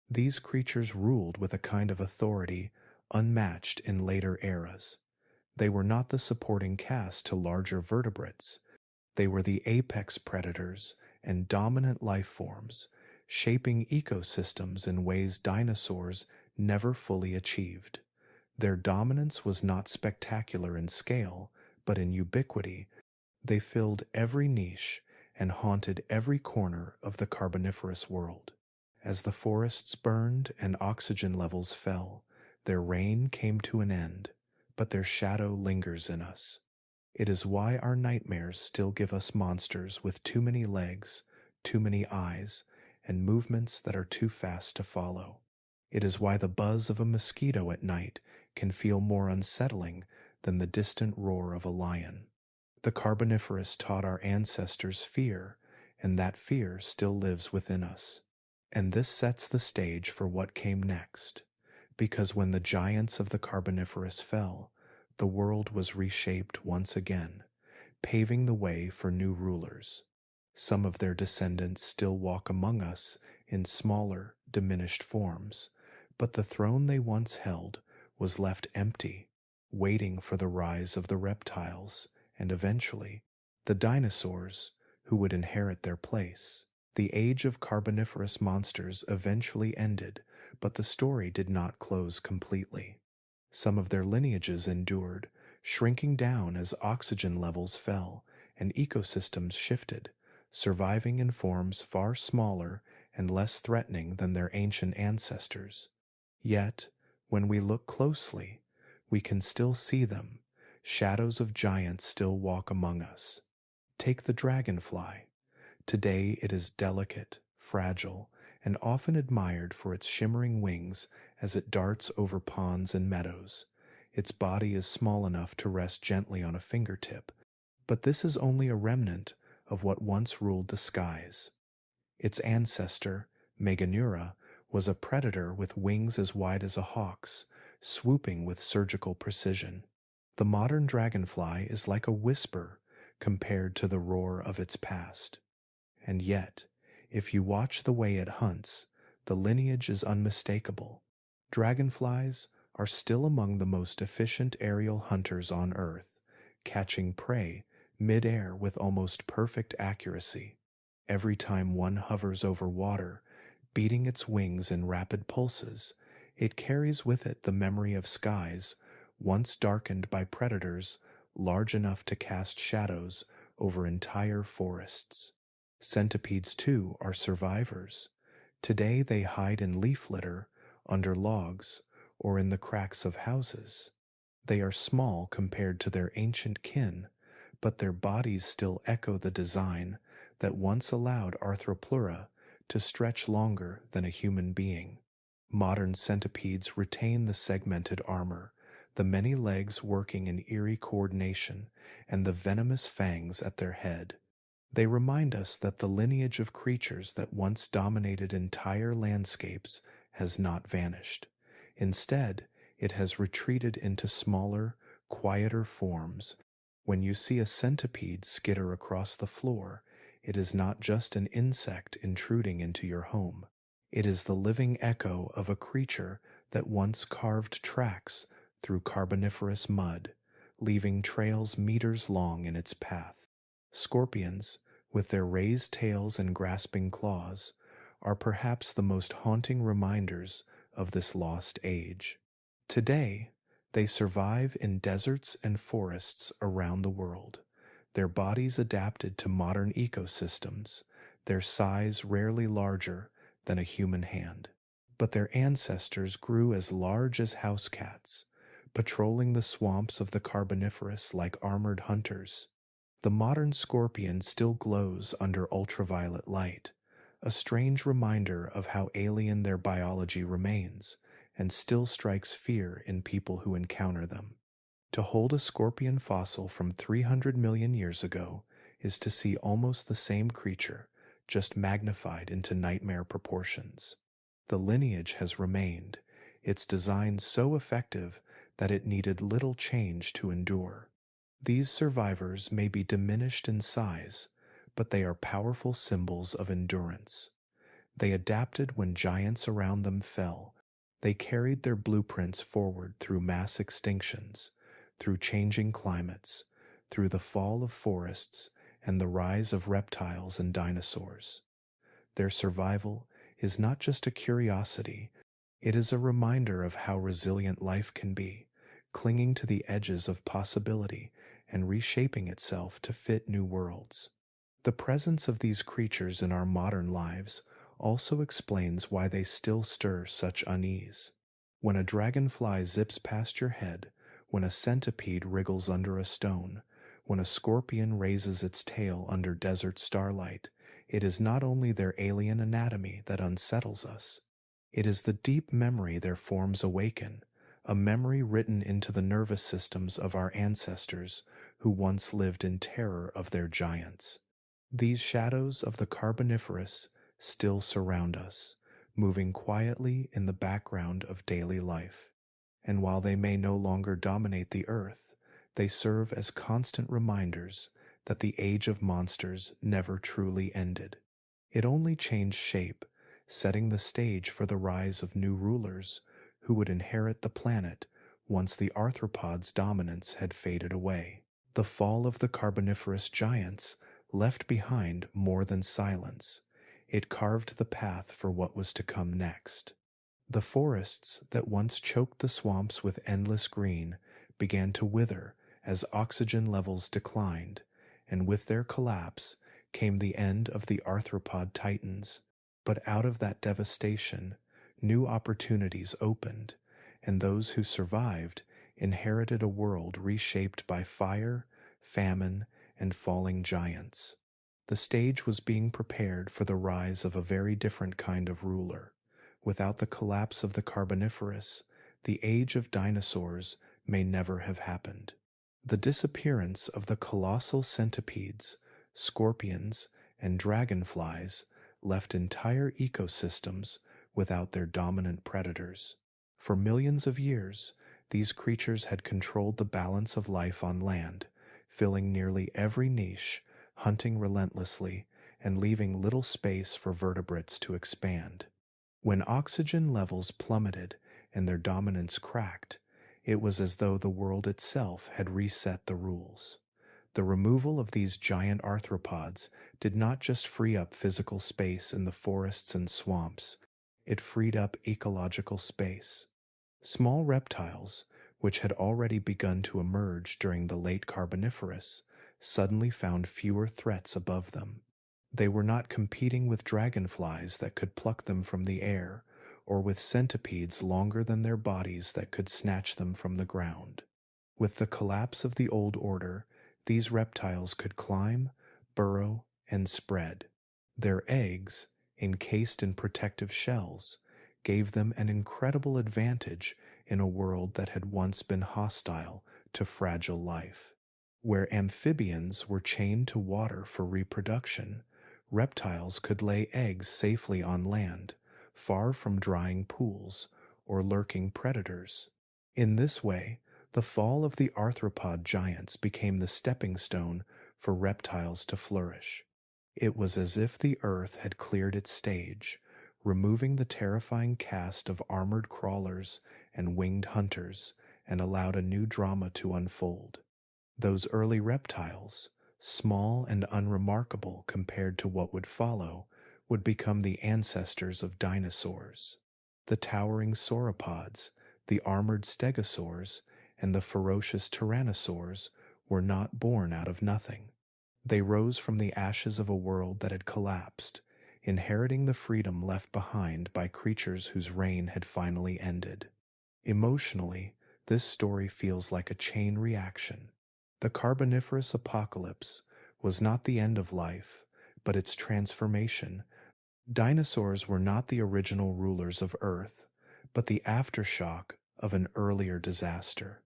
these creatures ruled with a kind of authority unmatched in later eras. They were not the supporting cast to larger vertebrates. They were the apex predators and dominant life forms, shaping ecosystems in ways dinosaurs never fully achieved. Their dominance was not spectacular in scale, but in ubiquity. They filled every niche and haunted every corner of the Carboniferous world. As the forests burned and oxygen levels fell, their reign came to an end, but their shadow lingers in us. It is why our nightmares still give us monsters with too many legs, too many eyes, and movements that are too fast to follow. It is why the buzz of a mosquito at night can feel more unsettling than the distant roar of a lion. The Carboniferous taught our ancestors fear, and that fear still lives within us. And this sets the stage for what came next, because when the giants of the Carboniferous fell, the world was reshaped once again, paving the way for new rulers. Some of their descendants still walk among us in smaller, diminished forms, but the throne they once held was left empty, waiting for the rise of the reptiles and eventually the dinosaurs who would inherit their place. The age of Carboniferous monsters eventually ended, but the story did not close completely. Some of their lineages endured, shrinking down as oxygen levels fell and ecosystems shifted, surviving in forms far smaller and less threatening than their ancient ancestors. Yet, when we look closely, we can still see them. Shadows of giants still walk among us. Take the dragonfly. Today it is delicate, fragile, and often admired for its shimmering wings as it darts over ponds and meadows. Its body is small enough to rest gently on a fingertip, but this is only a remnant of what once ruled the skies. Its ancestor, Meganeura, was a predator with wings as wide as a hawk's, swooping with surgical precision. The modern dragonfly is like a whisper compared to the roar of its past. And yet, if you watch the way it hunts, the lineage is unmistakable. Dragonflies are still among the most efficient aerial hunters on Earth, catching prey mid-air with almost perfect accuracy. Every time one hovers over water, beating its wings in rapid pulses, it carries with it the memory of skies once darkened by predators large enough to cast shadows over entire forests. Centipedes, too, are survivors. Today they hide in leaf litter, under logs, or in the cracks of houses. They are small compared to their ancient kin, but their bodies still echo the design that once allowed Arthropod to stretch longer than a human being. Modern centipedes retain the segmented armor, the many legs working in eerie coordination, and the venomous fangs at their head. They remind us that the lineage of creatures that once dominated entire landscapes has not vanished. Instead, it has retreated into smaller, quieter forms. When you see a centipede skitter across the floor, it is not just an insect intruding into your home. It is the living echo of a creature that once carved tracks through Carboniferous mud, leaving trails meters long in its path. Scorpions, with their raised tails and grasping claws, are perhaps the most haunting reminders of this lost age. Today, they survive in deserts and forests around the world, their bodies adapted to modern ecosystems, their size rarely larger than a human hand. But their ancestors grew as large as house cats, patrolling the swamps of the Carboniferous like armored hunters. The modern scorpion still glows under ultraviolet light, a strange reminder of how alien their biology remains, and still strikes fear in people who encounter them. To hold a scorpion fossil from 300 million years ago is to see almost the same creature, just magnified into nightmare proportions. The lineage has remained, its design so effective that it needed little change to endure. These survivors may be diminished in size, but they are powerful symbols of endurance. They adapted when giants around them fell. They carried their blueprints forward through mass extinctions, through changing climates, through the fall of forests, and the rise of reptiles and dinosaurs. Their survival is not just a curiosity, it is a reminder of how resilient life can be, clinging to the edges of possibility and reshaping itself to fit new worlds. The presence of these creatures in our modern lives also explains why they still stir such unease. When a dragonfly zips past your head, when a centipede wriggles under a stone, when a scorpion raises its tail under desert starlight, it is not only their alien anatomy that unsettles us, it is the deep memory their forms awaken, a memory written into the nervous systems of our ancestors who once lived in terror of their giants. These shadows of the Carboniferous still surround us, moving quietly in the background of daily life. And while they may no longer dominate the earth, they serve as constant reminders that the age of monsters never truly ended. It only changed shape, setting the stage for the rise of new rulers who would inherit the planet once the arthropods' dominance had faded away. The fall of the Carboniferous giants left behind more than silence. It carved the path for what was to come next. The forests that once choked the swamps with endless green began to wither as oxygen levels declined, and with their collapse came the end of the arthropod titans. But out of that devastation, new opportunities opened, and those who survived inherited a world reshaped by fire, famine, and falling giants. The stage was being prepared for the rise of a very different kind of ruler. Without the collapse of the Carboniferous, the age of dinosaurs may never have happened. The disappearance of the colossal centipedes, scorpions, and dragonflies left entire ecosystems without their dominant predators. For millions of years, these creatures had controlled the balance of life on land, filling nearly every niche, hunting relentlessly, and leaving little space for vertebrates to expand. When oxygen levels plummeted and their dominance cracked, it was as though the world itself had reset the rules. The removal of these giant arthropods did not just free up physical space in the forests and swamps, it freed up ecological space. Small reptiles, which had already begun to emerge during the late Carboniferous, suddenly found fewer threats above them. They were not competing with dragonflies that could pluck them from the air, or with centipedes longer than their bodies that could snatch them from the ground. With the collapse of the old order, these reptiles could climb, burrow, and spread. Their eggs, encased in protective shells, gave them an incredible advantage in a world that had once been hostile to fragile life. Where amphibians were chained to water for reproduction, reptiles could lay eggs safely on land, far from drying pools or lurking predators. In this way, the fall of the arthropod giants became the stepping stone for reptiles to flourish. It was as if the earth had cleared its stage, removing the terrifying cast of armored crawlers and winged hunters, and allowed a new drama to unfold. Those early reptiles, small and unremarkable compared to what would follow, would become the ancestors of dinosaurs. The towering sauropods, the armored stegosaurs, and the ferocious tyrannosaurs were not born out of nothing. They rose from the ashes of a world that had collapsed, inheriting the freedom left behind by creatures whose reign had finally ended. Emotionally, this story feels like a chain reaction. The Carboniferous apocalypse was not the end of life, but its transformation. Dinosaurs were not the original rulers of Earth, but the aftershock of an earlier disaster.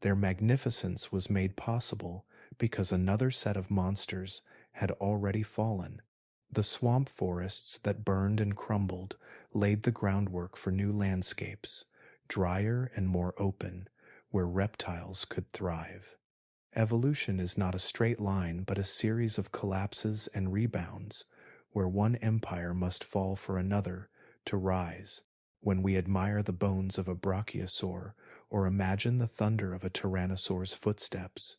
Their magnificence was made possible because another set of monsters had already fallen. The swamp forests that burned and crumbled laid the groundwork for new landscapes, drier and more open, where reptiles could thrive. Evolution is not a straight line but a series of collapses and rebounds, where one empire must fall for another to rise. When we admire the bones of a brachiosaur or imagine the thunder of a tyrannosaur's footsteps,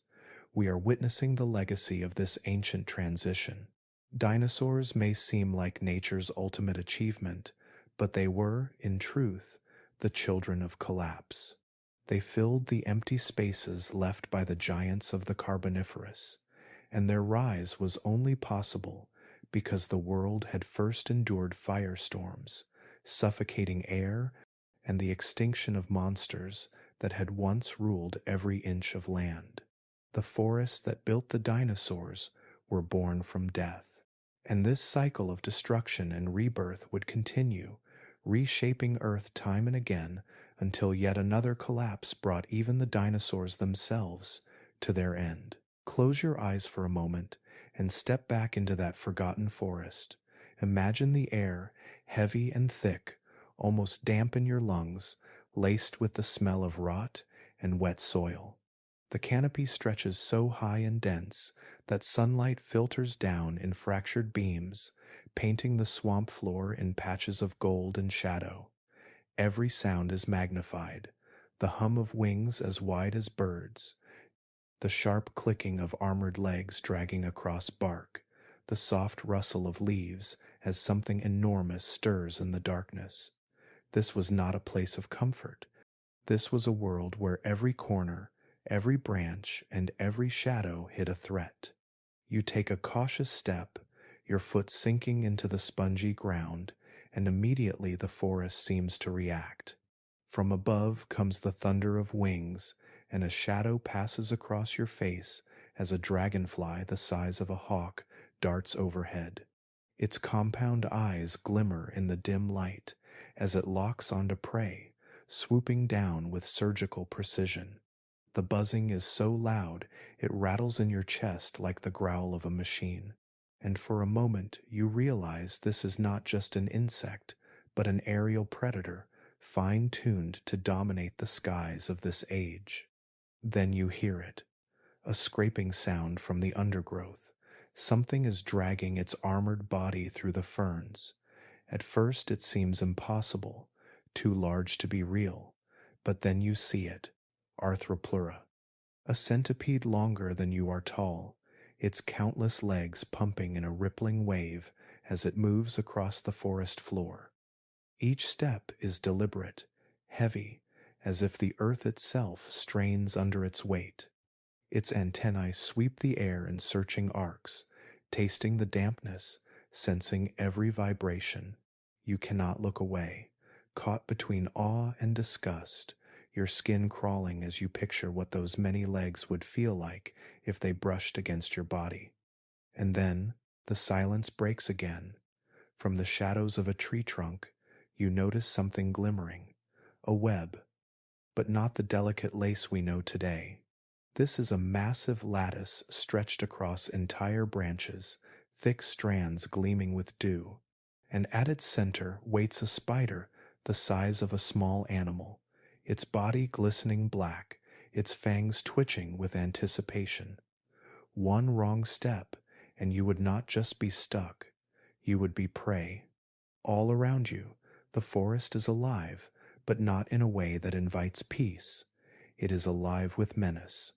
we are witnessing the legacy of this ancient transition. Dinosaurs may seem like nature's ultimate achievement, but they were, in truth, the children of collapse. They filled the empty spaces left by the giants of the Carboniferous, and their rise was only possible because the world had first endured firestorms, suffocating air, and the extinction of monsters that had once ruled every inch of land. The forests that built the dinosaurs were born from death, and this cycle of destruction and rebirth would continue, reshaping Earth time and again until yet another collapse brought even the dinosaurs themselves to their end. Close your eyes for a moment and step back into that forgotten forest. Imagine the air, heavy and thick, almost damp in your lungs, laced with the smell of rot and wet soil. The canopy stretches so high and dense that sunlight filters down in fractured beams, painting the swamp floor in patches of gold and shadow. Every sound is magnified, the hum of wings as wide as birds, the sharp clicking of armored legs dragging across bark, the soft rustle of leaves as something enormous stirs in the darkness. This was not a place of comfort. This was a world where every corner, every branch, and every shadow hid a threat. You take a cautious step, your foot sinking into the spongy ground, and immediately the forest seems to react. From above comes the thunder of wings, and a shadow passes across your face as a dragonfly the size of a hawk darts overhead. Its compound eyes glimmer in the dim light as it locks onto prey, swooping down with surgical precision. The buzzing is so loud it rattles in your chest like the growl of a machine, and for a moment you realize this is not just an insect, but an aerial predator, fine-tuned to dominate the skies of this age. Then you hear it, a scraping sound from the undergrowth. Something is dragging its armored body through the ferns. At first it seems impossible, too large to be real, but then you see it, Arthropod, a centipede longer than you are tall, its countless legs pumping in a rippling wave as it moves across the forest floor. Each step is deliberate, heavy, as if the earth itself strains under its weight. Its antennae sweep the air in searching arcs, tasting the dampness, sensing every vibration. You cannot look away, caught between awe and disgust, your skin crawling as you picture what those many legs would feel like if they brushed against your body. And then the silence breaks again. From the shadows of a tree trunk, you notice something glimmering, a web, but not the delicate lace we know today. This is a massive lattice stretched across entire branches, thick strands gleaming with dew, and at its center waits a spider the size of a small animal, its body glistening black, its fangs twitching with anticipation. One wrong step, and you would not just be stuck, you would be prey. All around you, the forest is alive, but not in a way that invites peace. It is alive with menace.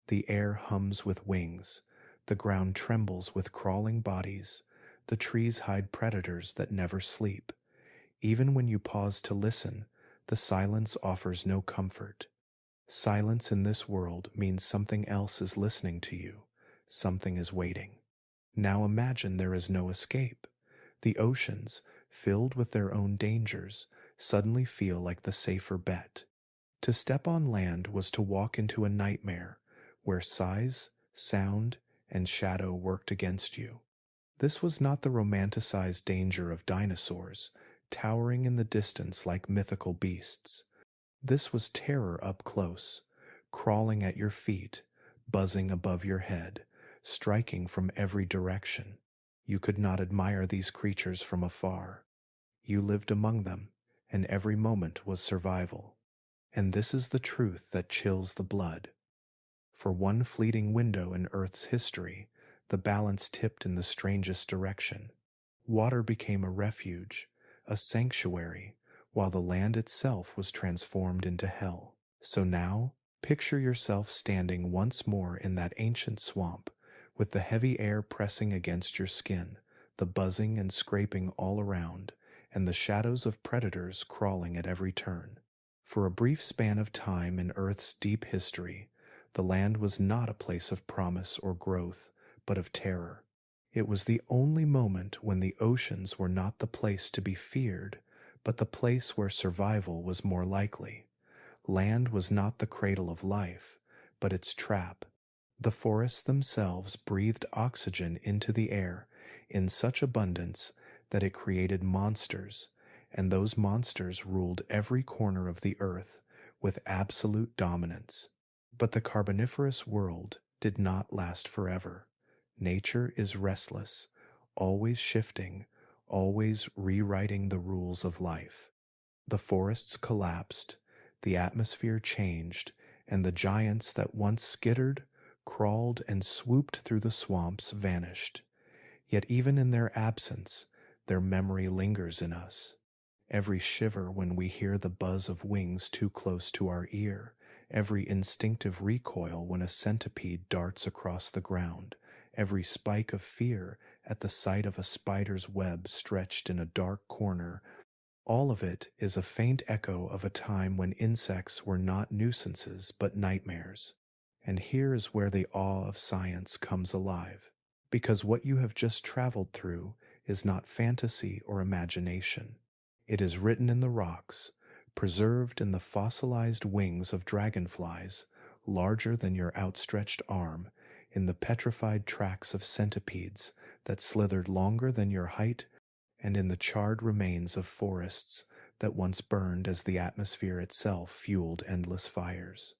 The air hums with wings, the ground trembles with crawling bodies, the trees hide predators that never sleep. Even when you pause to listen, the silence offers no comfort. Silence in this world means something else is listening to you, something is waiting. Now imagine there is no escape. The oceans, filled with their own dangers, suddenly feel like the safer bet. To step on land was to walk into a nightmare, where size, sound, and shadow worked against you. This was not the romanticized danger of dinosaurs, towering in the distance like mythical beasts. This was terror up close, crawling at your feet, buzzing above your head, striking from every direction. You could not admire these creatures from afar. You lived among them, and every moment was survival. And this is the truth that chills the blood. For one fleeting window in Earth's history, the balance tipped in the strangest direction. Water became a refuge, a sanctuary, while the land itself was transformed into hell. So now, Picture yourself standing once more in that ancient swamp, with the heavy air pressing against your skin, the buzzing and scraping all around, and the shadows of predators crawling at every turn. For a brief span of time in Earth's deep history, the land was not a place of promise or growth, but of terror. It was the only moment when the oceans were not the place to be feared, but the place where survival was more likely. Land was not the cradle of life, but its trap. The forests themselves breathed oxygen into the air in such abundance that it created monsters, and those monsters ruled every corner of the earth with absolute dominance. But the Carboniferous world did not last forever. Nature is restless, always shifting, always rewriting the rules of life. The forests collapsed, the atmosphere changed, and the giants that once skittered, crawled, and swooped through the swamps vanished. Yet even in their absence, their memory lingers in us. Every shiver when we hear the buzz of wings too close to our ear, every instinctive recoil when a centipede darts across the ground, every spike of fear at the sight of a spider's web stretched in a dark corner, all of it is a faint echo of a time when insects were not nuisances but nightmares. And here is where the awe of science comes alive, because what you have just traveled through is not fantasy or imagination. It is written in the rocks, preserved in the fossilized wings of dragonflies, larger than your outstretched arm, in the petrified tracks of centipedes that slithered longer than your height, and in the charred remains of forests that once burned as the atmosphere itself fueled endless fires.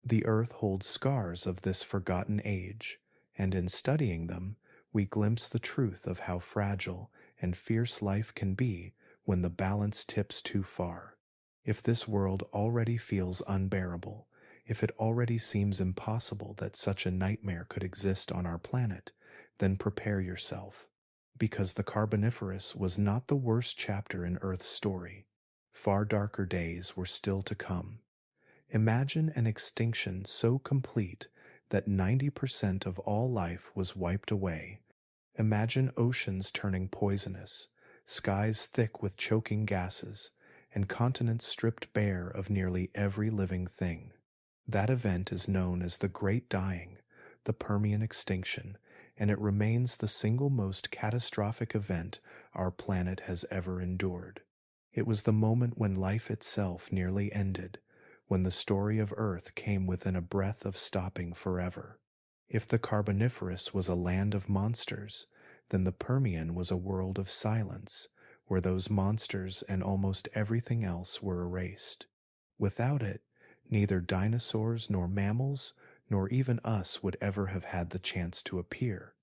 The earth holds scars of this forgotten age, and in studying them, we glimpse the truth of how fragile and fierce life can be when the balance tips too far. If this world already feels unbearable, if it already seems impossible that such a nightmare could exist on our planet, then prepare yourself, because the Carboniferous was not the worst chapter in Earth's story. Far darker days were still to come. Imagine an extinction so complete that 90% of all life was wiped away. Imagine oceans turning poisonous, skies thick with choking gases, and continents stripped bare of nearly every living thing. That event is known as the Great Dying, the Permian extinction, and it remains the single most catastrophic event our planet has ever endured. It was the moment when life itself nearly ended, when the story of Earth came within a breath of stopping forever. If the Carboniferous was a land of monsters, then the Permian was a world of silence, where those monsters and almost everything else were erased. Without it, neither dinosaurs nor mammals, nor even us would ever have had the chance to appear.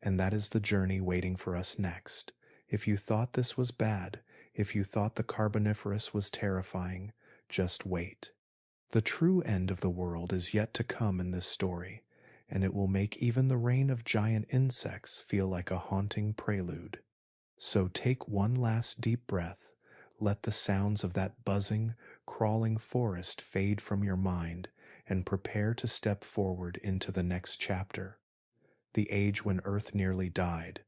And that is the journey waiting for us next. If you thought this was bad, if you thought the Carboniferous was terrifying, just wait. The true end of the world is yet to come in this story, and it will make even the reign of giant insects feel like a haunting prelude. So take one last deep breath, let the sounds of that buzzing, crawling forest fade from your mind, and prepare to step forward into the next chapter. The age when Earth nearly died,